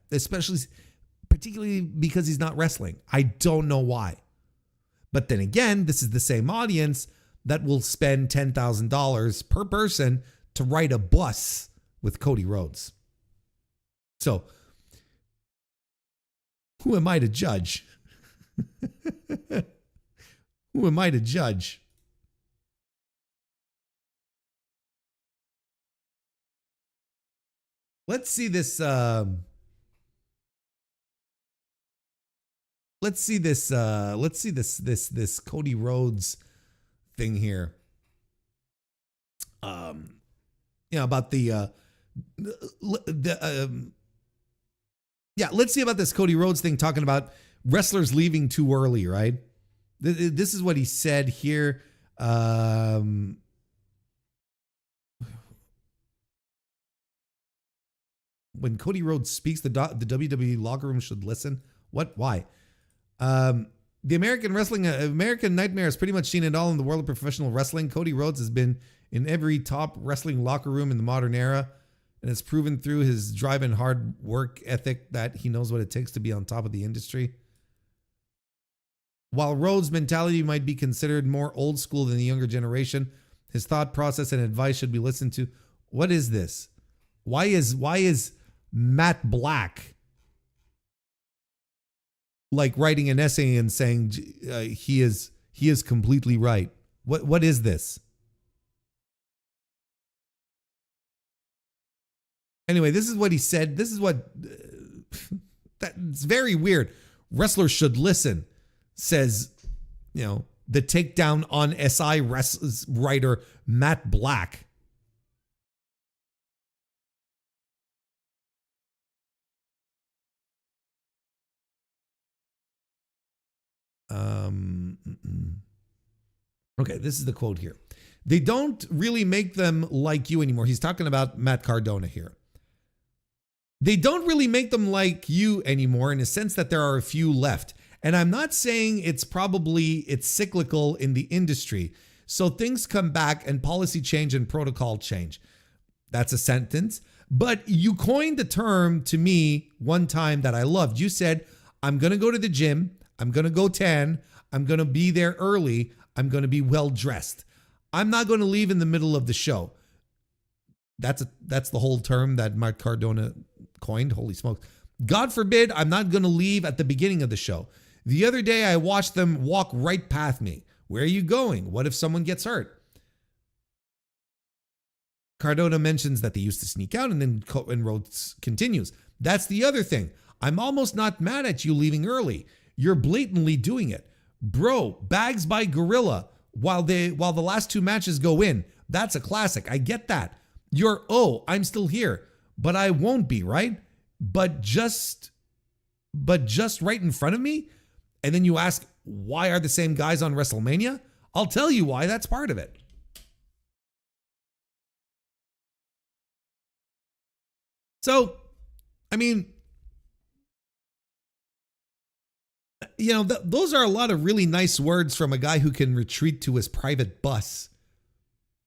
particularly because he's not wrestling. I don't know why. But then again, this is the same audience that will spend $10,000 per person to ride a bus with Cody Rhodes. So, who am I to judge? Who am I to judge? Let's see this. Let's see this Cody Rhodes thing here. About let's see about this Cody Rhodes thing, talking about wrestlers leaving too early, right? This is what he said here. When Cody Rhodes speaks, the WWE locker room should listen. What? Why? The American Nightmare has pretty much seen it all in the world of professional wrestling. Cody Rhodes has been in every top wrestling locker room in the modern era, and has proven through his drive and hard work ethic that he knows what it takes to be on top of the industry. While Rhodes' mentality might be considered more old school than the younger generation, his thought process and advice should be listened to. What is this? Why is Matt Black like writing an essay and saying he is completely right? What is this? Anyway, this is what he said. This is what that's very weird. Wrestlers should listen, says, the takedown on SI writer Matt Black. Okay, this is the quote here. They don't really make them like you anymore. He's talking about Matt Cardona here. They don't really make them like you anymore in a sense that there are a few left. And I'm not saying it's cyclical in the industry. So things come back and policy change and protocol change. That's a sentence. But you coined the term to me one time that I loved. You said, I'm going to go to the gym. I'm going to go tan. I'm going to be there early. I'm going to be well dressed. I'm not going to leave in the middle of the show. That's the whole term that Mark Cardona coined. Holy smokes. God forbid I'm not going to leave at the beginning of the show. The other day I watched them walk right past me. Where are you going? What if someone gets hurt? Cardona mentions that they used to sneak out, and then Rhodes continues. That's the other thing. I'm almost not mad at you leaving early. You're blatantly doing it. Bro, bags by Gorilla while the last two matches go in. That's a classic. I get that. I'm still here, but I won't be, right? But just right in front of me? And then you ask, why are the same guys on WrestleMania? I'll tell you why. That's part of it. So, I mean, those are a lot of really nice words from a guy who can retreat to his private bus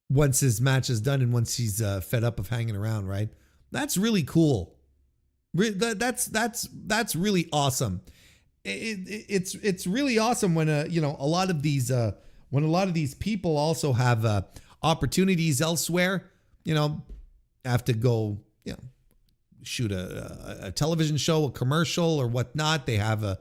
once his match is done and once he's fed up of hanging around, right? That's really cool. That's really awesome. It's really awesome when a lot of these people also have opportunities elsewhere. Have to go shoot a television show, a commercial, or whatnot. They have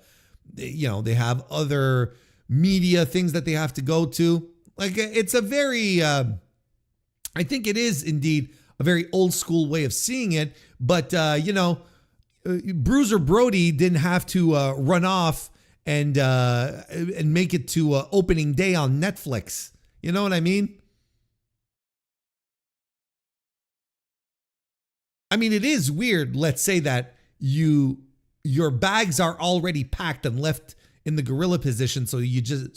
they have other media things that they have to go to. Like, it's a very I think it is indeed a very old school way of seeing it. But Bruiser Brody didn't have to run off and make it to opening day on Netflix. You know what I mean? I mean, it is weird. Let's say that your bags are already packed and left in the gorilla position. So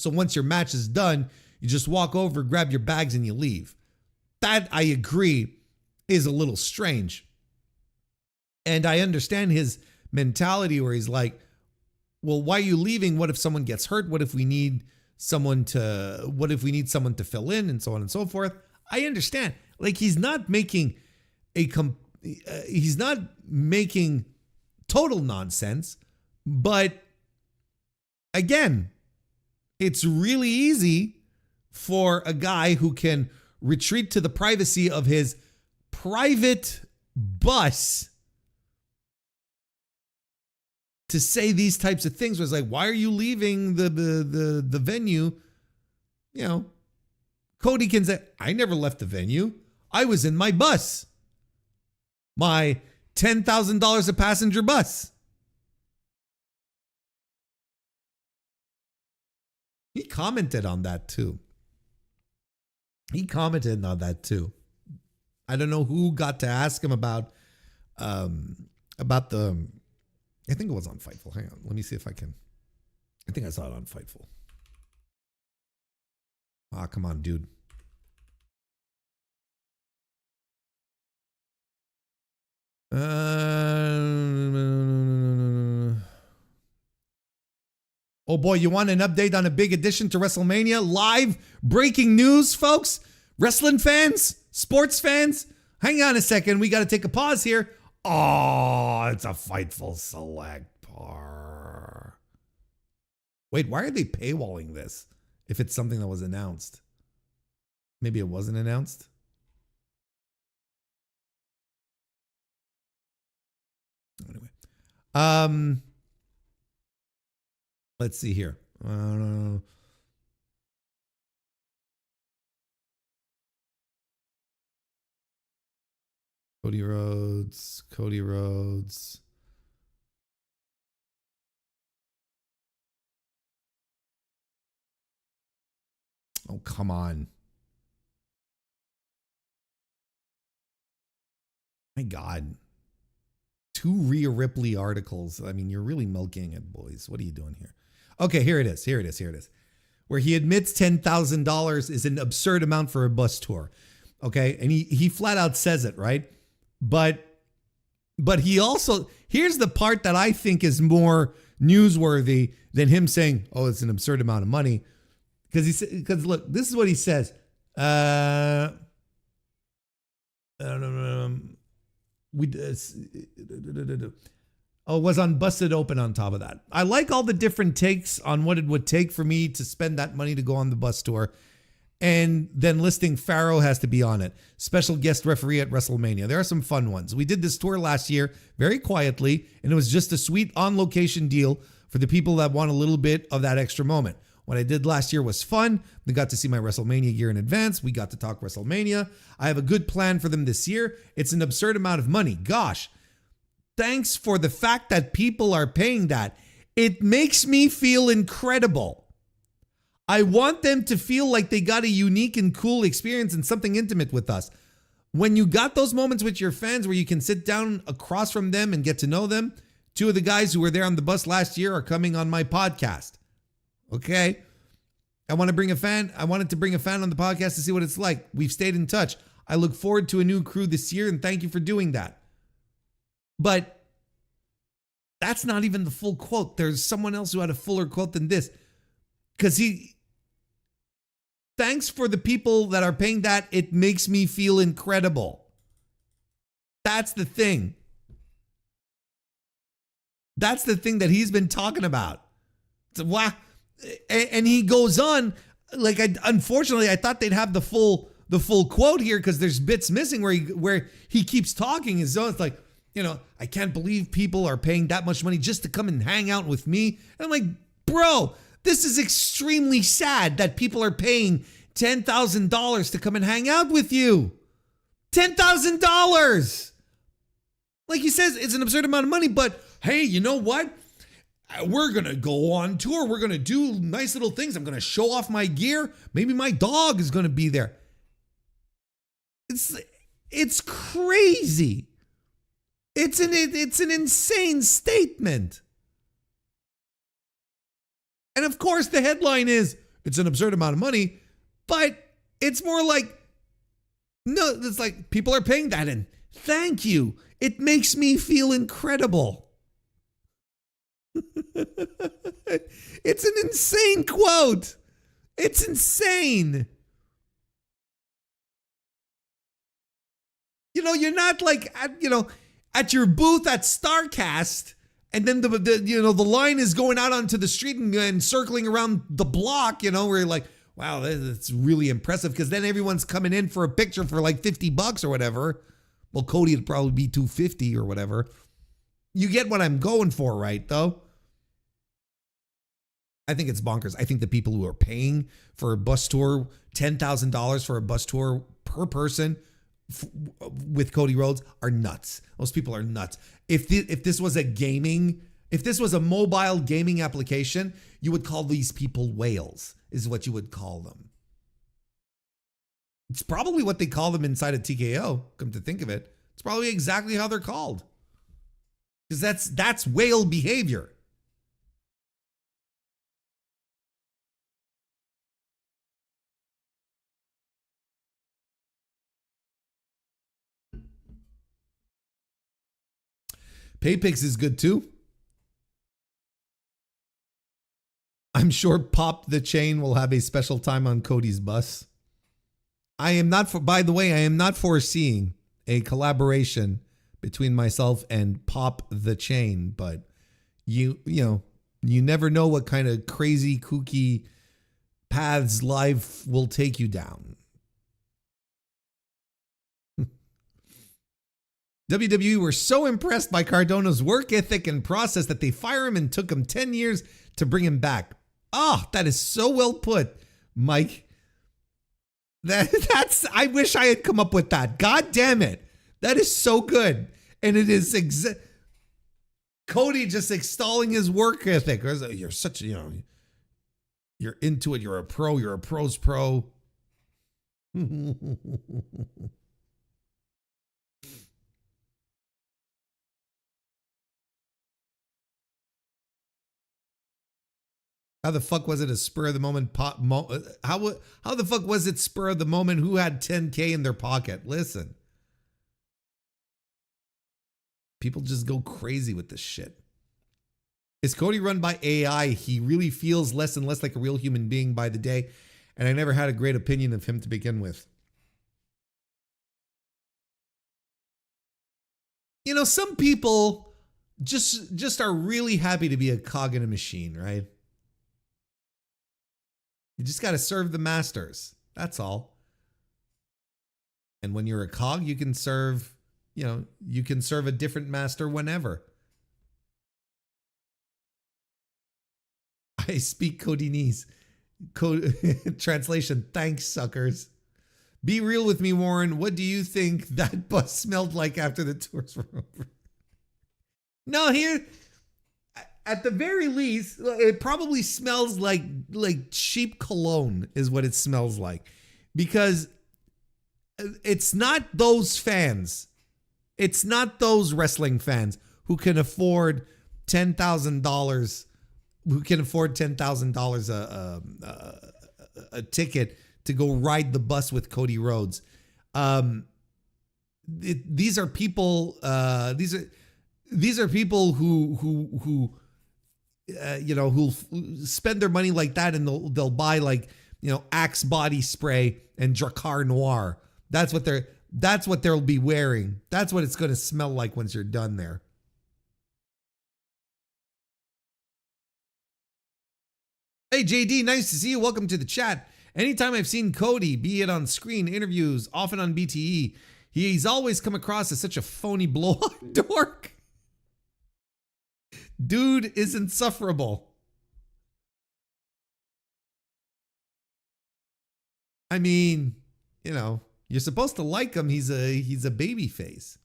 once your match is done, you just walk over, grab your bags, and you leave. That, I agree, is a little strange. And I understand his mentality where he's like, well, why are you leaving? What if someone gets hurt? What if we need someone to fill in, and so on and so forth? I understand. Like, he's not making total nonsense. But again, it's really easy for a guy who can retreat to the privacy of his private bus to say these types of things. Was like, why are you leaving the venue? You know, Cody can say, I never left the venue. I was in my bus. My $10,000 a passenger bus. He commented on that too. I don't know who got to ask him about the, I think it was on Fightful. Hang on. Let me see if I can. I think I saw it on Fightful. Ah, come on, dude. Oh boy, you want an update on a big addition to WrestleMania? Live breaking news, folks. Wrestling fans, sports fans. Hang on a second. We got to take a pause here. Oh, it's a Fightful Select par. Wait, why are they paywalling this if it's something that was announced? Maybe it wasn't announced? Anyway. Let's see here. Cody Rhodes. Oh, come on. My God. 2 Rhea Ripley articles. I mean, you're really milking it, boys. What are you doing here? Okay, here it is. Where he admits $10,000 is an absurd amount for a bus tour. Okay, and he flat out says it, right? But he also, here's the part that I think is more newsworthy than him saying, oh, it's an absurd amount of money. Because look, this is what he says. It was on Busted Open on top of that. I like all the different takes on what it would take for me to spend that money to go on the bus tour. And then listing Pharaoh has to be on it. Special guest referee at WrestleMania. There are some fun ones. We did this tour last year very quietly, and it was just a sweet on-location deal for the people that want a little bit of that extra moment. What I did last year was fun. They got to see my WrestleMania gear in advance. We got to talk WrestleMania. I have a good plan for them this year. It's an absurd amount of money. Gosh, thanks for the fact that people are paying that. It makes me feel incredible. I want them to feel like they got a unique and cool experience and something intimate with us. When you got those moments with your fans where you can sit down across from them and get to know them, 2 of the guys who were there on the bus last year are coming on my podcast. Okay. I wanted to bring a fan on the podcast to see what it's like. We've stayed in touch. I look forward to a new crew this year, and thank you for doing that. But that's not even the full quote. There's someone else who had a fuller quote than this. Because thanks for the people that are paying that. It makes me feel incredible. That's the thing. That's the thing that he's been talking about. Wow. And he goes on, like, unfortunately, I thought they'd have the full quote here because there's bits missing where he keeps talking as though it's like, you know, I can't believe people are paying that much money just to come and hang out with me. And I'm like, bro, this is extremely sad that people are paying $10,000 to come and hang out with you. $10,000. Like he says, it's an absurd amount of money, but hey, you know what? We're going to go on tour. We're going to do nice little things. I'm going to show off my gear. Maybe my dog is going to be there. It's crazy. It's an insane statement. And of course, the headline is, it's an absurd amount of money, but it's more like, no, it's like people are paying that and thank you. It makes me feel incredible. It's an insane quote. It's insane. You know, you're not like, at your booth at StarCast And then the line is going out onto the street and circling around the block, where you're like, wow, that's really impressive. Because then everyone's coming in for a picture for like $50 or whatever. Well, Cody would probably be $250 or whatever. You get what I'm going for, right, though? I think it's bonkers. I think the people who are paying for a bus tour, $10,000 for a bus tour per person with Cody Rhodes are nuts. Those people are nuts. If this was a mobile gaming application, you would call these people whales, is what you would call them. It's probably what they call them inside of TKO, come to think of it. It's probably exactly how they're called. Because that's whale behavior. PayPix is good too. I'm sure Pop the Chain will have a special time on Cody's bus. I am not foreseeing a collaboration between myself and Pop the Chain, but you never know what kind of crazy kooky paths life will take you down. WWE were so impressed by Cardona's work ethic and process that they fire him and took him 10 years to bring him back. Oh, that is so well put, Mike. That's I wish I had come up with that. God damn it. That is so good. And it is Cody just extolling his work ethic. You're such, you're into it. You're a pro. You're a pro's pro. How the fuck was it a spur of the moment how the fuck was it spur of the moment? Who had 10K in their pocket? Listen. People just go crazy with this shit. Is Cody run by AI? He really feels less and less like a real human being by the day, and I never had a great opinion of him to begin with. Some people just are really happy to be a cog in a machine, right? You just got to serve the masters. That's all. And when you're a cog, you can serve, you can serve a different master whenever. I speak Codinese. Translation, thanks, suckers. Be real with me, Warren. What do you think that bus smelled like after the tours were over? No, here... At the very least, it probably smells like cheap cologne is what it smells like. Because it's not those fans. It's not those wrestling fans who can afford $10,000, a ticket to go ride the bus with Cody Rhodes. These are people. These are people who who'll spend their money like that, and they'll buy Axe body spray and Drakkar Noir. That's what they'll be wearing. That's what it's going to smell like once you're done there. Hey JD, nice to see you. Welcome to the chat. Anytime I've seen Cody, be it on screen, interviews, often on BTE, he's always come across as such a phony blowout dork. Dude is insufferable. I mean, you're supposed to like him. He's a baby face.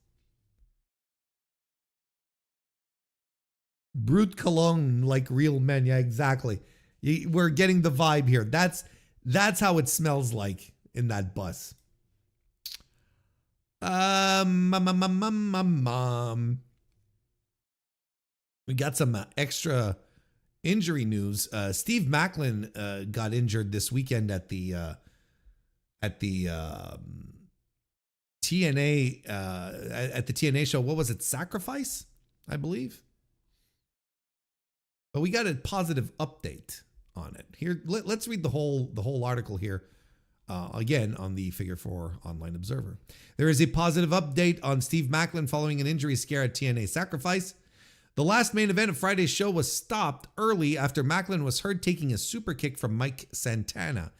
Brute cologne like real men. Yeah, exactly. We're getting the vibe here. That's how it smells like in that bus. We got some extra injury news. Steve Macklin got injured this weekend at the TNA show. What was it? Sacrifice, I believe. But we got a positive update on it. Here, let's read the whole article here. Again, on the Figure 4 Online Observer. There is a positive update on Steve Macklin following an injury scare at TNA Sacrifice. The last main event of Friday's show was stopped early after Macklin was heard taking a super kick from Mike Santana.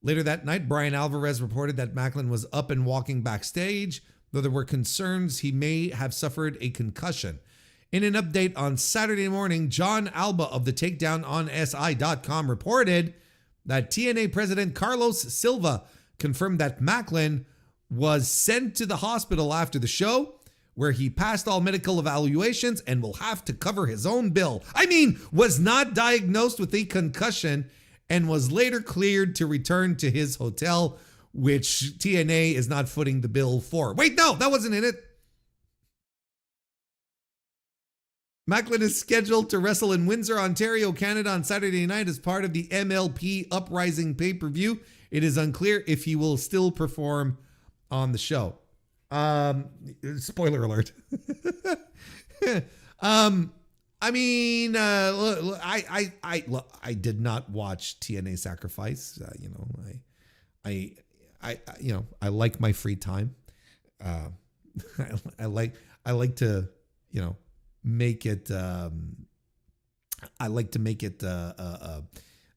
Later that night, Brian Alvarez reported that Macklin was up and walking backstage, though there were concerns he may have suffered a concussion. In an update on Saturday morning, John Alba of the TakedownOnSI.com reported that TNA president Carlos Silva confirmed that Macklin was sent to the hospital after the show, where he passed all medical evaluations and will have to cover his own bill. I mean, was not diagnosed with a concussion and was later cleared to return to his hotel, which TNA is not footing the bill for. Wait, no, that wasn't in it. Macklin is scheduled to wrestle in Windsor, Ontario, Canada on Saturday night as part of the MLP Uprising pay-per-view. It is unclear if he will still perform on the show. Spoiler alert. I mean, I did not watch TNA Sacrifice. I like my free time. I like to, make it. I like to make it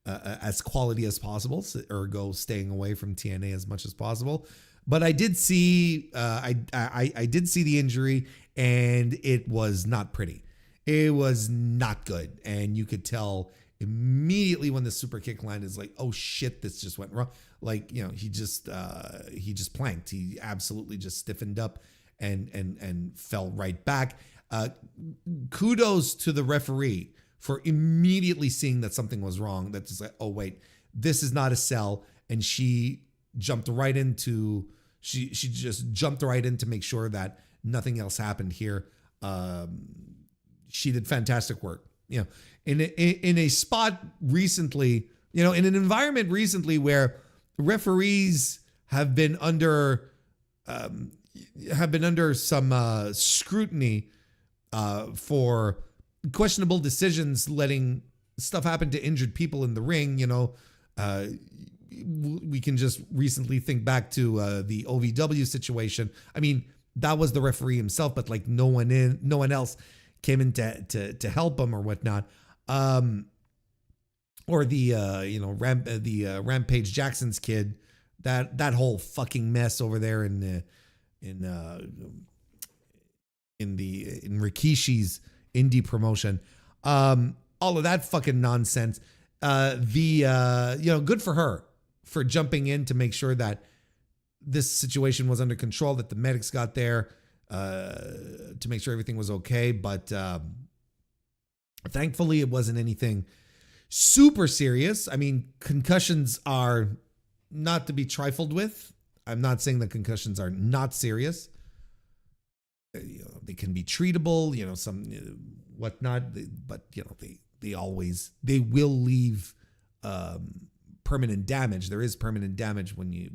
as quality as possible. Ergo, staying away from TNA as much as possible. But I did see, I did see the injury, and it was not pretty. It was not good, and you could tell immediately when the super kick line is like, oh shit, this just went wrong. Like, he just planked. He absolutely just stiffened up and fell right back. Kudos to the referee for immediately seeing that something was wrong. That's just like, oh wait, this is not a sell, and she jumped right into. She just jumped right in to make sure that nothing else happened here. She did fantastic work. In a spot recently, in an environment recently where referees have been under some scrutiny for questionable decisions, letting stuff happen to injured people in the ring. We can just recently think back to the OVW situation. I mean, that was the referee himself, but like no one else came in to help him or whatnot. Or the Rampage Jackson's kid, that whole fucking mess over there in Rikishi's indie promotion. All of that fucking nonsense. Good for her for jumping in to make sure that this situation was under control, that the medics got there to make sure everything was okay. But thankfully, it wasn't anything super serious. I mean, concussions are not to be trifled with. I'm not saying that concussions are not serious. They can be treatable, some whatnot, but they will leave permanent damage. There is permanent damage when you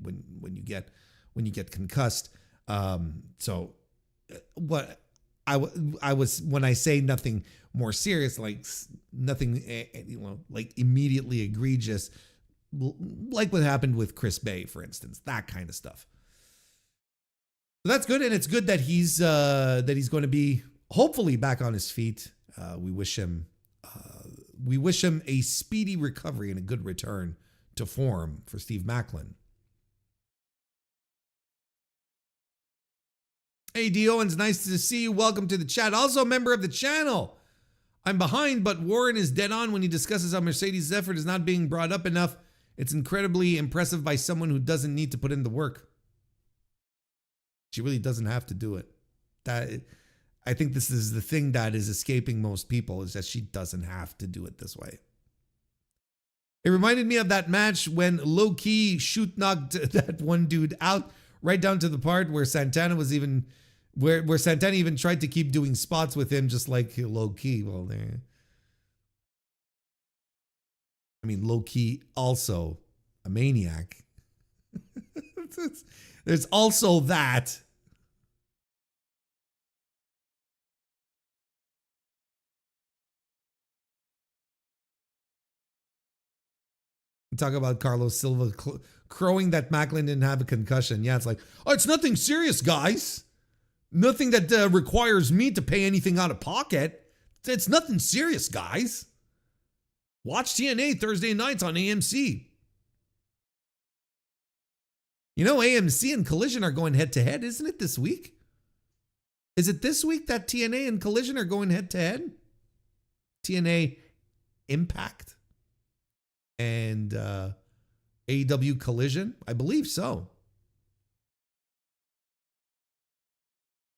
get concussed. So what I was, when I say nothing more serious, like nothing, like immediately egregious, like what happened with Chris Bay, for instance, that kind of stuff. So that's good, and it's good that he's going to be hopefully back on his feet. We wish him a speedy recovery and a good return to form for Steve Macklin. Hey, D. Owens, nice to see you. Welcome to the chat. Also a member of the channel. I'm behind, but Warren is dead on when he discusses how Mercedes' effort is not being brought up enough. It's incredibly impressive by someone who doesn't need to put in the work. She really doesn't have to do it. I think this is the thing that is escaping most people, is that she doesn't have to do it this way. It reminded me of that match when low-key shoot knocked that one dude out, right down to the part where Santana was even, where Santana even tried to keep doing spots with him, just like low-key. Well, there. I mean, low-key also a maniac. There's also that. Talk about Carlos Silva crowing that Macklin didn't have a concussion. Yeah, it's like, oh, it's nothing serious, guys. Nothing that requires me to pay anything out of pocket. It's nothing serious, guys. Watch TNA Thursday nights on AMC. You know, AMC and Collision are going head to head, isn't it this week? Is it this week that TNA and Collision are going head to head? TNA Impact and AEW Collision? I believe so.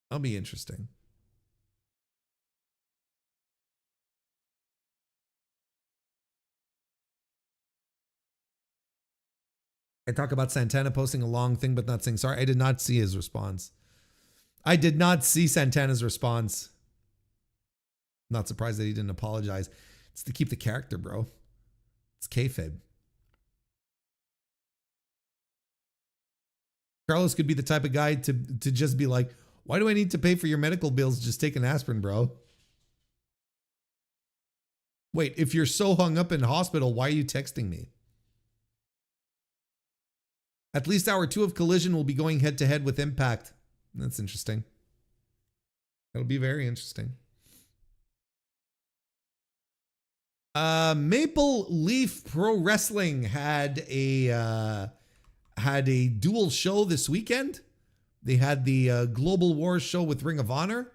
That'll be interesting. I talk about Santana posting a long thing but not saying sorry. I did not see his response. I did not see Santana's response. Not surprised that he didn't apologize. It's to keep the character, bro. It's kayfabe. Carlos could be the type of guy to just be like, why do I need to pay for your medical bills? Just take an aspirin, bro. Wait, if you're so hung up in hospital, why are you texting me? At least hour 2 of Collision will be going head to head with Impact. That's interesting. That'll be very interesting. Maple Leaf Pro Wrestling had a dual show this weekend. They had the Global Wars show with Ring of Honor,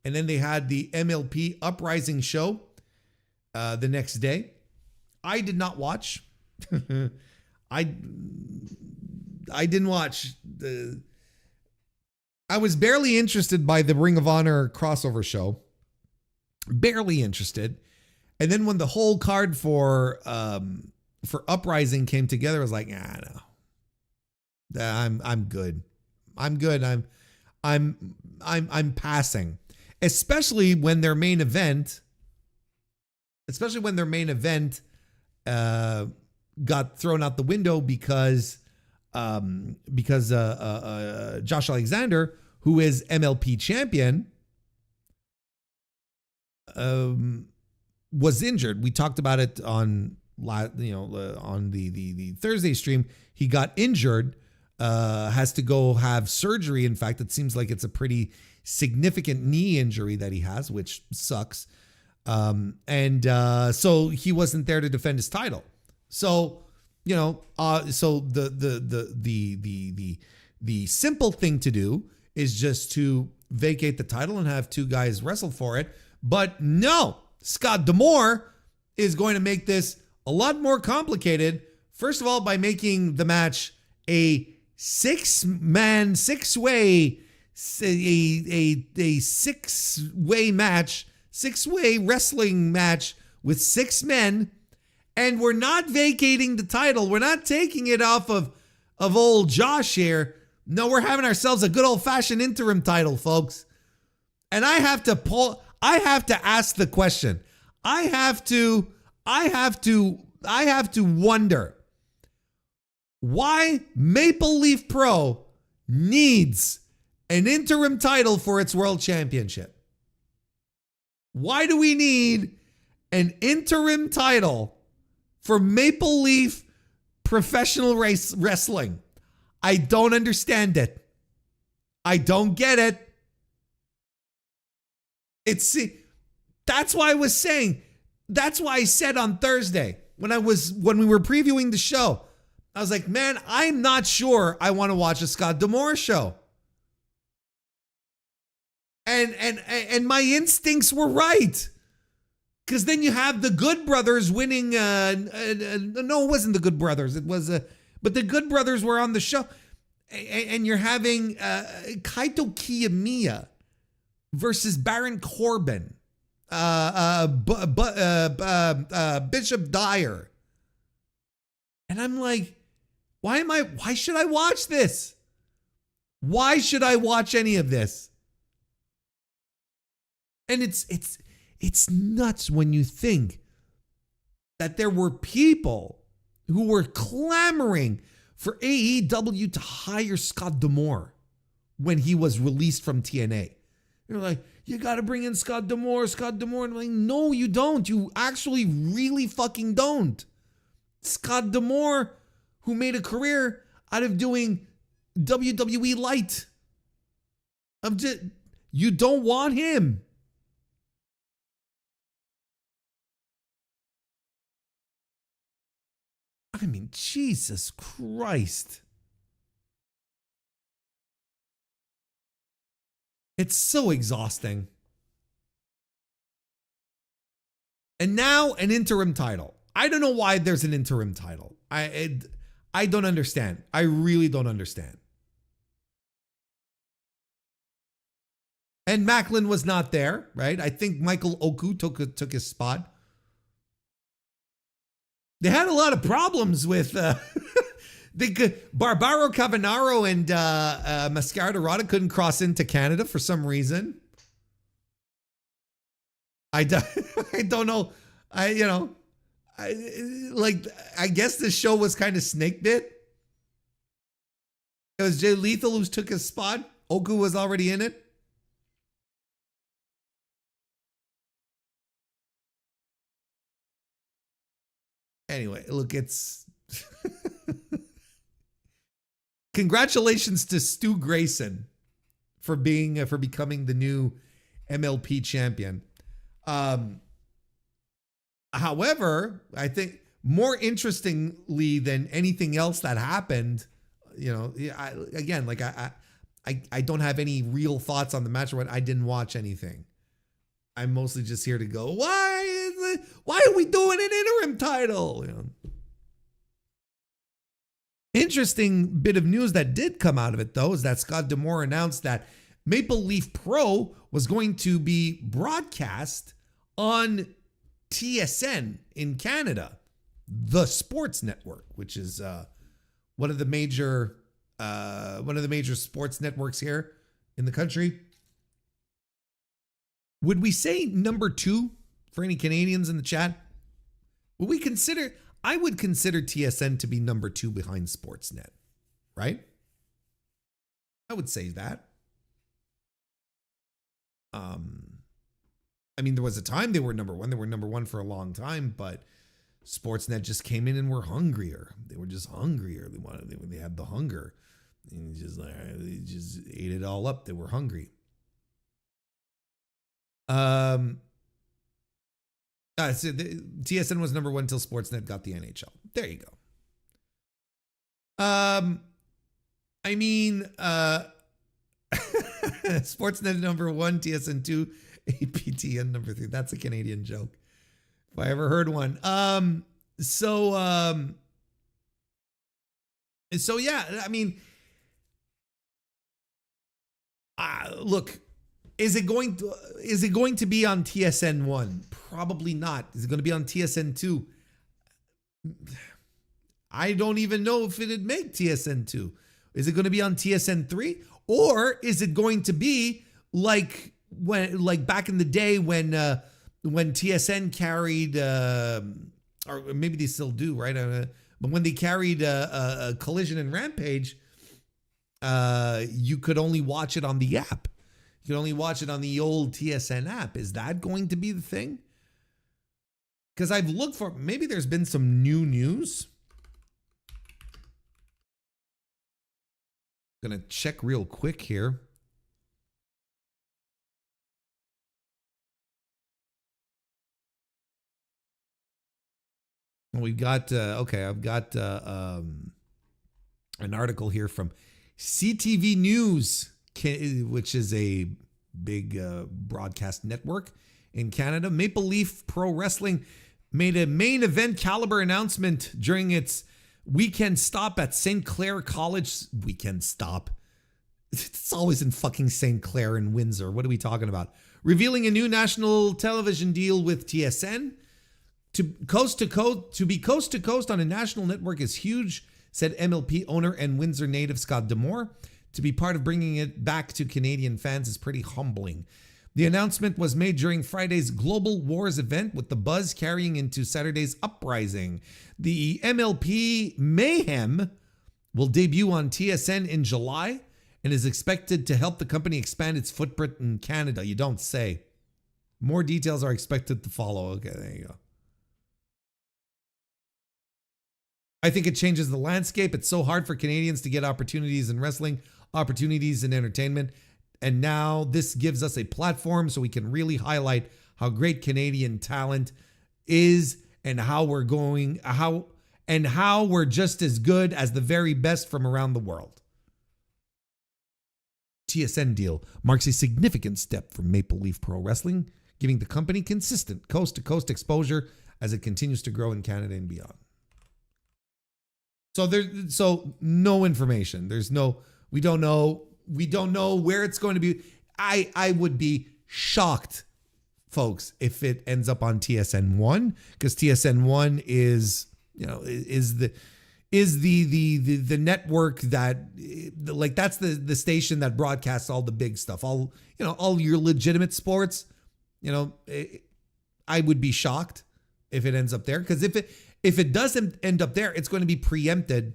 and then they had the MLP Uprising show the next day. I did not watch. I didn't watch I was barely interested by the Ring of Honor crossover show. Barely interested. And then when the whole card for Uprising came together, I was like, no. I'm good. I'm good. I'm passing. Especially when their main event got thrown out the window because Josh Alexander, who is MLP champion, was injured. We talked about it on the Thursday stream. He got injured, has to go have surgery. In fact, it seems like it's a pretty significant knee injury that he has, which sucks. So he wasn't there to defend his title. So, so the simple thing to do is just to vacate the title and have two guys wrestle for it. But no, Scott D'Amore is going to make this a lot more complicated. First of all, by making the match a six-way wrestling match with 6 men. And we're not vacating the title. We're not taking it off of old Josh here. No, we're having ourselves a good old-fashioned interim title, folks. And I have to ask the question. I have to wonder why Maple Leaf Pro needs an interim title for its world championship. Why do we need an interim title for Maple Leaf Professional Wrestling? I don't understand it. I don't get it. That's why I said on Thursday when we were previewing the show, I was like, man, I'm not sure I want to watch a Scott D'Amore show. And my instincts were right. Because then you have the Good Brothers winning. No, it wasn't the Good Brothers. It was, but the Good Brothers were on the show. And you're having Kaito Kiyomiya versus Baron Corbin, Bishop Dyer. And I'm like, why should I watch this? Why should I watch any of this? And it's nuts when you think that there were people who were clamoring for AEW to hire Scott D'Amore when he was released from TNA. They're like, you got to bring in Scott D'Amore. And I'm like, no, you don't. You actually really fucking don't. Scott D'Amore, who made a career out of doing WWE Light. You don't want him. I mean, Jesus Christ. It's so exhausting. And now an interim title. I don't know why there's an interim title. I don't understand. I really don't understand. And Macklin was not there, right? I think Michael Oku took his spot. They had a lot of problems with Barbaro Cavanaro and Mascarada couldn't cross into Canada for some reason. I don't know. I guess this show was kind of snake bit. It was Jay Lethal who took his spot. Oku was already in it. Anyway, look, it's congratulations to Stu Grayson for becoming the new MLP champion. However, I think more interestingly than anything else that happened, I don't have any real thoughts on the match. I didn't watch anything. I'm mostly just here to go, why are we doing an interim title? Interesting bit of news that did come out of it, though, is that Scott D'Amore announced that Maple Leaf Pro was going to be broadcast on TSN in Canada, the sports network, which is one of the major sports networks here in the country. Would we say number 2 for any Canadians in the chat? I would consider TSN to be number 2 behind Sportsnet, right? I would say that. I mean, there was a time they were number 1. They were number 1 for a long time, but Sportsnet just came in and were hungrier. They were just hungrier. They had the hunger. And they just ate it all up. They were hungry. So the TSN was number 1 until Sportsnet got the NHL. There you go. I mean, Sportsnet number 1, TSN 2, APTN number 3. That's a Canadian joke, if I ever heard one. So yeah, I mean, look, is it going to be on TSN 1? Probably not. Is it going to be on TSN 2? I don't even know if it'd make TSN 2. Is it going to be on TSN 3? Or is it going to be like back in the day when TSN carried, or maybe they still do, right? But when they carried a Collision and Rampage, you could only watch it on the app. You can only watch it on the old TSN app. Is that going to be the thing? Because I've looked for, maybe there's been some new news. Gonna check real quick here. We've got, okay, I've got an article here from CTV News, which is a big broadcast network in Canada. Maple Leaf Pro Wrestling made a main event caliber announcement during its weekend stop at St. Clair College. Weekend stop. It's always in fucking St. Clair and Windsor. What are we talking about? Revealing a new national television deal with TSN. To be coast to coast on a national network is huge, said MLP owner and Windsor native Scott D'Amore. To be part of bringing it back to Canadian fans is pretty humbling. The announcement was made during Friday's Global Wars event, with the buzz carrying into Saturday's Uprising. The MLP Mayhem will debut on TSN in July and is expected to help the company expand its footprint in Canada. You don't say. More details are expected to follow. Okay, there you go. I think it changes the landscape. It's so hard for Canadians to get opportunities in wrestling, opportunities in entertainment. And now this gives us a platform so we can really highlight how great Canadian talent is and how we're going, and how we're just as good as the very best from around the world. TSN deal marks a significant step for Maple Leaf Pro Wrestling, giving the company consistent coast-to-coast exposure as it continues to grow in Canada and beyond. So no information. We don't know where it's going to be. I would be shocked, folks, if it ends up on TSN 1, because TSN 1 is the network that, like, that's the station that broadcasts all the big stuff, all your legitimate sports. I would be shocked if it ends up there, because if it doesn't end up there, it's going to be preempted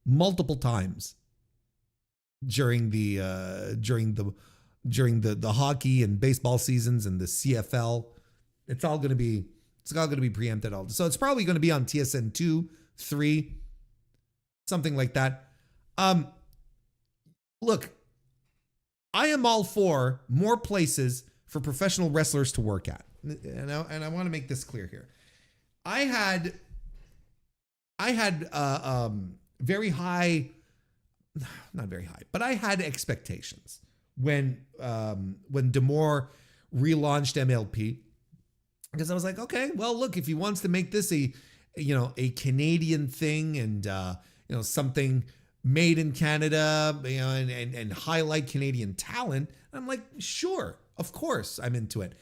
multiple times during the hockey and baseball seasons and the CFL. It's all going to be preempted all. So it's probably going to be on TSN 2, 3, something like that. Look, I am all for more places for professional wrestlers to work at. And I want to make this clear here. I had very high, not very high, but I had expectations when D'Amore relaunched MLP, because I was like, okay, well, look, if he wants to make this a Canadian thing and something made in Canada, and highlight Canadian talent, I'm like, sure, of course, I'm into it.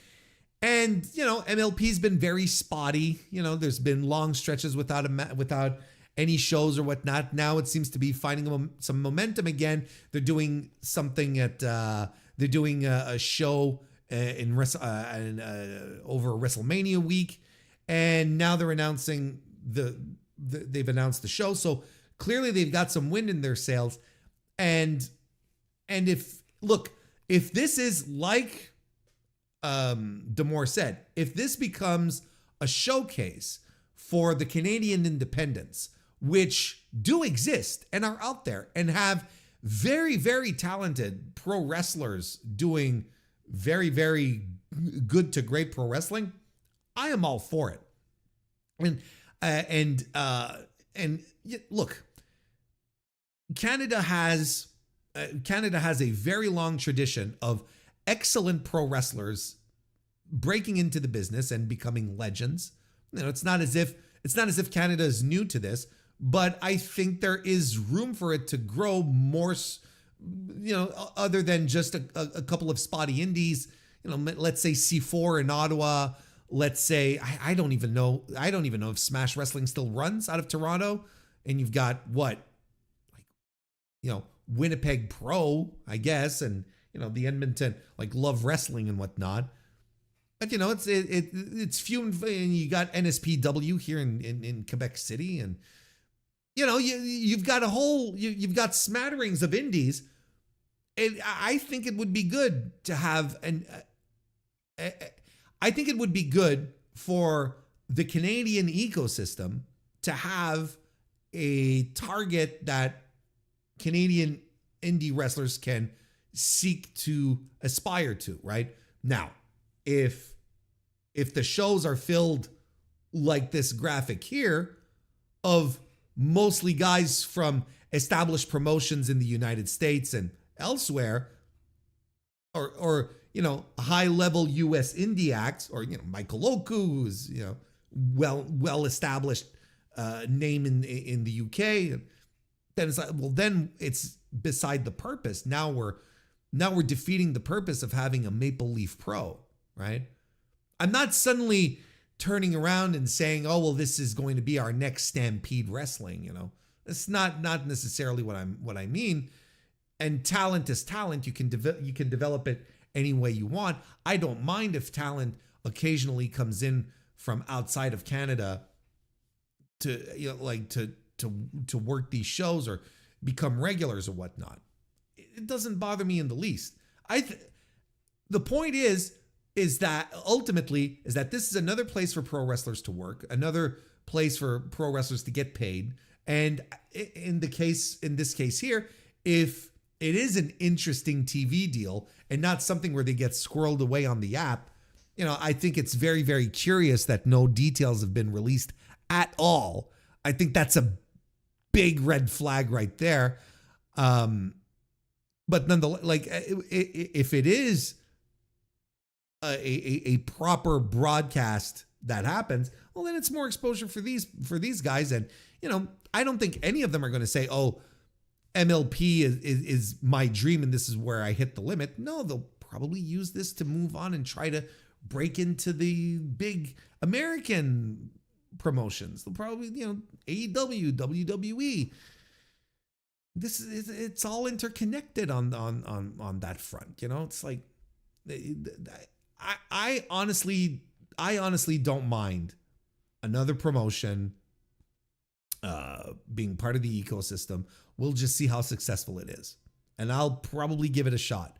And MLP's been very spotty. There's been long stretches without any shows or whatnot. Now it seems to be finding some momentum again. They're doing something they're doing a show over WrestleMania week, and now they're announcing they've announced the show. So clearly they've got some wind in their sails. And if this is like D'Amore said, if this becomes a showcase for the Canadian independents, which do exist and are out there and have very, very talented pro wrestlers doing very, very good to great pro wrestling, I am all for it. And look, Canada has a very long tradition of excellent pro wrestlers breaking into the business and becoming legends. It's not as if Canada is new to this, but I think there is room for it to grow more, other than just a couple of spotty indies. Let's say C4 in Ottawa. Let's say I don't even know if Smash Wrestling still runs out of Toronto, and you've got Winnipeg Pro, I guess, and the Edmonton Love Wrestling and whatnot. But it's few, and you got NSPW here in Quebec City, and you've got you've got smatterings of indies. And I think it would be good to have I think it would be good for the Canadian ecosystem to have a target that Canadian indie wrestlers can seek to aspire to, right? Now, if the shows are filled like this graphic here of mostly guys from established promotions in the United States and elsewhere, or high level US indie acts, or Michael Oku, who's well established name in the UK, then it's like, well, then it's beside the purpose. Now we're defeating the purpose of having a Maple Leaf Pro, right? I'm not suddenly turning around and saying, oh, well, this is going to be our next Stampede Wrestling. It's not necessarily what I mean. And talent is talent. You can develop it any way you want. I don't mind if talent occasionally comes in from outside of Canada to work these shows or become regulars or whatnot. It doesn't bother me in the least. The point is that ultimately is that this is another place for pro wrestlers to work, another place for pro wrestlers to get paid. And in this case here, if it is an interesting TV deal and not something where they get squirreled away on the app, I think it's very, very curious that no details have been released at all I think that's a big red flag right there. But nonetheless, like if it is a proper broadcast that happens, well, then it's more exposure for these guys. And, you know, I don't think any of them are going to say, oh, MLP is my dream and this is where I hit the limit. No, they'll probably use this to move on and try to break into the big American promotions. They'll probably, you know, AEW, WWE. It's all interconnected on that front. You know, it's like, I honestly don't mind another promotion being part of the ecosystem. We'll just see how successful it is. And I'll probably give it a shot.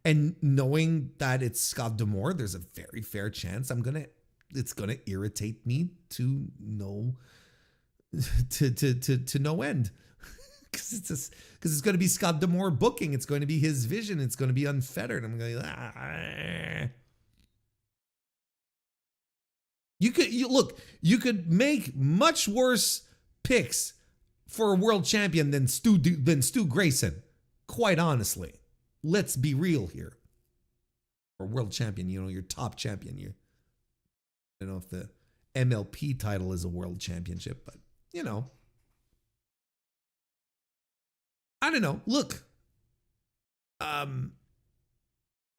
And knowing that it's Scott D'Amore, there's a very fair chance it's gonna irritate me to no end. Because it's going to be Scott D'Amore booking. It's going to be his vision. It's going to be unfettered. I'm going to You could make much worse picks for a world champion than Stu Grayson. Quite honestly, let's be real here. For world champion, you know, your top champion. I don't know if the MLP title is a world championship, but you know. I don't know. Look,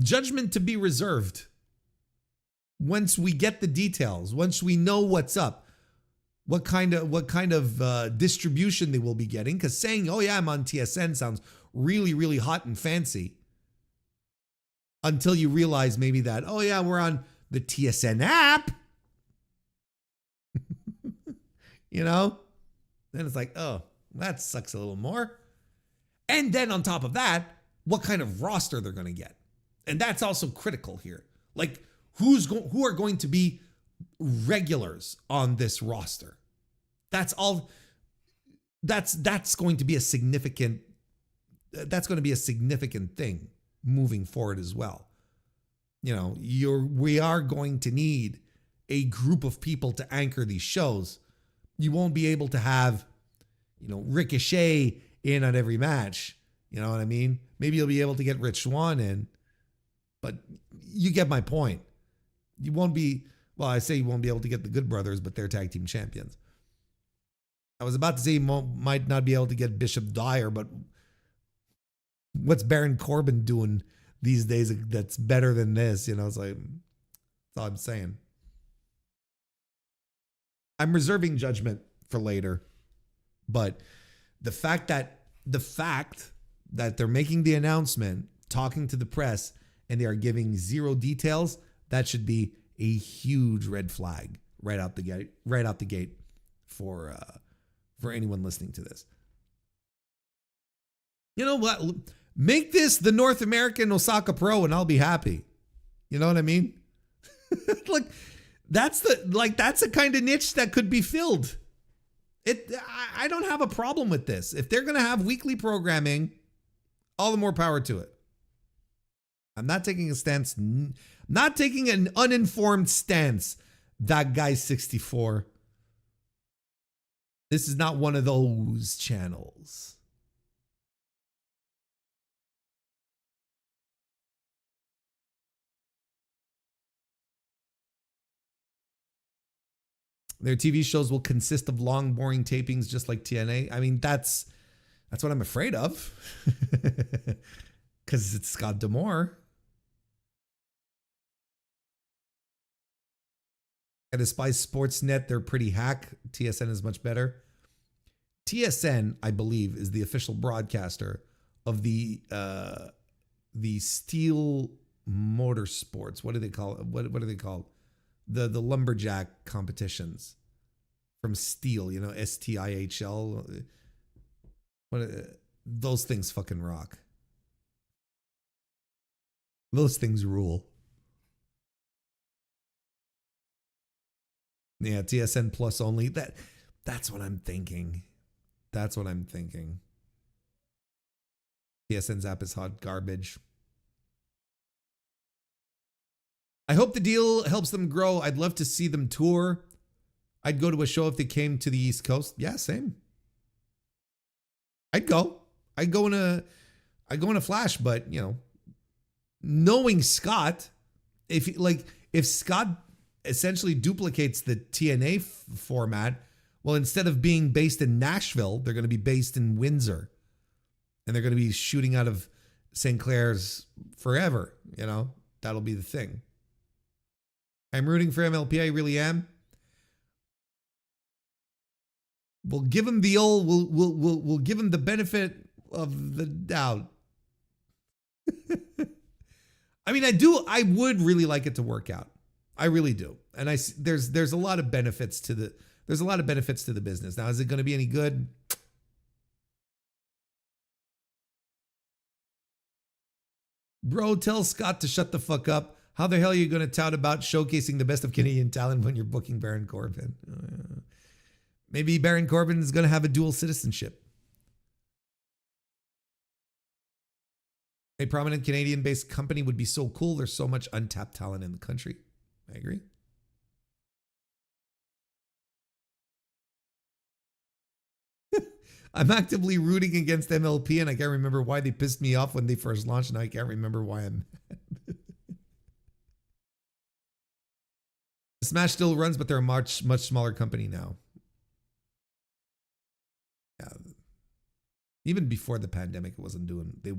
judgment to be reserved. Once we get the details, once we know what's up, what kind of distribution they will be getting. Because saying, "Oh yeah, I'm on TSN" sounds really, really hot and fancy. Until you realize maybe that, oh yeah, we're on the TSN app. You know, then it's like, oh, that sucks a little more. And then on top of that, what kind of roster they're going to get. And that's also critical here. Like who are going to be regulars on this roster? That's all. That's going to be a significant thing moving forward as well. You know, we are going to need a group of people to anchor these shows. You won't be able to have, you know, Ricochet in on every match. You know what I mean? Maybe you'll be able to get Rich Swann in, but you get my point. You won't be, well, I say you won't be able to get the Good Brothers, but they're tag team champions. I was about to say you might not be able to get Bishop Dyer, but what's Baron Corbin doing these days that's better than this? You know, it's like, that's all I'm saying. I'm reserving judgment for later, but the fact that they're making the announcement, talking to the press, and they are giving zero details, that should be a huge red flag right out the gate for anyone listening to this. You know what? Make this the North American Osaka Pro and I'll be happy. You know what I mean? Like that's a kind of niche that could be filled. I don't have a problem with this. If they're going to have weekly programming, all the more power to it. I'm not taking a stance, not taking an uninformed stance. That guy's 64. This is not one of those channels. Their TV shows will consist of long, boring tapings just like TNA. I mean, that's what I'm afraid of. Because it's Scott D'Amore. I despise Sportsnet. They're pretty hack. TSN is much better. TSN, I believe, is the official broadcaster of the Steel Motorsports. What do they call it? What are they called? The lumberjack competitions from Steel, you know, STIHL. Those things fucking rock. Those things rule. Yeah, TSN Plus only. That's what I'm thinking. TSN's app is hot garbage. I hope the deal helps them grow. I'd love to see them tour. I'd go to a show if they came to the East Coast. Yeah, same. I'd go. I'd go in a flash, but you know, knowing Scott, if Scott essentially duplicates the TNA format, well, instead of being based in Nashville, they're going to be based in Windsor, and they're going to be shooting out of St. Clair's forever. You know, that'll be the thing. I'm rooting for MLP. I really am. We'll give him the old. We'll give him the benefit of the doubt. I mean, I would really like it to work out. I really do. And there's a lot of benefits to the business. Now, is it going to be any good? Bro, tell Scott to shut the fuck up. How the hell are you going to tout about showcasing the best of Canadian talent when you're booking Baron Corbin? Maybe Baron Corbin is going to have a dual citizenship. A prominent Canadian-based company would be so cool. There's so much untapped talent in the country. I agree. I'm actively rooting against MLP, and I can't remember why they pissed me off when they first launched. Now I can't remember why I'm mad. Smash still runs, but they're a much smaller company now. Yeah. Even before the pandemic, it wasn't doing. They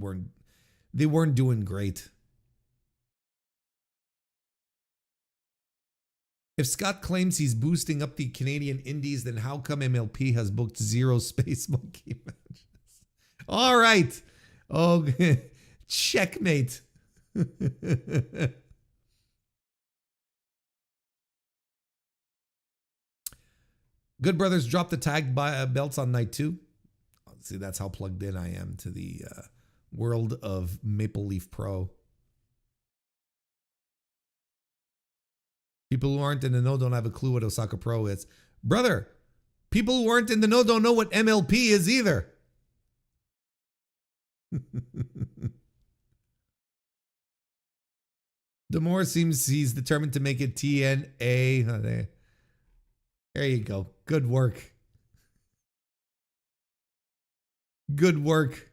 weren't doing great. If Scott claims he's boosting up the Canadian indies, then how come MLP has booked 0 Space Monkey matches? All right. Oh, checkmate. Good Brothers dropped the tag belts on night 2. See, that's how plugged in I am to the world of Maple Leaf Pro. People who aren't in the know don't have a clue what Osaka Pro is. Brother, people who aren't in the know don't know what MLP is either. Demore seems he's determined to make it TNA. There you go. Good work. Good work.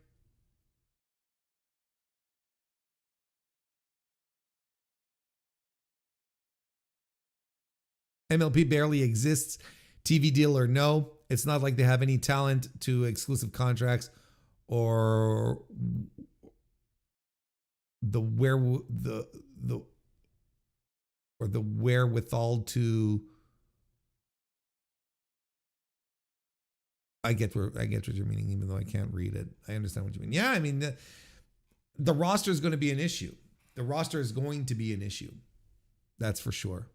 MLP barely exists, TV deal or no. It's not like they have any talent to exclusive contracts or the wherewithal to. I get what you're meaning, even though I can't read it. I understand what you mean. Yeah, I mean the roster is going to be an issue. The roster is going to be an issue. That's for sure.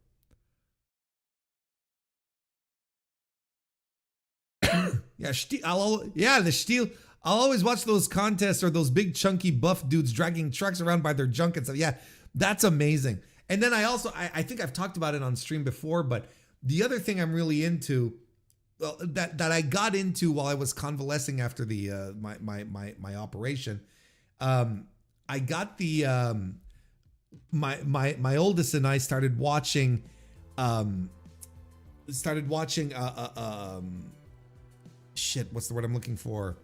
The Steel. I'll always watch those contests or those big chunky buff dudes dragging trucks around by their junk and stuff. Yeah, that's amazing. And then I think I've talked about it on stream before, but the other thing I'm really into, well, that I got into while I was convalescing after the my operation, I got the my oldest and I started watching shit, what's the word I'm looking for?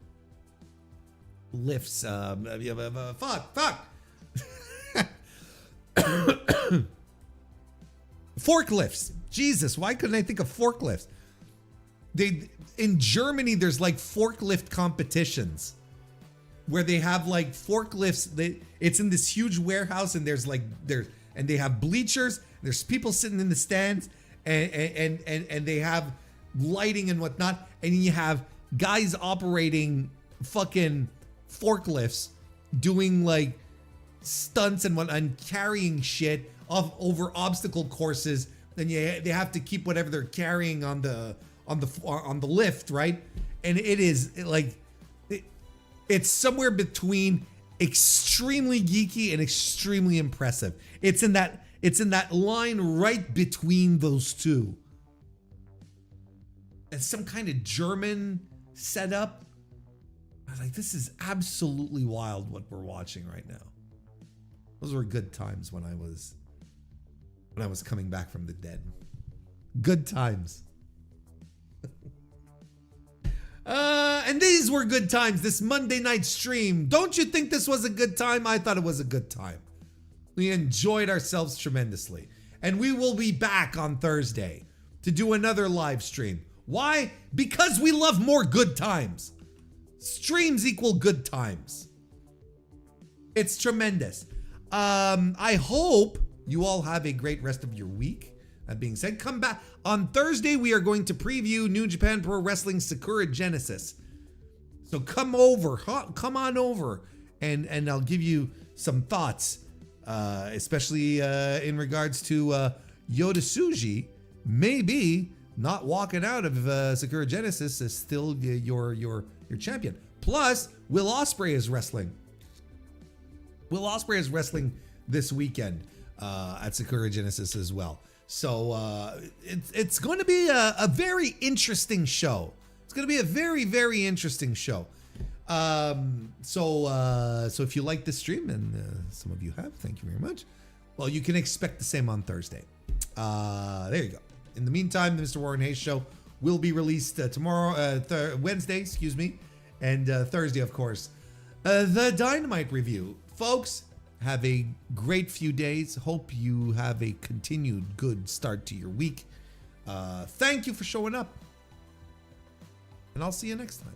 Lifts. Fuck. Forklifts. Jesus, why couldn't I think of forklifts? In Germany, there's like forklift competitions where they have like forklifts. It's in this huge warehouse, and and they have bleachers. There's people sitting in the stands, and they have lighting and whatnot, and you have guys operating fucking forklifts doing like stunts and whatnot and carrying shit over obstacle courses. Then they have to keep whatever they're carrying on the lift, right? And it is it's somewhere between extremely geeky and extremely impressive. It's in that line right between those two. It's some kind of German setup. I was like, this is absolutely wild what we're watching right now. Those were good times when I was coming back from the dead. Good times. And these were good times. This Monday night stream. Don't you think this was a good time? I thought it was a good time. We enjoyed ourselves tremendously. And we will be back on Thursday to do another live stream. Why? Because we love more good times. Streams equal good times. It's tremendous. I hope you all have a great rest of your week. That being said, come back. On Thursday, we are going to preview New Japan Pro Wrestling Sakura Genesis. So come on over, and I'll give you some thoughts, especially in regards to Yota Tsuji maybe not walking out of Sakura Genesis as still your champion. Plus, Will Ospreay is wrestling. Will Ospreay is wrestling this weekend at Sakura Genesis as well. So it's going to be a very interesting show. It's going to be a very, very interesting show. So if you like this stream, and some of you have, thank you very much. Well, you can expect the same on Thursday. There you go. In the meantime, the Mr. Warren Hayes show will be released tomorrow, Wednesday, excuse me, and Thursday, of course. The Dynamite review. Folks, have a great few days. Hope you have a continued good start to your week. Thank you for showing up. And I'll see you next time.